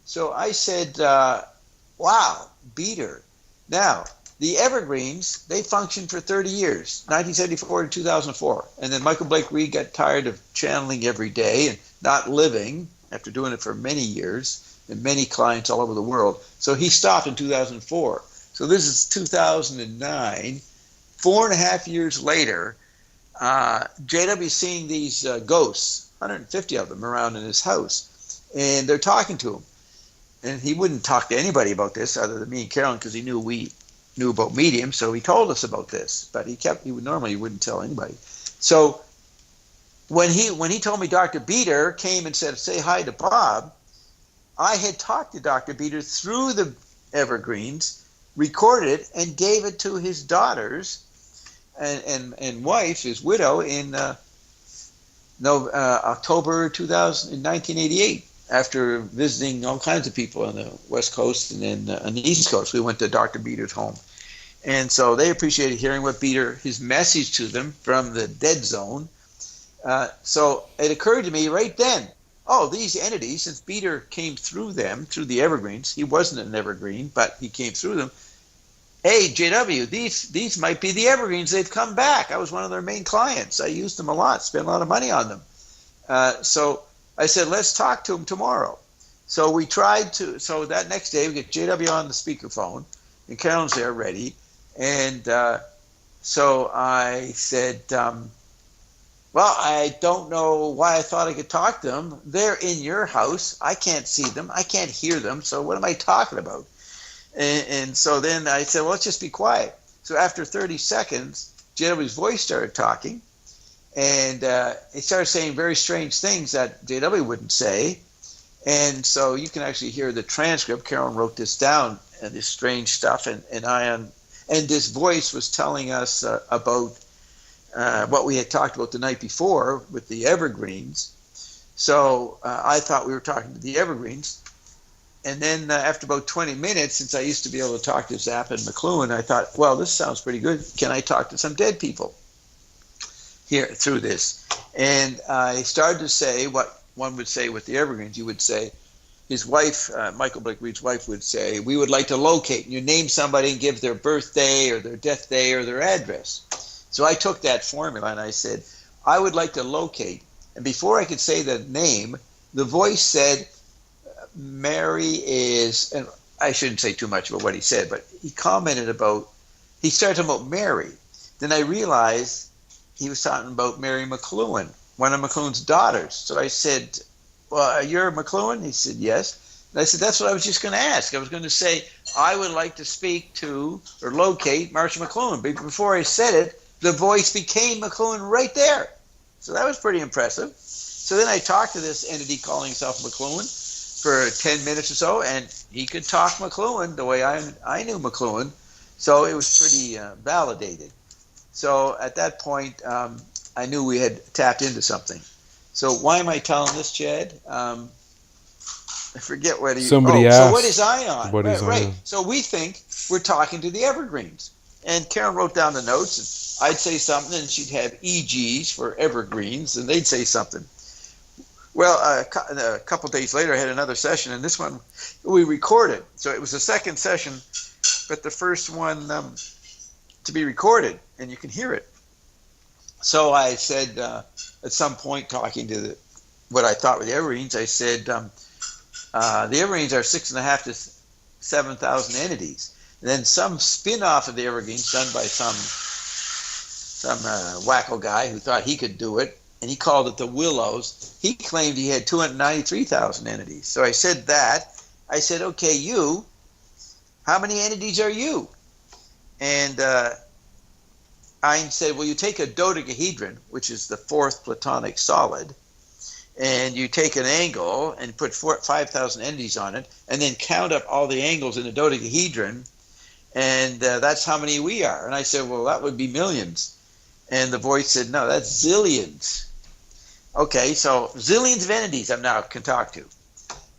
So I said, wow, Beater. Now, the Evergreens, they functioned for 30 years, 1974 to 2004. And then Michael Blake Reed got tired of channeling every day and not living after doing it for many years and many clients all over the world. So he stopped in 2004. So this is 2009. 4.5 years later, JW seeing these ghosts, 150 of them around in his house, and they're talking to him. And he wouldn't talk to anybody about this other than me and Carolyn, because he knew we knew about medium, so he told us about this. But he normally wouldn't tell anybody. So when he told me Dr. Beater came and said, say hi to Bob, I had talked to Dr. Beater through the Evergreens, recorded it, and gave it to his daughters and wife, his widow, in October 1988, after visiting all kinds of people on the West Coast and then on the East Coast. We went to Dr. Beater's home. And so they appreciated hearing what Beater, his message to them from the dead zone. So it occurred to me right then, these entities, since Beater came through them, through the Evergreens, he wasn't an Evergreen, but he came through them. Hey, JW, these might be the Evergreens. They've come back. I was one of their main clients. I used them a lot, spent a lot of money on them. So I said, let's talk to them tomorrow. So we tried to, so that next day we get JW on the speakerphone, and Carolyn's there ready. And so I said, well, I don't know why I thought I could talk to them. They're in your house. I can't see them. I can't hear them. So what am I talking about? And so then I said, well, let's just be quiet. So after 30 seconds, JW's voice started talking, and he started saying very strange things that JW wouldn't say. And so you can actually hear the transcript. Carolyn wrote this down, and this strange stuff, and this voice was telling us about what we had talked about the night before with the Evergreens. So I thought we were talking to the Evergreens. And then after about 20 minutes, since I used to be able to talk to Zappa and McLuhan, I thought, well, this sounds pretty good. Can I talk to some dead people here through this? And I started to say what one would say with the Evergreens. You would say, his wife, Michael Blake Reed's wife, would say, we would like to locate. And you name somebody and give their birthday or their death day or their address. So I took that formula and I said, I would like to locate. And before I could say the name, the voice said, Mary is, and I shouldn't say too much about what he said, but he commented about, he started talking about Mary. Then I realized he was talking about Mary McLuhan, one of McLuhan's daughters. So I said, well, you're McLuhan? He said, yes. And I said, that's what I was just going to ask. I was going to say, I would like to speak to or locate Marcia McLuhan. But before I said it, the voice became McLuhan right there. So that was pretty impressive. So then I talked to this entity calling himself McLuhan for 10 minutes or so, and he could talk McLuhan the way I knew McLuhan. So it was pretty validated. So at that point, I knew we had tapped into something. So why am I telling this, Chad? I forget what he... Somebody asked. So what is ION? What is right. ION? So we think we're talking to the evergreens. And Karen wrote down the notes, and I'd say something, and she'd have EGs for evergreens, and they'd say something. Well, a couple days later, I had another session, and this one we recorded. So it was the second session, but the first one to be recorded, and you can hear it. So I said, at some point, talking to what I thought were the evergreens, I said, the evergreens are 6,500 to 7,000 entities. And then some spin-off of the evergreens done by some wacko guy who thought he could do it, and he called it the Willows. He claimed he had 293,000 entities. So I said that. I said, okay, you, how many entities are you? And Ein said, well, you take a dodecahedron, which is the fourth Platonic solid, and you take an angle and put 5,000 entities on it, and then count up all the angles in the dodecahedron, and that's how many we are. And I said, well, that would be millions. And the voice said, no, that's zillions. Okay, so zillions of entities I now can talk to.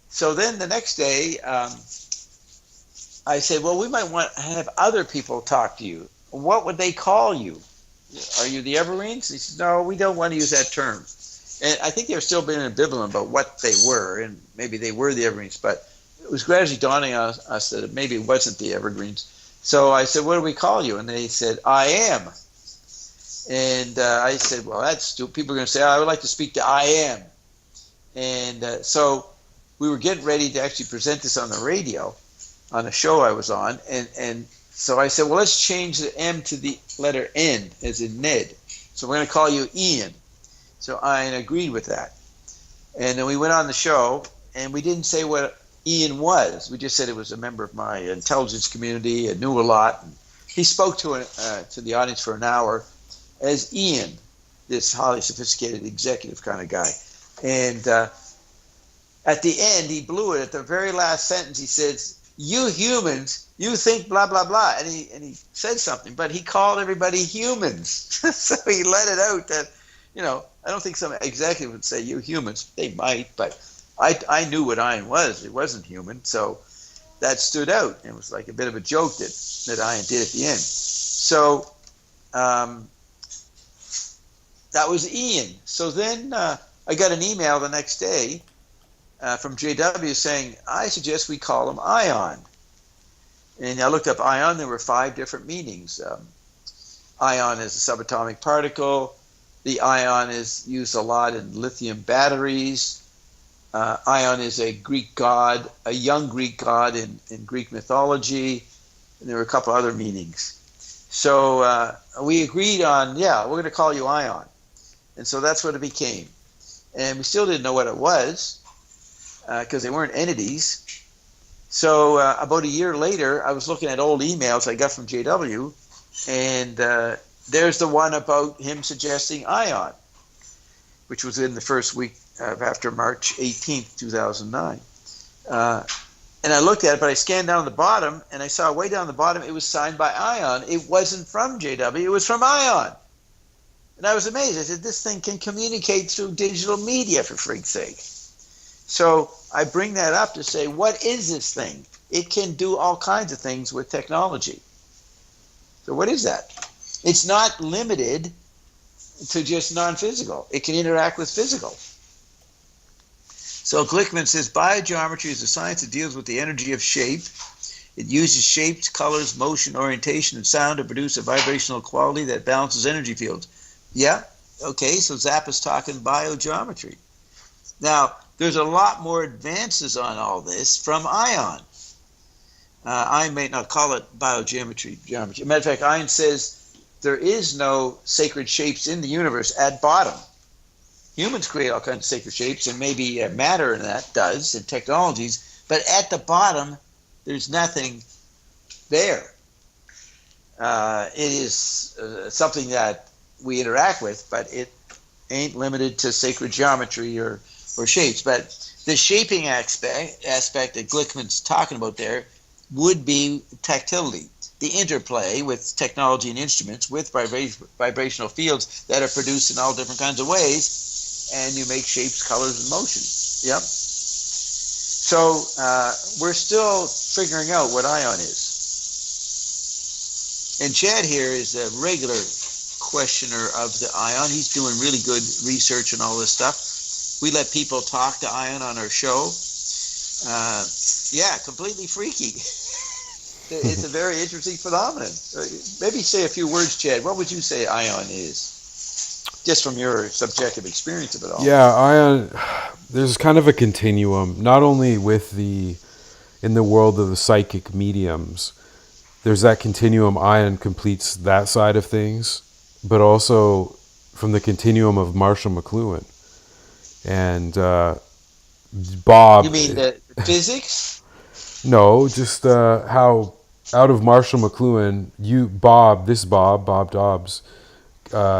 So then the next day, I said, well, we might want to have other people talk to you. What would they call you? Are you the evergreens? He said, no, we don't want to use that term. And I think they were still being ambivalent about what they were, and maybe they were the evergreens, but it was gradually dawning on us that maybe it wasn't the evergreens. So I said, what do we call you? And they said, I am. And I said, well, that's stupid. People are going to say, I would like to speak to I am. And so we were getting ready to actually present this on the radio, on a show I was on. And so I said, well, let's change the M to the letter N, as in Ned. So we're going to call you Ian. So Ian agreed with that. And then we went on the show, and we didn't say what Ian was. We just said it was a member of my intelligence community and knew a lot. And he spoke to the audience for an hour as Ian, this highly sophisticated executive kind of guy. And at the end, he blew it. At the very last sentence, he says, you humans, you think blah, blah, blah. And he said something, but he called everybody humans. So he let it out that, I don't think some executive would say you humans. They might, but I knew what Ian was. It wasn't human. So that stood out. It was like a bit of a joke that Ian did at the end. So that was Ian. So then I got an email the next day from JW saying, I suggest we call him Ion. And I looked up Ion. There were 5 different meanings. Ion is a subatomic particle. The ion is used a lot in lithium batteries. Ion is a Greek god, a young Greek god in Greek mythology. And there were a couple other meanings. So we agreed on, we're going to call you Ion. And so that's what it became. And we still didn't know what it was because they weren't entities. So about a year later, I was looking at old emails I got from JW, and there's the one about him suggesting Ion, which was in the first week after March 18th, 2009. And I looked at it, but I scanned down the bottom, and I saw way down the bottom it was signed by Ion. It wasn't from JW, it was from Ion. And I was amazed. I said, this thing can communicate through digital media, for freak's sake. So I bring that up to say, what is this thing? It can do all kinds of things with technology. So what is that? It's not limited to just non-physical. It can interact with physical. So Glickman says, biogeometry is a science that deals with the energy of shape. It uses shapes, colors, motion, orientation, and sound to produce a vibrational quality that balances energy fields. Yeah, okay, so Zappa's talking biogeometry. Now, there's a lot more advances on all this from ion. I may not call it biogeometry. Geometry. Matter of fact, Ion says there is no sacred shapes in the universe at bottom. Humans create all kinds of sacred shapes, and maybe matter in that does, and technologies, but at the bottom, there's nothing there. It is something that we interact with, but it ain't limited to sacred geometry or shapes. But the shaping aspect that Glickman's talking about there would be tactility, the interplay with technology and instruments with vibrational fields that are produced in all different kinds of ways, and you make shapes, colors, and motion. Yep. So we're still figuring out what ion is. And Chad here is a regular questioner of the ion. He's doing really good research and all this stuff. We let people talk to ion on our show. Yeah, completely freaky. It's a very interesting phenomenon. Maybe say a few words, Chad. What would you say ion is? Just from your subjective experience of it all. Yeah, ion, there's kind of a continuum, not only in the world of the psychic mediums, there's that continuum, ion completes that side of things, but also from the continuum of Marshall McLuhan. And Bob... You mean the physics? No, just how out of Marshall McLuhan, Bob Dobbs,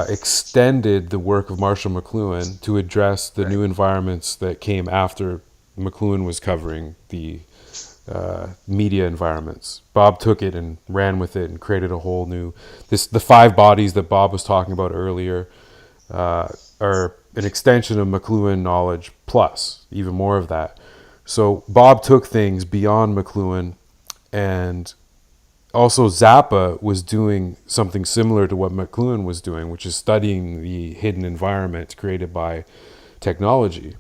extended the work of Marshall McLuhan to address the new environments that came after McLuhan was covering the media environments. Bob took it and ran with it and created a whole new... The 5 bodies that Bob was talking about earlier are an extension of McLuhan knowledge plus even more of that. So Bob took things beyond McLuhan, and also Zappa was doing something similar to what McLuhan was doing, which is studying the hidden environment created by technology.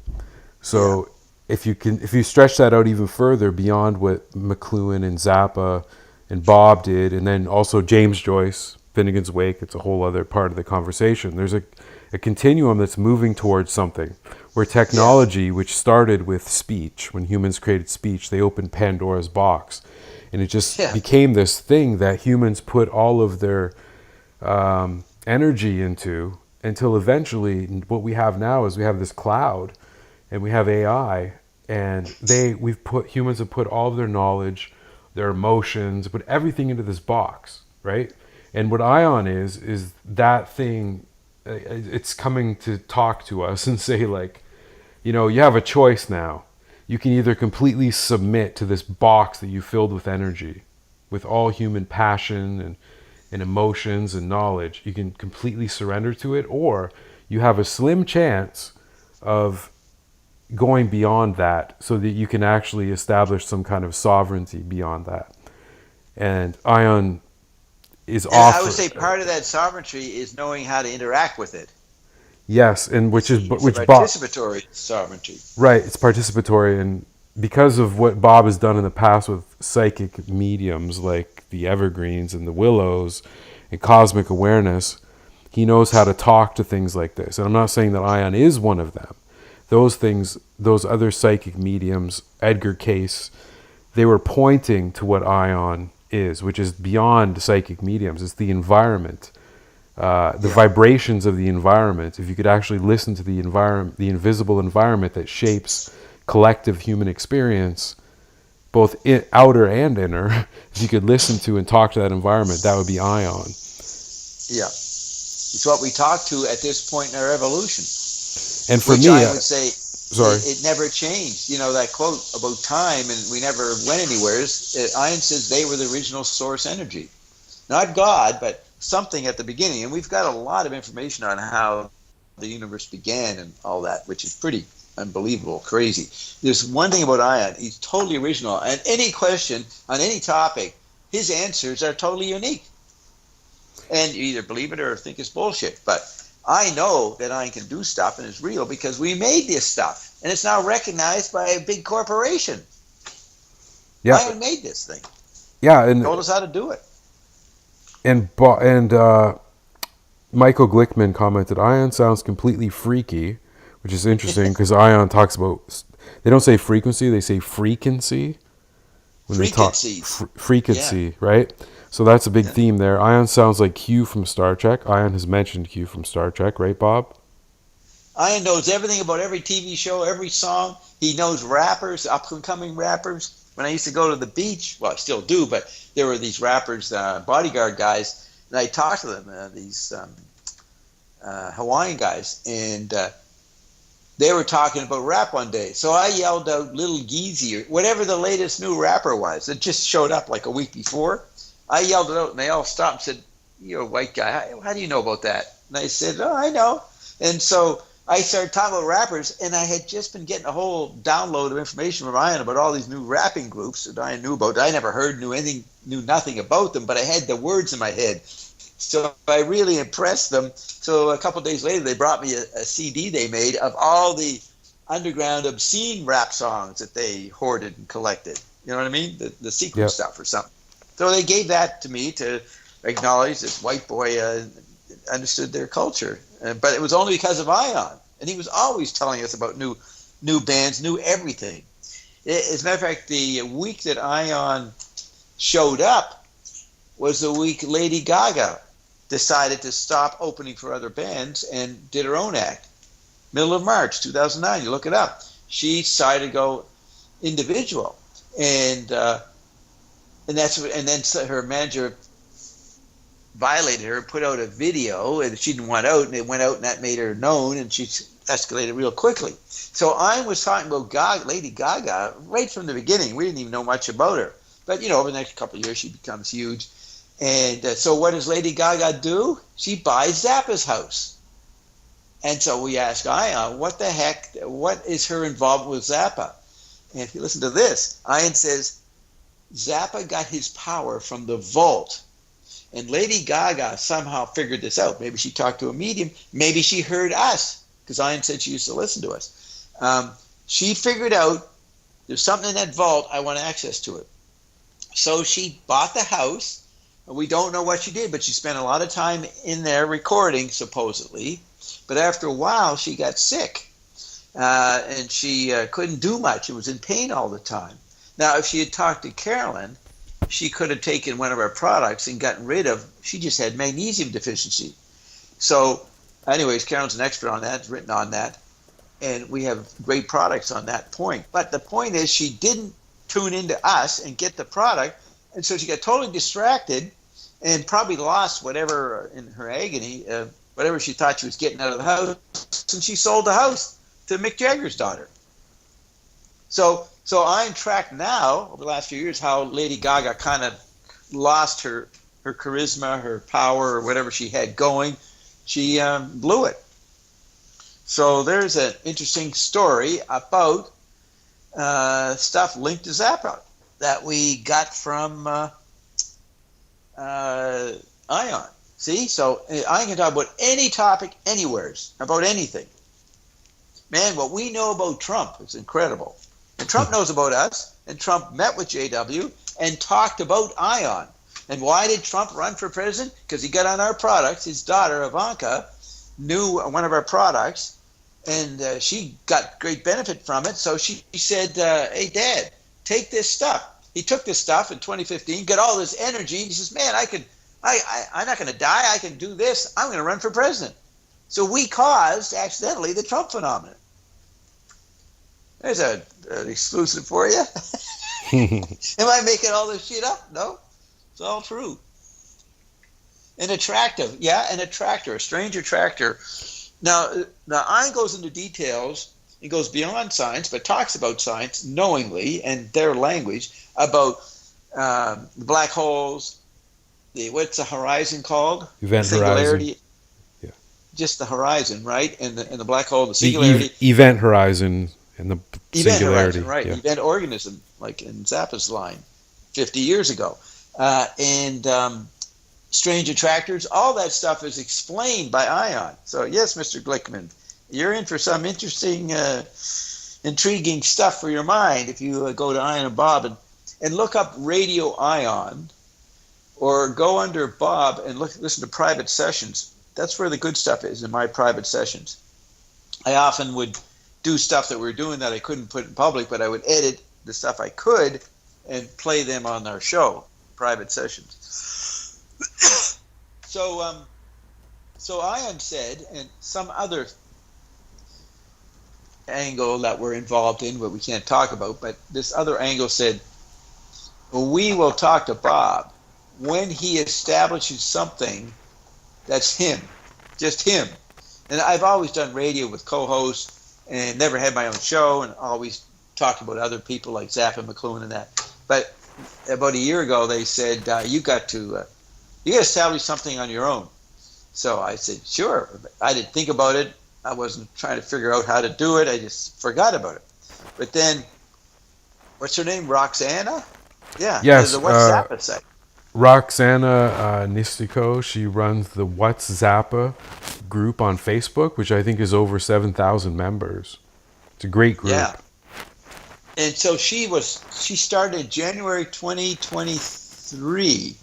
So if you stretch that out even further beyond what McLuhan and Zappa and Bob did, and then also James Joyce, Finnegan's Wake, it's a whole other part of the conversation. There's a continuum that's moving towards something where technology, which started with speech, when humans created speech, they opened Pandora's box. And it just became this thing that humans put all of their energy into, until eventually what we have now is we have this cloud and we have AI, and humans have put all of their knowledge, their emotions, put everything into this box, right? And what ion is that thing. It's coming to talk to us and say, like, you know, you have a choice now. You can either completely submit to this box that you filled with energy, with all human passion and emotions and knowledge. You can completely surrender to it, or you have a slim chance of going beyond that so that you can actually establish some kind of sovereignty beyond that. And ion is offered. I would say part of that sovereignty is knowing how to interact with it. Yes, and which participatory sovereignty. Right, it's participatory, and because of what Bob has done in the past with psychic mediums like the Evergreens and the Willows and cosmic awareness, he knows how to talk to things like this. And I'm not saying that ion is one of them. Those things, those other psychic mediums, Edgar Cayce, they were pointing to what ion is, which is beyond psychic mediums. It's the environment, the vibrations of the environment. If you could actually listen to the environment, the invisible environment that shapes collective human experience, both outer and inner, if you could listen to and talk to that environment, that would be ion. Yeah. It's what we talk to at this point in our evolution. And for which me, I would say, sorry, it never changed. You know, that quote about time and we never went anywhere. Ion says they were the original source energy. Not God, but something at the beginning. And we've got a lot of information on how the universe began and all that, which is pretty unbelievable, crazy. There's one thing about Ion. He's totally original. And any question on any topic, his answers are totally unique. And you either believe it or think it's bullshit. But I know that Ion can do stuff and it's real because we made this stuff. And it's now recognized by a big corporation. Yeah. Ion made this thing. Yeah, and told us how to do it. And Michael Glickman commented, Ion sounds completely freaky, which is interesting because Ion talks about They don't say frequency, they say frequency. When they talk Frequencies. frequency, right? So that's a big Yeah. theme there. Ion sounds like Q from Star Trek. Ion has mentioned Q from Star Trek, right, Bob? Ian knows everything about every TV show, every song. He knows rappers, up and coming rappers. When I used to go to the beach, well, I still do, but there were these rappers, bodyguard guys, and I talked to them, these Hawaiian guys, and they were talking about rap one day. So I yelled out Little Geezy, or whatever the latest new rapper was. It just showed up like a week before. I yelled it out, and they all stopped and said, "You're a white guy. How do you know about that?" And I said, "Oh, I know." And so I started talking about rappers, and I had just been getting a whole download of information from Ian about all these new rapping groups that I knew about. I never heard, knew nothing about them, but I had the words in my head. So I really impressed them. So a couple of days later, they brought me a CD they made of all the underground obscene rap songs that they hoarded and collected. You know what I mean? The secret Yep. stuff or something. So they gave that to me to acknowledge this white boy understood their culture. But it was only because of Ion. And he was always telling us about new bands, new everything. As a matter of fact, the week that Ion showed up was the week Lady Gaga decided to stop opening for other bands and did her own act. Middle of March 2009, you look it up. She decided to go individual. And then her manager violated her, put out a video, and she didn't want out, and it went out, and that made her known, and she escalated real quickly. So I was talking about Lady Gaga right from the beginning. We didn't even know much about her. But, over the next couple of years, she becomes huge. And so what does Lady Gaga do? She buys Zappa's house. And so we ask Ian, what the heck, what is her involvement with Zappa? And if you listen to this, Ian says, Zappa got his power from the vault. And Lady Gaga somehow figured this out. Maybe she talked to a medium. Maybe she heard us, because Ian said she used to listen to us. She figured out there's something in that vault, I want access to it. So she bought the house. We don't know what she did, but she spent a lot of time in there recording, supposedly. But after a while, she got sick, and she couldn't do much. She was in pain all the time. Now, if she had talked to Carolyn, she could have taken one of our products and gotten rid of, she just had magnesium deficiency. So anyways, Carolyn's an expert on that, written on that, and we have great products on that point. But the point is she didn't tune into us and get the product, and so she got totally distracted and probably lost whatever in her agony, whatever she thought she was getting out of the house, and she sold the house to Mick Jagger's daughter. So I'm tracked now over the last few years how Lady Gaga kind of lost her charisma, her power, or whatever she had going. She blew it. So there's an interesting story about stuff linked to Zappa that we got from Ion. See? So I can talk about any topic, anywheres, about anything. Man, what we know about Trump is incredible. And Trump knows about us, and Trump met with JW and talked about Ion. And why did Trump run for president? Because he got on our products. His daughter, Ivanka, knew one of our products, and she got great benefit from it. So she said, hey, Dad, take this stuff. He took this stuff in 2015, got all this energy. He says, man, I'm not going to die. I can do this. I'm going to run for president. So we caused, accidentally, the Trump phenomenon. There's an exclusive for you. Am I making all this shit up? No, it's all true. An attractive, an attractor, a strange attractor. Now Ian goes into details. He goes beyond science, but talks about science knowingly and their language about the black holes. What's the horizon called? Event Singularity. horizon. Yeah. Just the horizon, right? And the black hole, the singularity. Event horizon. And the event singularity, horizon, right? Yeah. Event organism, like in Zappa's line, 50 years ago, and strange attractors. All that stuff is explained by Ion. So yes, Mr. Glickman, you're in for some interesting, intriguing stuff for your mind if you go to Ion and Bob and look up Radio Ion, or go under Bob and listen to private sessions. That's where the good stuff is in my private sessions. I often would do stuff that we were doing that I couldn't put in public, but I would edit the stuff I could and play them on our show, private sessions. So Ion said, and some other angle that we're involved in, but we can't talk about, but this other angle said, we will talk to Bob when he establishes something that's him, just him. And I've always done radio with co-hosts and never had my own show and always talked about other people like Zappa, McLuhan and that. But about a year ago, they said, you got to establish something on your own. So I said, sure. I didn't think about it. I wasn't trying to figure out how to do it. I just forgot about it. But then, what's her name? Roxana? Yeah. Yes. The What's Zappa site. Roxana Nistico, she runs the What's Zappa group on Facebook, which I think is over 7,000 members. It's a great group. Yeah. And so she started January 2023.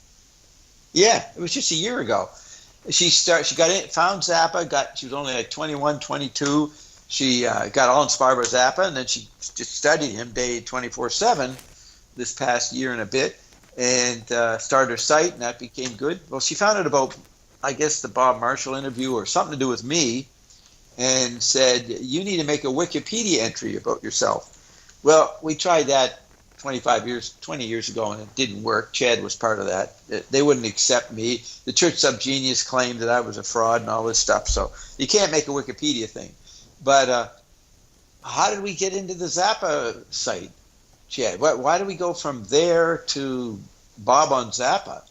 Yeah, it was just a year ago. She got in, found Zappa, she was only like 21, 22. She got all inspired by Zappa, and then she just studied him day 24/7 this past year and a bit, and started her site, and that became good. Well, she found out about, I guess, the Bob Marshall interview or something to do with me, and said, you need to make a Wikipedia entry about yourself. Well, we tried that 20 years ago, and it didn't work. Chad was part of that. They wouldn't accept me. The Church Sub Genius claimed that I was a fraud and all this stuff. So you can't make a Wikipedia thing. But how did we get into the Zappa site, Chad? Why did we go from there to Bob on Zappa?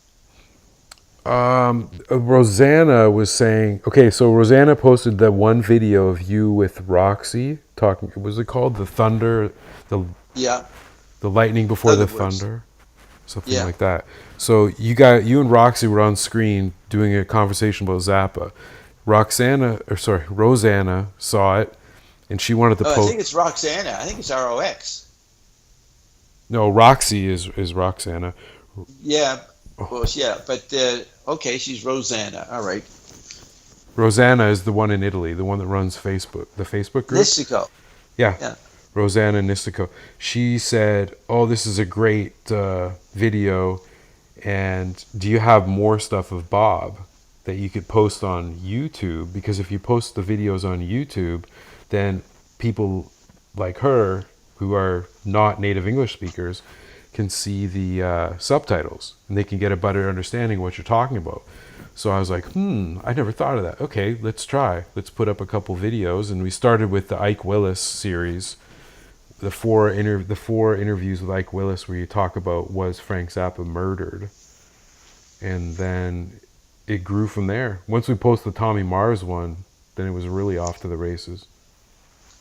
Rosanna was saying, okay, so Rosanna posted that one video of you with Roxy talking, what was it called? The thunder, the lightning before the thunder, something like that. So you and Roxy were on screen doing a conversation about Zappa. Rosanna saw it, and she wanted to post. I think it's Roxana. I think it's ROX. No, Roxy is Roxana. Yeah. Well, yeah, but okay, she's Rosanna. All right. Rosanna is the one in Italy, the one that runs Facebook, the Facebook group. Nistico. Yeah. Rosanna Nistico. She said, "Oh, this is a great video, and do you have more stuff of Bob that you could post on YouTube? Because if you post the videos on YouTube, then people like her who are not native English speakers can see the subtitles, and they can get a better understanding of what you're talking about." So I was like, I never thought of that. Okay, let's try. Let's put up a couple videos, and we started with the Ike Willis series, the four interviews with Ike Willis where you talk about, was Frank Zappa murdered, and then it grew from there. Once we posted the Tommy Mars one, then it was really off to the races.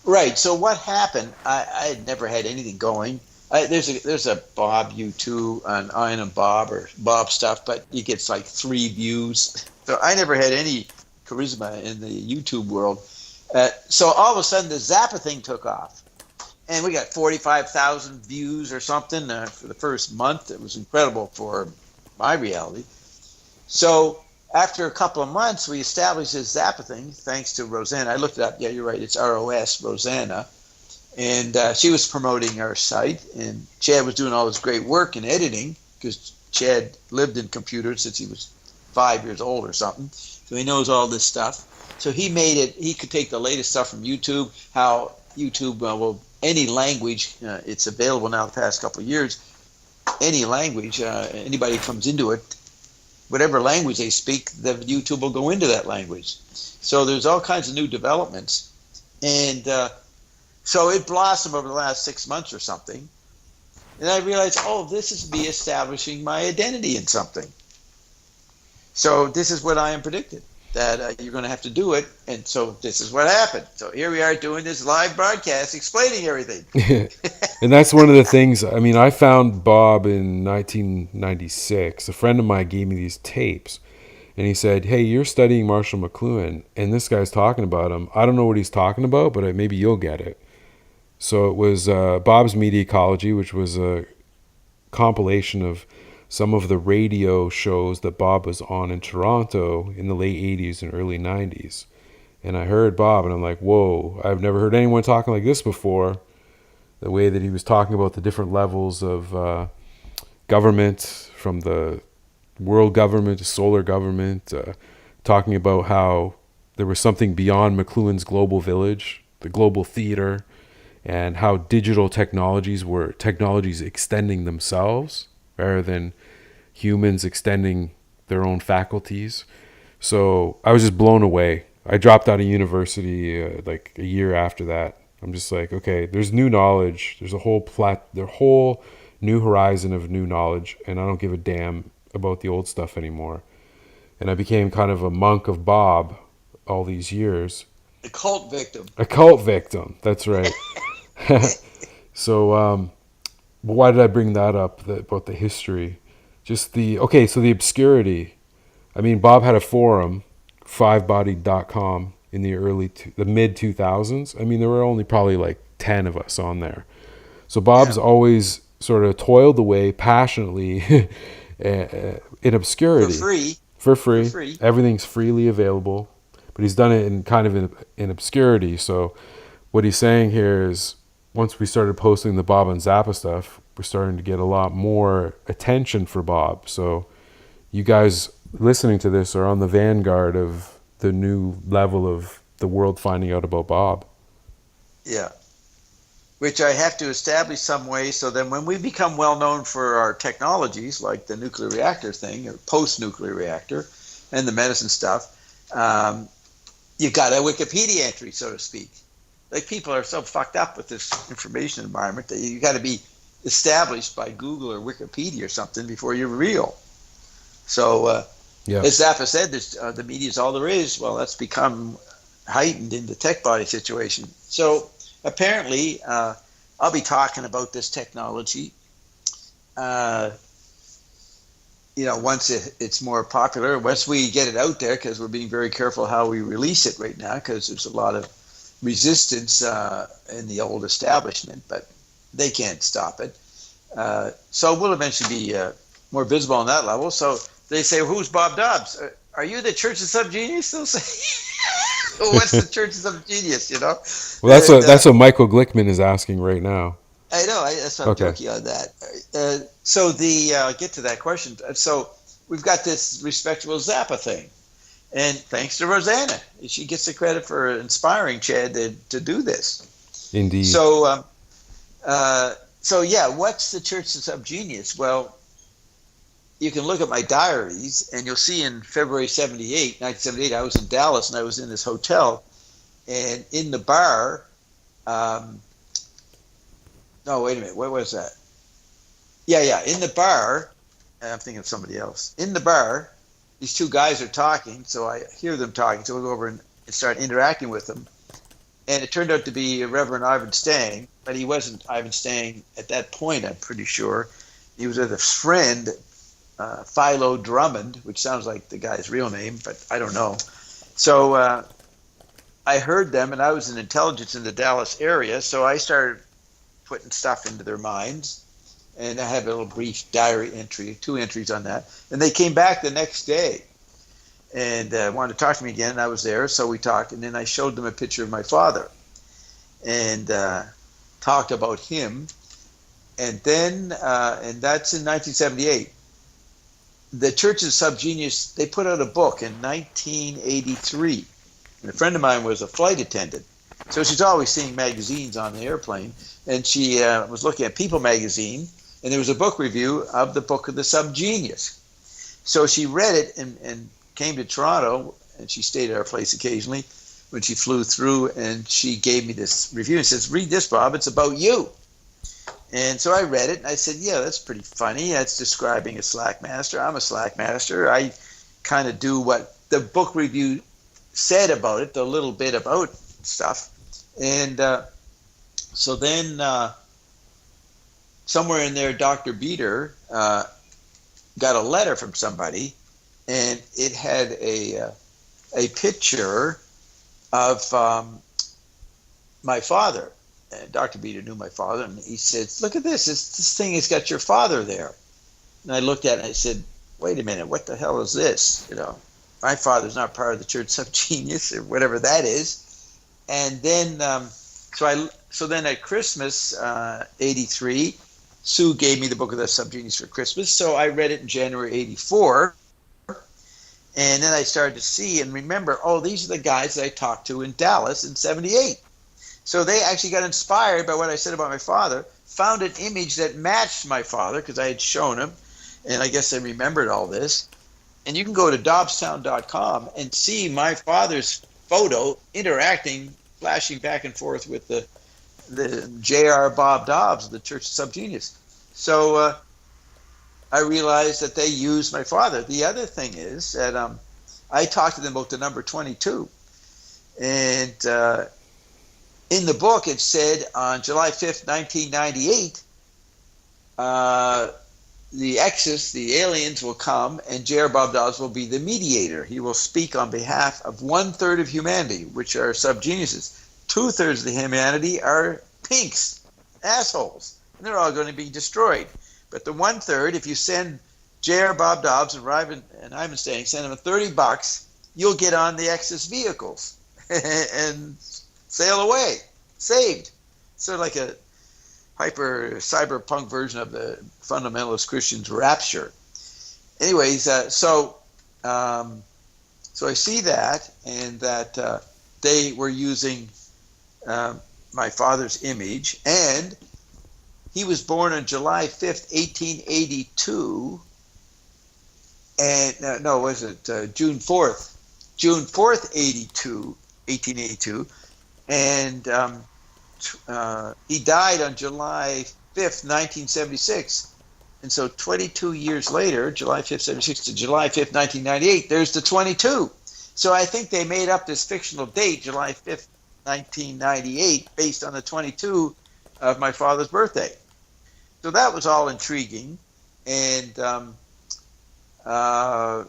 Right. So what happened? I had never had anything going. There's a Bob YouTube on Ian and Bob or Bob stuff, but it gets like 3 views. So I never had any charisma in the YouTube world. So all of a sudden the Zappa thing took off, and we got 45,000 views or something for the first month. It was incredible for my reality. So after a couple of months, we established this Zappa thing thanks to Rosanna. I looked it up. Yeah, you're right. It's ROS, Rosanna. And she was promoting our site, and Chad was doing all this great work in editing, because Chad lived in computers since he was 5 years old or something, so he knows all this stuff. So he made it, he could take the latest stuff from YouTube, how YouTube, any language, it's available now the past couple of years, any language, anybody comes into it, whatever language they speak, the YouTube will go into that language. So there's all kinds of new developments, and so it blossomed over the last 6 months or something. And I realized, this is me establishing my identity in something. So this is what I am predicted, that you're going to have to do it. And so this is what happened. So here we are doing this live broadcast explaining everything. And that's one of the things. I mean, I found Bob in 1996. A friend of mine gave me these tapes. And he said, "Hey, you're studying Marshall McLuhan, and this guy's talking about him. I don't know what he's talking about, but maybe you'll get it." So it was Bob's Media Ecology, which was a compilation of some of the radio shows that Bob was on in Toronto in the late 80s and early 90s. And I heard Bob, and I'm like, whoa, I've never heard anyone talking like this before. The way that he was talking about the different levels of government, from the world government to solar government, talking about how there was something beyond McLuhan's global village, the global theater, and how digital technologies were technologies extending themselves rather than humans extending their own faculties. So I was just blown away. I dropped out of university like a year after that. I'm just like, okay, there's new knowledge. There's a whole new horizon of new knowledge, and I don't give a damn about the old stuff anymore. And I became kind of a monk of Bob all these years. A cult victim. A cult victim. That's right. So, why did I bring that up? About the history, just the so the obscurity. I mean, Bob had a forum, fivebodied.com, in the mid 2000s. I mean, there were only probably like 10 of us on there. So Bob's always sort of toiled away passionately in obscurity. For free. Everything's freely available. But he's done it in kind of in obscurity. So what he's saying here is, once we started posting the Bob and Zappa stuff, we're starting to get a lot more attention for Bob. So you guys listening to this are on the vanguard of the new level of the world finding out about Bob. Yeah. Which I have to establish some way, so then when we become well known for our technologies, like the nuclear reactor thing, or post-nuclear reactor, and the medicine stuff, you've got a Wikipedia entry, so to speak. Like, people are so fucked up with this information environment that you got to be established by Google or Wikipedia or something before you're real. So, as Zappa said, the media is all there is. Well, that's become heightened in the tech body situation. So apparently, I'll be talking about this technology, once it's more popular, once we get it out there, because we're being very careful how we release it right now, because there's a lot of resistance in the old establishment, but they can't stop it. So we'll eventually be more visible on that level. So they say, who's Bob Dobbs? Are you the Church of Subgenius? They'll say. What's the Church of Subgenius, Well, that's what Michael Glickman is asking right now. I know. That's what I'm joking on that. So I'll get to that question. So we've got this respectable Zappa thing. And thanks to Rosanna. She gets the credit for inspiring Chad to do this. Indeed. So, what's the Church of Subgenius? Well, you can look at my diaries, and you'll see in February 1978, I was in Dallas, and I was in this hotel, and in the bar, no, wait a minute, what was that? In the bar, I'm thinking of somebody else. In the bar, these two guys are talking, so I hear them talking, so we'll go over and start interacting with them, and it turned out to be Reverend Ivan Stang, but he wasn't Ivan Stang at that point, I'm pretty sure. He was with a friend, Philo Drummond, which sounds like the guy's real name, but I don't know. So I heard them, and I was in intelligence in the Dallas area, so I started putting stuff into their minds, and I have a little brief diary entry, 2 entries on that. And they came back the next day and wanted to talk to me again, and I was there, so we talked, and then I showed them a picture of my father and talked about him. And then, and that's in 1978. The Church of Subgenius, they put out a book in 1983. And a friend of mine was a flight attendant. So she's always seeing magazines on the airplane. And she was looking at People magazine, and there was a book review of the book of the Subgenius. So she read it and came to Toronto, and she stayed at our place occasionally when she flew through, and she gave me this review and says, "Read this, Bob, it's about you." And so I read it, and I said, yeah, that's pretty funny. That's describing a slack master. I'm a slack master. I kind of do what the book review said about it, the little bit about stuff. And so then somewhere in there, Dr. Beater got a letter from somebody, and it had a picture of my father. And Dr. Beater knew my father, and he said, "Look at this. This thing has got your father there." And I looked at it, and I said, "Wait a minute. What the hell is this?" my father's not part of the Church Subgenius or whatever that is. And then, so then at Christmas, 83, Sue gave me the book of the Subgenius for Christmas. So I read it in January 84. And then I started to see and remember, oh, these are the guys that I talked to in Dallas in 78. So they actually got inspired by what I said about my father, found an image that matched my father because I had shown him. And I guess they remembered all this. And you can go to dobbstown.com and see my father's photo interacting, flashing back and forth with the J.R. Bob Dobbs of the Church of Subgenius. So I realized that they used my father. The other thing is that I talked to them about the number 22. And in the book, it said on July 5th, 1998, the Exus, the aliens, will come, and J.R. Bob Dobbs will be the mediator. He will speak on behalf of 1/3 of humanity, which are subgeniuses. 2/3 of the humanity are pinks, assholes, and they're all going to be destroyed. But the 1/3, if you send J.R. Bob Dobbs and Ivan Standing, send them $30, you'll get on the Exus vehicles and sail away, saved. Sort of like a hyper cyberpunk version of the fundamentalist Christian's rapture. Anyways, so I see that, and that they were using my father's image, and he was born on July 5th, 1882, and June 4th, 1882, and he died on July 5th, 1976. And so 22 years later, July 5th, 76 to July 5th, 1998, there's the 22. So I think they made up this fictional date, July 5th, 1998, based on the 22 of my father's birthday. So that was all intriguing. And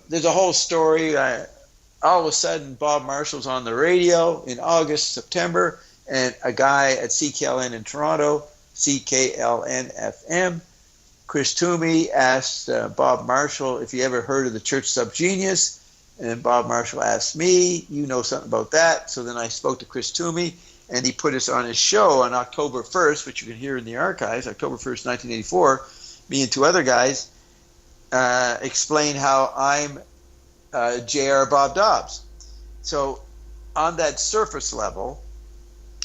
there's a whole story. All of a sudden, Bob Marshall's on the radio in August, September, and a guy at CKLN in Toronto, CKLN-FM, Chris Toomey, asked Bob Marshall if he ever heard of the Church Subgenius, and Bob Marshall asked me, you know something about that? So then I spoke to Chris Toomey, and he put us on his show on October 1st, which you can hear in the archives, October 1st, 1984. Me and two other guys explain how I'm J.R. Bob Dobbs. So on that surface level,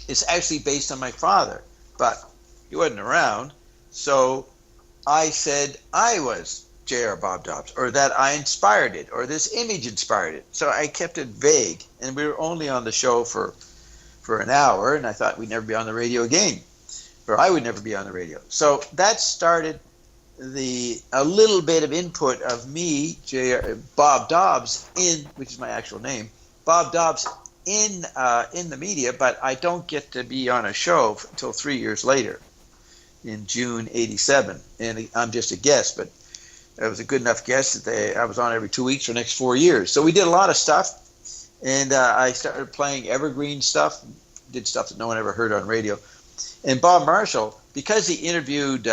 it's actually based on my father, but he wasn't around. So I said I was J.R. Bob Dobbs, or that I inspired it, or this image inspired it. So I kept it vague, and we were only on the show for an hour, and I thought we'd never be on the radio again, or I would never be on the radio. So that started a little bit of input of me, Bob Dobbs, which is my actual name, Bob Dobbs, in the media, but I don't get to be on a show until 3 years later, in June '87, and I'm just a guest. But I was a good enough guest that I was on every 2 weeks for the next 4 years. So we did a lot of stuff, and I started playing evergreen stuff, did stuff that no one ever heard on radio. And Bob Marshall, because he interviewed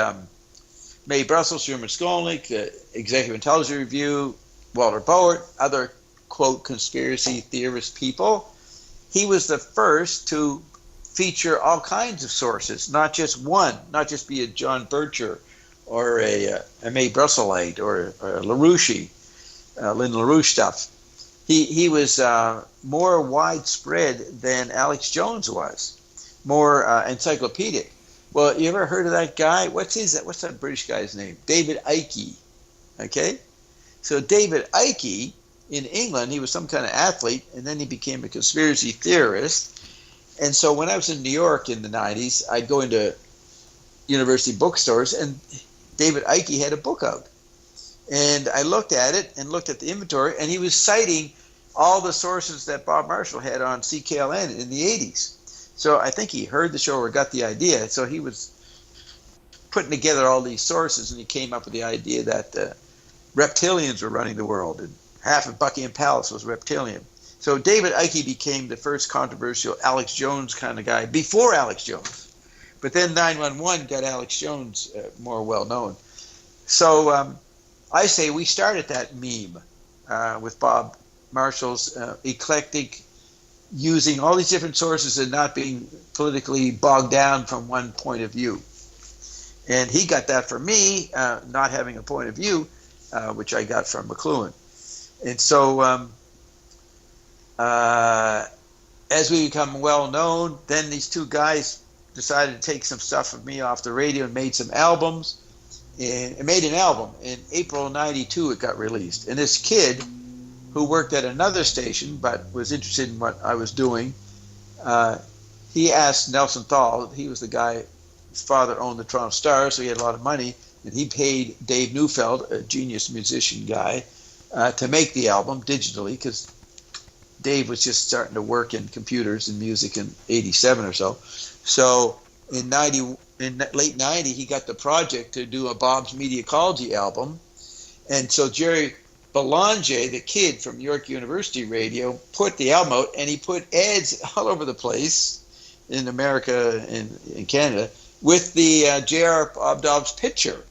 Mae Brussels, Sherman Skolnick, Executive Intelligence Review, Walter Boert, other, quote, conspiracy theorist people, he was the first to feature all kinds of sources, not just one, not just be a John Bircher or a Mae Brusselite or a LaRouche, Lynn LaRouche stuff. He was more widespread than Alex Jones was, more encyclopedic. Well, you ever heard of that guy? What's that British guy's name? David Icke. Okay? So David Icke, in England, he was some kind of athlete, and then he became a conspiracy theorist. And so when I was in New York in the 90s, I'd go into university bookstores, and David Icke had a book out. And I looked at it and looked at the inventory, and he was citing all the sources that Bob Marshall had on CKLN in the 80s. So I think he heard the show or got the idea. So he was putting together all these sources, and he came up with the idea that reptilians were running the world, and half of Buckingham Palace was reptilian. So David Icke became the first controversial Alex Jones kind of guy before Alex Jones. But then 911 got Alex Jones more well known. So I say we started that meme with Bob Marshall's eclectic, using all these different sources and not being politically bogged down from one point of view. And he got that from me, not having a point of view, which I got from McLuhan. And so as we become well known, then these two guys decided to take some stuff of me off the radio and made some albums. And it made an album. In April '92, it got released. And this kid, who worked at another station but was interested in what I was doing, he asked Nelson Thal. He was the guy, his father owned the Toronto Star, so he had a lot of money, and he paid Dave Neufeld, a genius musician guy, to make the album digitally, because Dave was just starting to work in computers and music in '87 or so. So in late '90, he got the project to do a Bob's Mediacology album, and so Jerry Belanger, the kid from York University Radio, put the album out, and he put ads all over the place in America and in Canada with the J.R. Bob Dobbs picture.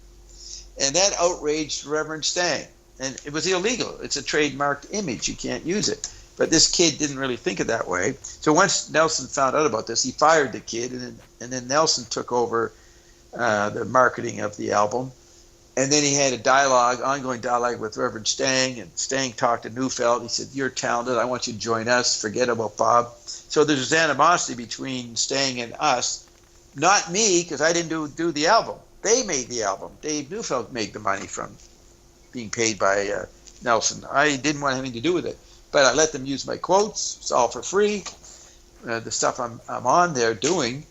And that outraged Reverend Stang. And it was illegal. It's a trademarked image. You can't use it. But this kid didn't really think of that way. So once Nelson found out about this, he fired the kid, and then Nelson took over the marketing of the album. And then he had ongoing dialogue with Reverend Stang, and Stang talked to Neufeld. He said, "You're talented. I want you to join us. Forget about Bob." So there's this animosity between Stang and us. Not me, because I didn't do the album. They made the album. Dave Neufeld made the money from being paid by Nelson. I didn't want anything to do with it. But I let them use my quotes. It's all for free. The stuff I'm on there doing,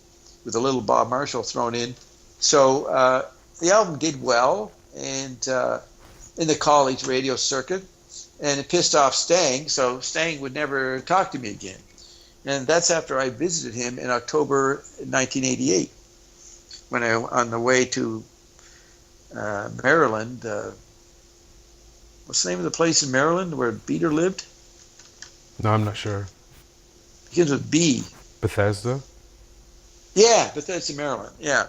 with a little Bob Marshall thrown in. So the album did well, and in the college radio circuit, and it pissed off Stang, so Stang would never talk to me again. And that's after I visited him in October 1988, when on the way to Maryland. What's the name of the place in Maryland where Beater lived? No, I'm not sure. It begins with B. Bethesda? Yeah, Bethesda, Maryland. Yeah.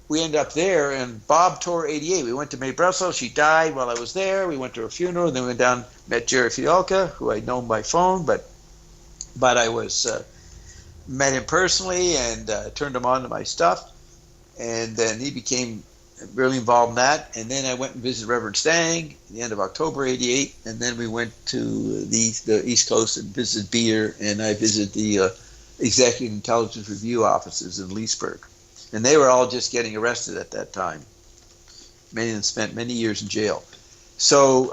We ended up there, and Bob tore 88. We went to Mae Brussel. She died while I was there. We went to her funeral. Then we went down, met Jerry Fialka, who I'd known by phone, but I was met him personally and turned him on to my stuff. And then he became really involved in that. And then I went and visited Reverend Stang at the end of October '88. And then we went to the East Coast and visited Beater, and I visited the Executive Intelligence Review offices in Leesburg. And they were all just getting arrested at that time. Many of them spent many years in jail. So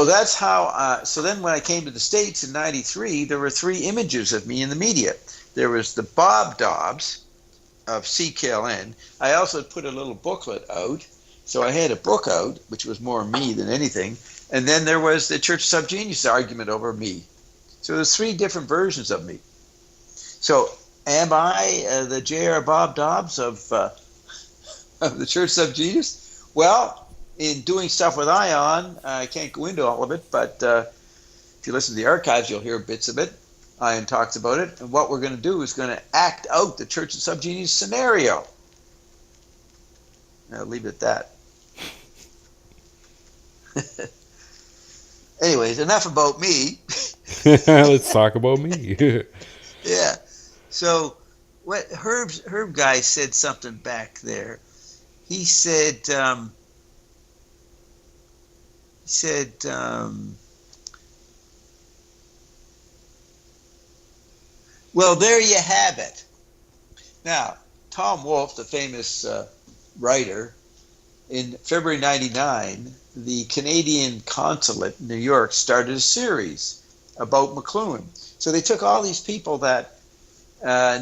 that's how. So then, when I came to the States in '93, there were 3 images of me in the media. There was the Bob Dobbs of CKLN. I also put a little booklet out. So I had a book out, which was more me than anything. And then there was the Church of Subgenius argument over me. So there's 3 different versions of me. So am I the J.R. Bob Dobbs of the Church of Subgenius? Well, in doing stuff with Ion, I can't go into all of it, but if you listen to the archives, you'll hear bits of it. Ion talks about it. And what we're going to do is going to act out the Church of Subgenius scenario. I'll leave it at that. Anyways, enough about me. Let's talk about me. Yeah. So what Herb guy said something back there. He said well, there you have it. Now, Tom Wolfe, the famous writer, in February '99, the Canadian consulate in New York started a series about McLuhan. So they took all these people that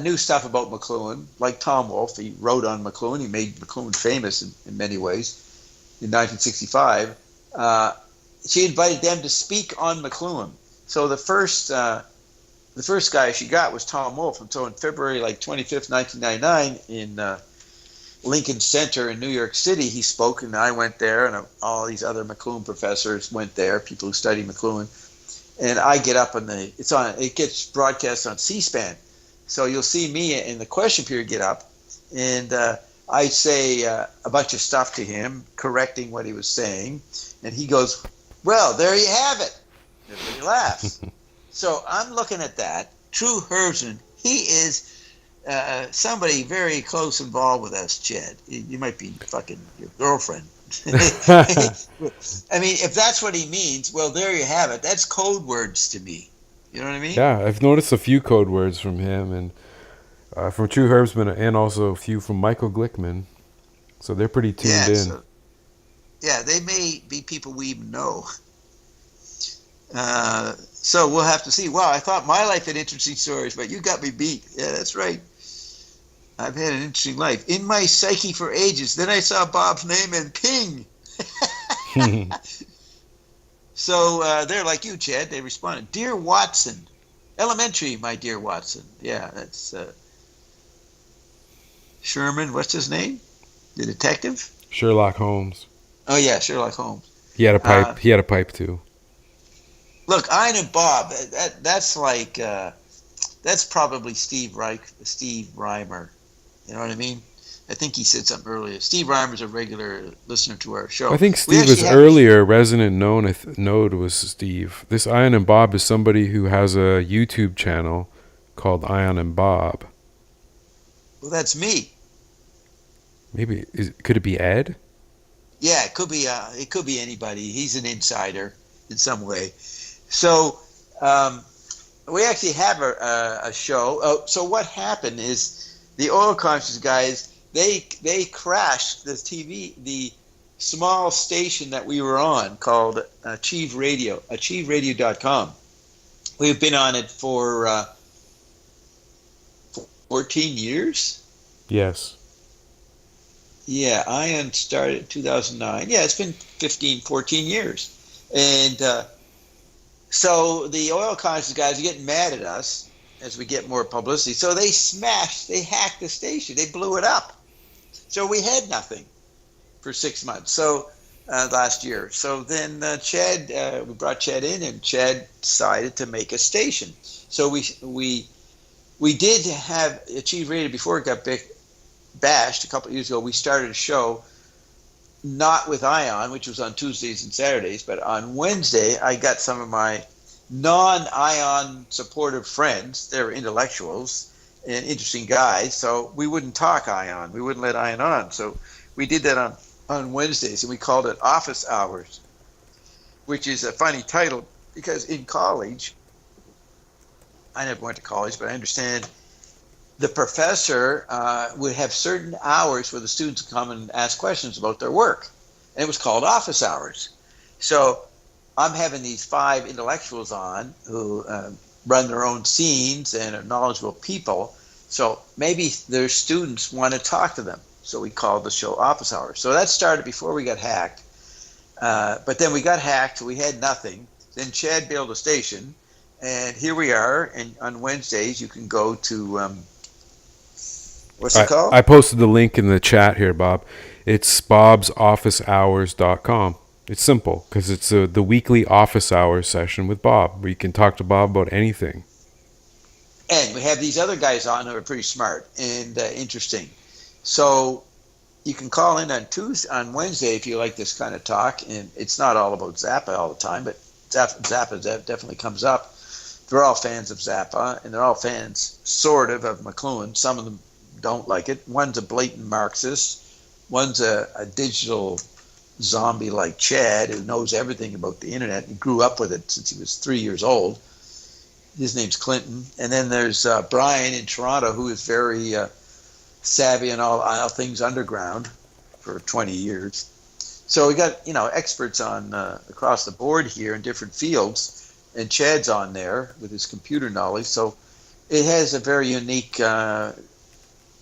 knew stuff about McLuhan, like Tom Wolfe. He wrote on McLuhan. He made McLuhan famous in many ways in 1965. She invited them to speak on McLuhan. So the first guy she got was Tom Wolfe. And so in February 25th, 1999, in Lincoln Center in New York City, he spoke, and I went there, and all these other McLuhan professors went there, people who study McLuhan. And I get up it gets broadcast on C-SPAN. So you'll see me in the question period get up, and I say a bunch of stuff to him, correcting what he was saying, and he goes, "Well, there you have it." Everybody laughs. So I'm looking at that. True Herbsman, he is somebody very close involved with us, Chad. You might be fucking your girlfriend. I mean, if that's what he means, well, there you have it. That's code words to me. You know what I mean? Yeah, I've noticed a few code words from him and from True Herbsman, and also a few from Michael Glickman. So they're pretty tuned in. So, yeah, they may be people we even know. So we'll have to see. Wow, I thought my life had interesting stories, but you got me beat. Yeah, that's right. I've had an interesting life. In my psyche for ages. Then I saw Bob's name and ping. So they're like you, Chad. They responded, "Dear Watson, elementary, my dear Watson." Yeah, that's Sherman. What's his name? The detective? Sherlock Holmes. Oh yeah, Sherlock Holmes. He had a pipe. He had a pipe too. Look, Ian and Bob. That's like that's probably Steve Reimer. You know what I mean? I think he said something earlier. Steve Reimer's a regular listener to our show. I think Steve was earlier. Resident Node was Steve. This Ian and Bob is somebody who has a YouTube channel called Ian and Bob. Well, that's me. Maybe could it be Ed? Yeah, it could be. It could be anybody. He's an insider in some way. So we actually have a show. Oh, so what happened is the oil conscious guys they crashed the TV, the small station that we were on called Achieve Radio, achieveradio.com. We've been on it for 14 years. Yes. Yeah, Ian started in 2009. Yeah, it's been 14 years. And so the oil conscious guys are getting mad at us as we get more publicity. So they hacked the station. They blew it up. So we had nothing for 6 months. So last year. So then we brought Chad in, and Chad decided to make a station. So we did have Achieve Radio before it got bashed a couple of years ago. We started a show not with Ion, which was on Tuesdays and Saturdays, but on Wednesday I got some of my non-Ion supportive friends. They were intellectuals and interesting guys, so we wouldn't talk Ion. We wouldn't let Ion on. So we did that on Wednesdays, and we called it Office Hours, which is a funny title because in college, I never went to college, but I understand the professor would have certain hours where the students would come and ask questions about their work. And it was called office hours. So I'm having these 5 intellectuals on who run their own scenes and are knowledgeable people. So maybe their students want to talk to them. So we called the show Office Hours. So that started before we got hacked. But then we got hacked, so we had nothing. Then Chad built a station. And here we are. And on Wednesdays, you can go to... what's it called? I posted the link in the chat here, Bob. It's bobsofficehours.com. It's simple because it's the weekly office hours session with Bob where you can talk to Bob about anything. And we have these other guys on who are pretty smart and interesting. So you can call in on Wednesday if you like this kind of talk. And it's not all about Zappa all the time, but Zappa definitely comes up. They're all fans of Zappa, and they're all fans, sort of McLuhan. Some of them don't like it. One's a blatant Marxist. One's a digital zombie like Chad who knows everything about the internet and grew up with it since he was 3 years old. His name's Clinton. And then there's Brian in Toronto, who is very savvy on all things underground for 20 years. So we got experts on across the board here in different fields, and Chad's on there with his computer knowledge. So it has a very unique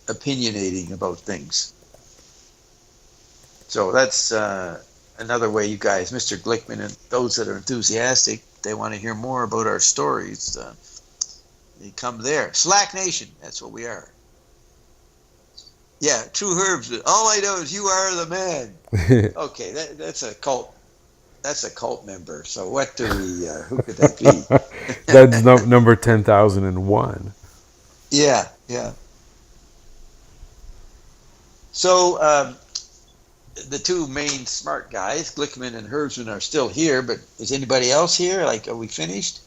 opinionating about things. So that's another way you guys, Mr. Glickman, and those that are enthusiastic, they want to hear more about our stories. They come there. Slack Nation, that's what we are. Yeah, True Herbs. All I know is you are the man. Okay, that's a cult. That's a cult member. So what do we? Who could that be? That's number 10,001. Yeah. So the two main smart guys, Glickman and Herbsman, are still here, but is anybody else here? Like, are we finished?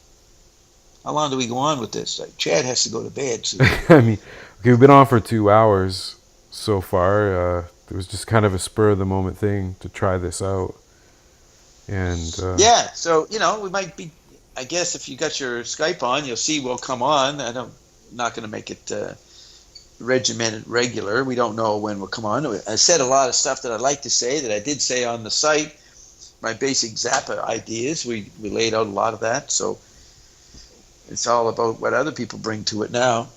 How long do we go on with this? Like, Chad has to go to bed soon. I mean, okay, we've been on for 2 hours so far. It was just kind of a spur of the moment thing to try this out. And Yeah, so, we might be, I guess if you got your Skype on, you'll see we'll come on. Not going to make it regimented regular. We don't know when we'll come on. I said a lot of stuff that I'd like to say that I did say on the site. My basic Zappa ideas, we laid out a lot of that. So it's all about what other people bring to it now.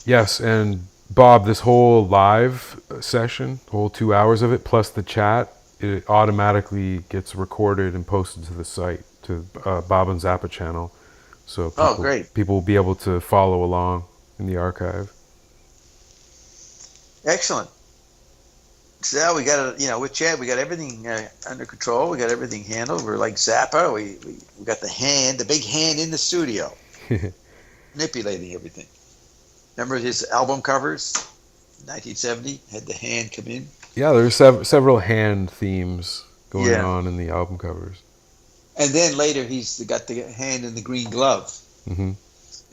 yes, and Bob, this whole live session, whole 2 hours of it, plus the chat, it automatically gets recorded and posted to the site, to Bob and Zappa channel. So Great. people will be able to follow along in the archive. Excellent. So we got with Chad, we got everything under control. We got everything handled. We're like Zappa. We got the big hand in the studio, manipulating everything. Remember his album covers, 1970, had the hand come in. Yeah, there's several hand themes going on in the album covers. And then later he's got the hand in the green glove Mm-hmm.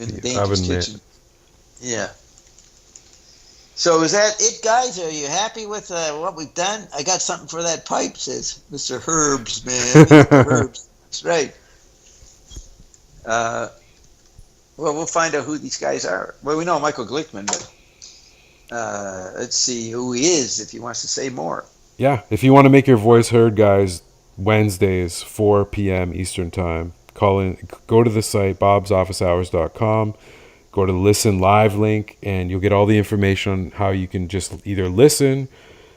in the Dangerous Kitchen. Yeah. So is that it, guys? Are you happy with what we've done? I got something for that pipe, says Mr. Herbs, man. Mr. Herbs. That's right. Well, we'll find out who these guys are. Well, we know Michael Glickman, but let's see who he is if he wants to say more. Yeah, if you want to make your voice heard, guys, Wednesdays, 4 p.m. Eastern Time. Call in, go to the site, bobsofficehours.com. Go to the Listen Live link, and you'll get all the information on how you can just either listen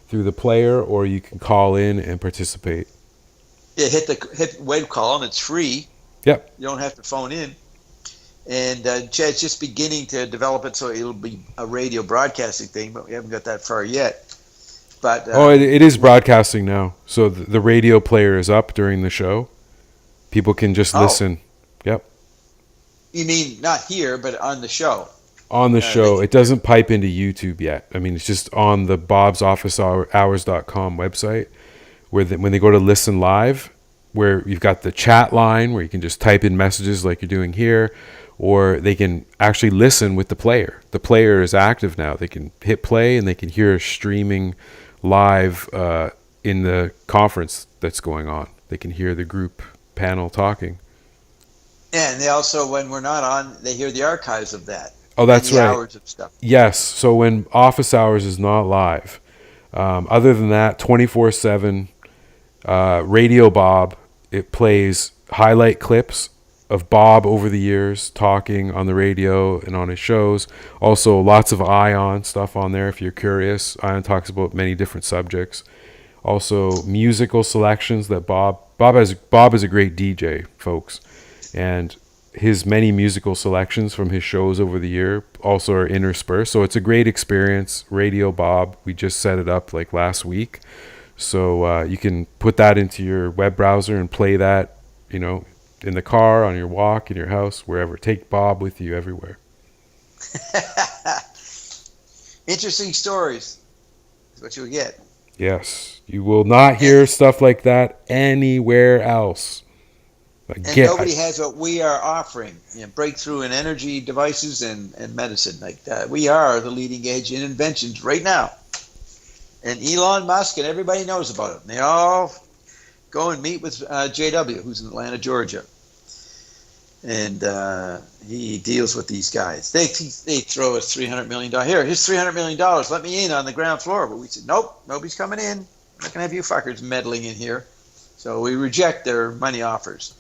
through the player or you can call in and participate. Yeah, hit wave call, and it's free. Yep. You don't have to phone in. And Chad's just beginning to develop it, so it'll be a radio broadcasting thing, but we haven't got that far yet. But it is broadcasting now. So the radio player is up during the show. People can just listen. Yep. You mean not here, but on the show? On the show. It doesn't pipe into YouTube yet. I mean, it's just on the bobsofficehours.com website, where when they go to Listen Live, where you've got the chat line, where you can just type in messages like you're doing here, or they can actually listen with the player. The player is active now. They can hit play, and they can hear streaming live in the conference that's going on. They can hear the group panel talking. Yeah, and they also, when we're not on, they hear the archives of that. Oh, that's right. Hours of stuff. Yes. So when Office Hours is not live, other than that, 24/7, Radio Bob, it plays highlight clips of Bob over the years talking on the radio and on his shows. Also, lots of Ion stuff on there if you're curious. Ion talks about many different subjects. Also, musical selections that Bob is a great DJ, folks. And his many musical selections from his shows over the year also are interspersed. So it's a great experience. Radio Bob, we just set it up like last week. So you can put that into your web browser and play that, in the car, on your walk, in your house, wherever. Take Bob with you everywhere. Interesting stories is what you'll get. Yes. You will not hear stuff like that anywhere else. Nobody has what we are offering, breakthrough in energy devices and medicine. Like that. We are the leading edge in inventions right now. And Elon Musk and everybody knows about it. And they all go and meet with JW, who's in Atlanta, Georgia. And he deals with these guys. They throw us $300 million. Here, here's $300 million. Let me in on the ground floor. But we said, nope, nobody's coming in. I'm not going to have you fuckers meddling in here. So we reject their money offers.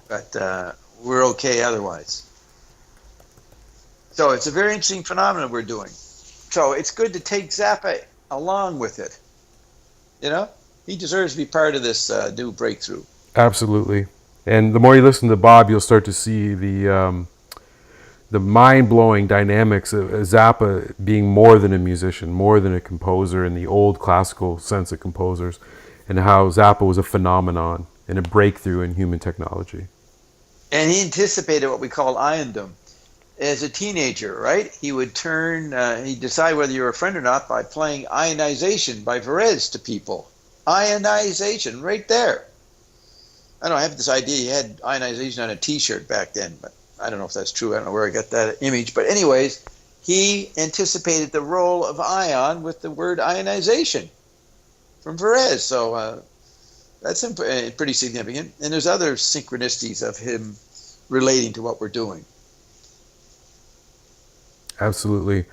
But we're okay otherwise. So it's a very interesting phenomenon we're doing. So it's good to take Zappa along with it. He deserves to be part of this new breakthrough. Absolutely. And the more you listen to Bob, you'll start to see the mind-blowing dynamics of Zappa being more than a musician, more than a composer in the old classical sense of composers, and how Zappa was a phenomenon and a breakthrough in human technology. And he anticipated what we call iondom. as a teenager, right? He would he'd decide whether you're a friend or not by playing Ionization by Perez to people. Ionization, right there. I have this idea he had Ionization on a T-shirt back then, but I don't know if that's true. I don't know where I got that image. But anyways, he anticipated the role of ion with the word ionization from Perez. So that's pretty significant. And there's other synchronicities of him relating to what we're doing. Absolutely.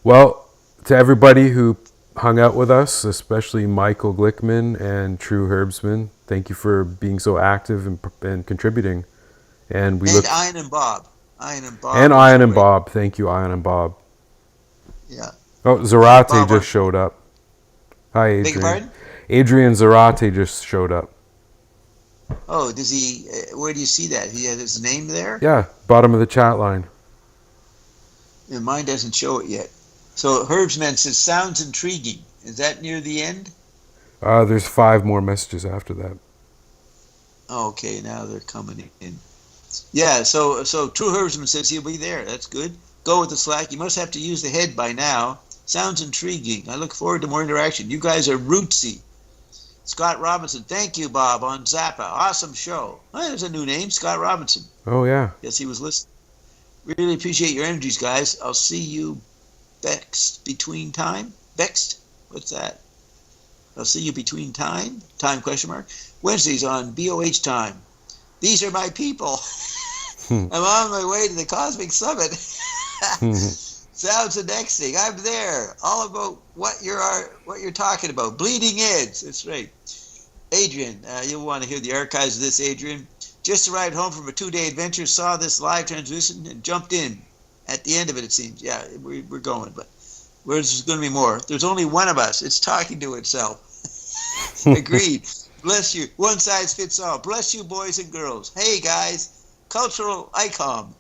Well, to everybody who hung out with us, especially Michael Glickman and True Herbsman, thank you for being so active and contributing. And Ian and Bob. Ian and Bob. And Ian and Bob. Thank you, Ian and Bob. Yeah. Oh, Zarate just showed up. Hi, Adrian. Beg your pardon? Adrian Zarate just showed up. Oh, does he? Where do you see that? He has his name there? Yeah, bottom of the chat line. Yeah, mine doesn't show it yet. So Herbsman says, sounds intriguing. Is that near the end? There's 5 more messages after that. Oh, okay, now they're coming in. Yeah, so True Herbsman says he'll be there. That's good. Go with the slack. You must have to use the head by now. Sounds intriguing. I look forward to more interaction. You guys are rootsy. Scott Robinson. Thank you, Bob, on Zappa. Awesome show. Oh, there's a new name, Scott Robinson. Oh, yeah. Yes, he was listening. Really appreciate your energies, guys. I'll see you Bext between time. Bext? What's that? I'll see you between time? Time question mark. Wednesdays on BOH time. These are my people. I'm on my way to the Cosmic Summit. Sounds the next thing. I'm there. All about what you're talking about. Bleeding Eds. That's right. Adrian, you'll want to hear the archives of this, Adrian. Just arrived home from a 2-day adventure, saw this live transmission, and jumped in. At the end of it, it seems. Yeah, we're going, but there's going to be more. There's only one of us. It's talking to itself. Agreed. Bless you. One size fits all. Bless you, boys and girls. Hey, guys. Cultural icon.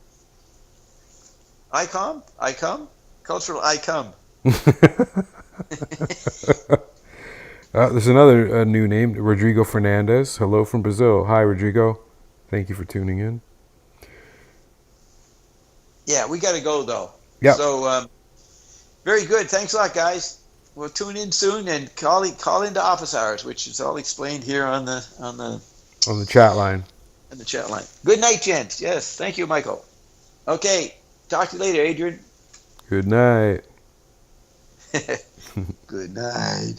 Icon? Icon? Cultural icon. There's another new name, Rodrigo Fernandez. Hello from Brazil. Hi, Rodrigo. Thank you for tuning in. Yeah, we got to go, though. Yeah. So, very good. Thanks a lot, guys. We'll tune in soon and call into office hours, which is all explained here on the chat line. On the chat line. Good night, gents. Yes, thank you, Michael. Okay, talk to you later, Adrian. Good night. Good night.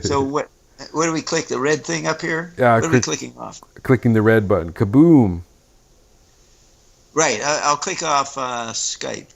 So what do we click? The red thing up here? Yeah. What are we clicking off? Clicking the red button. Kaboom. Right. I'll click off Skype.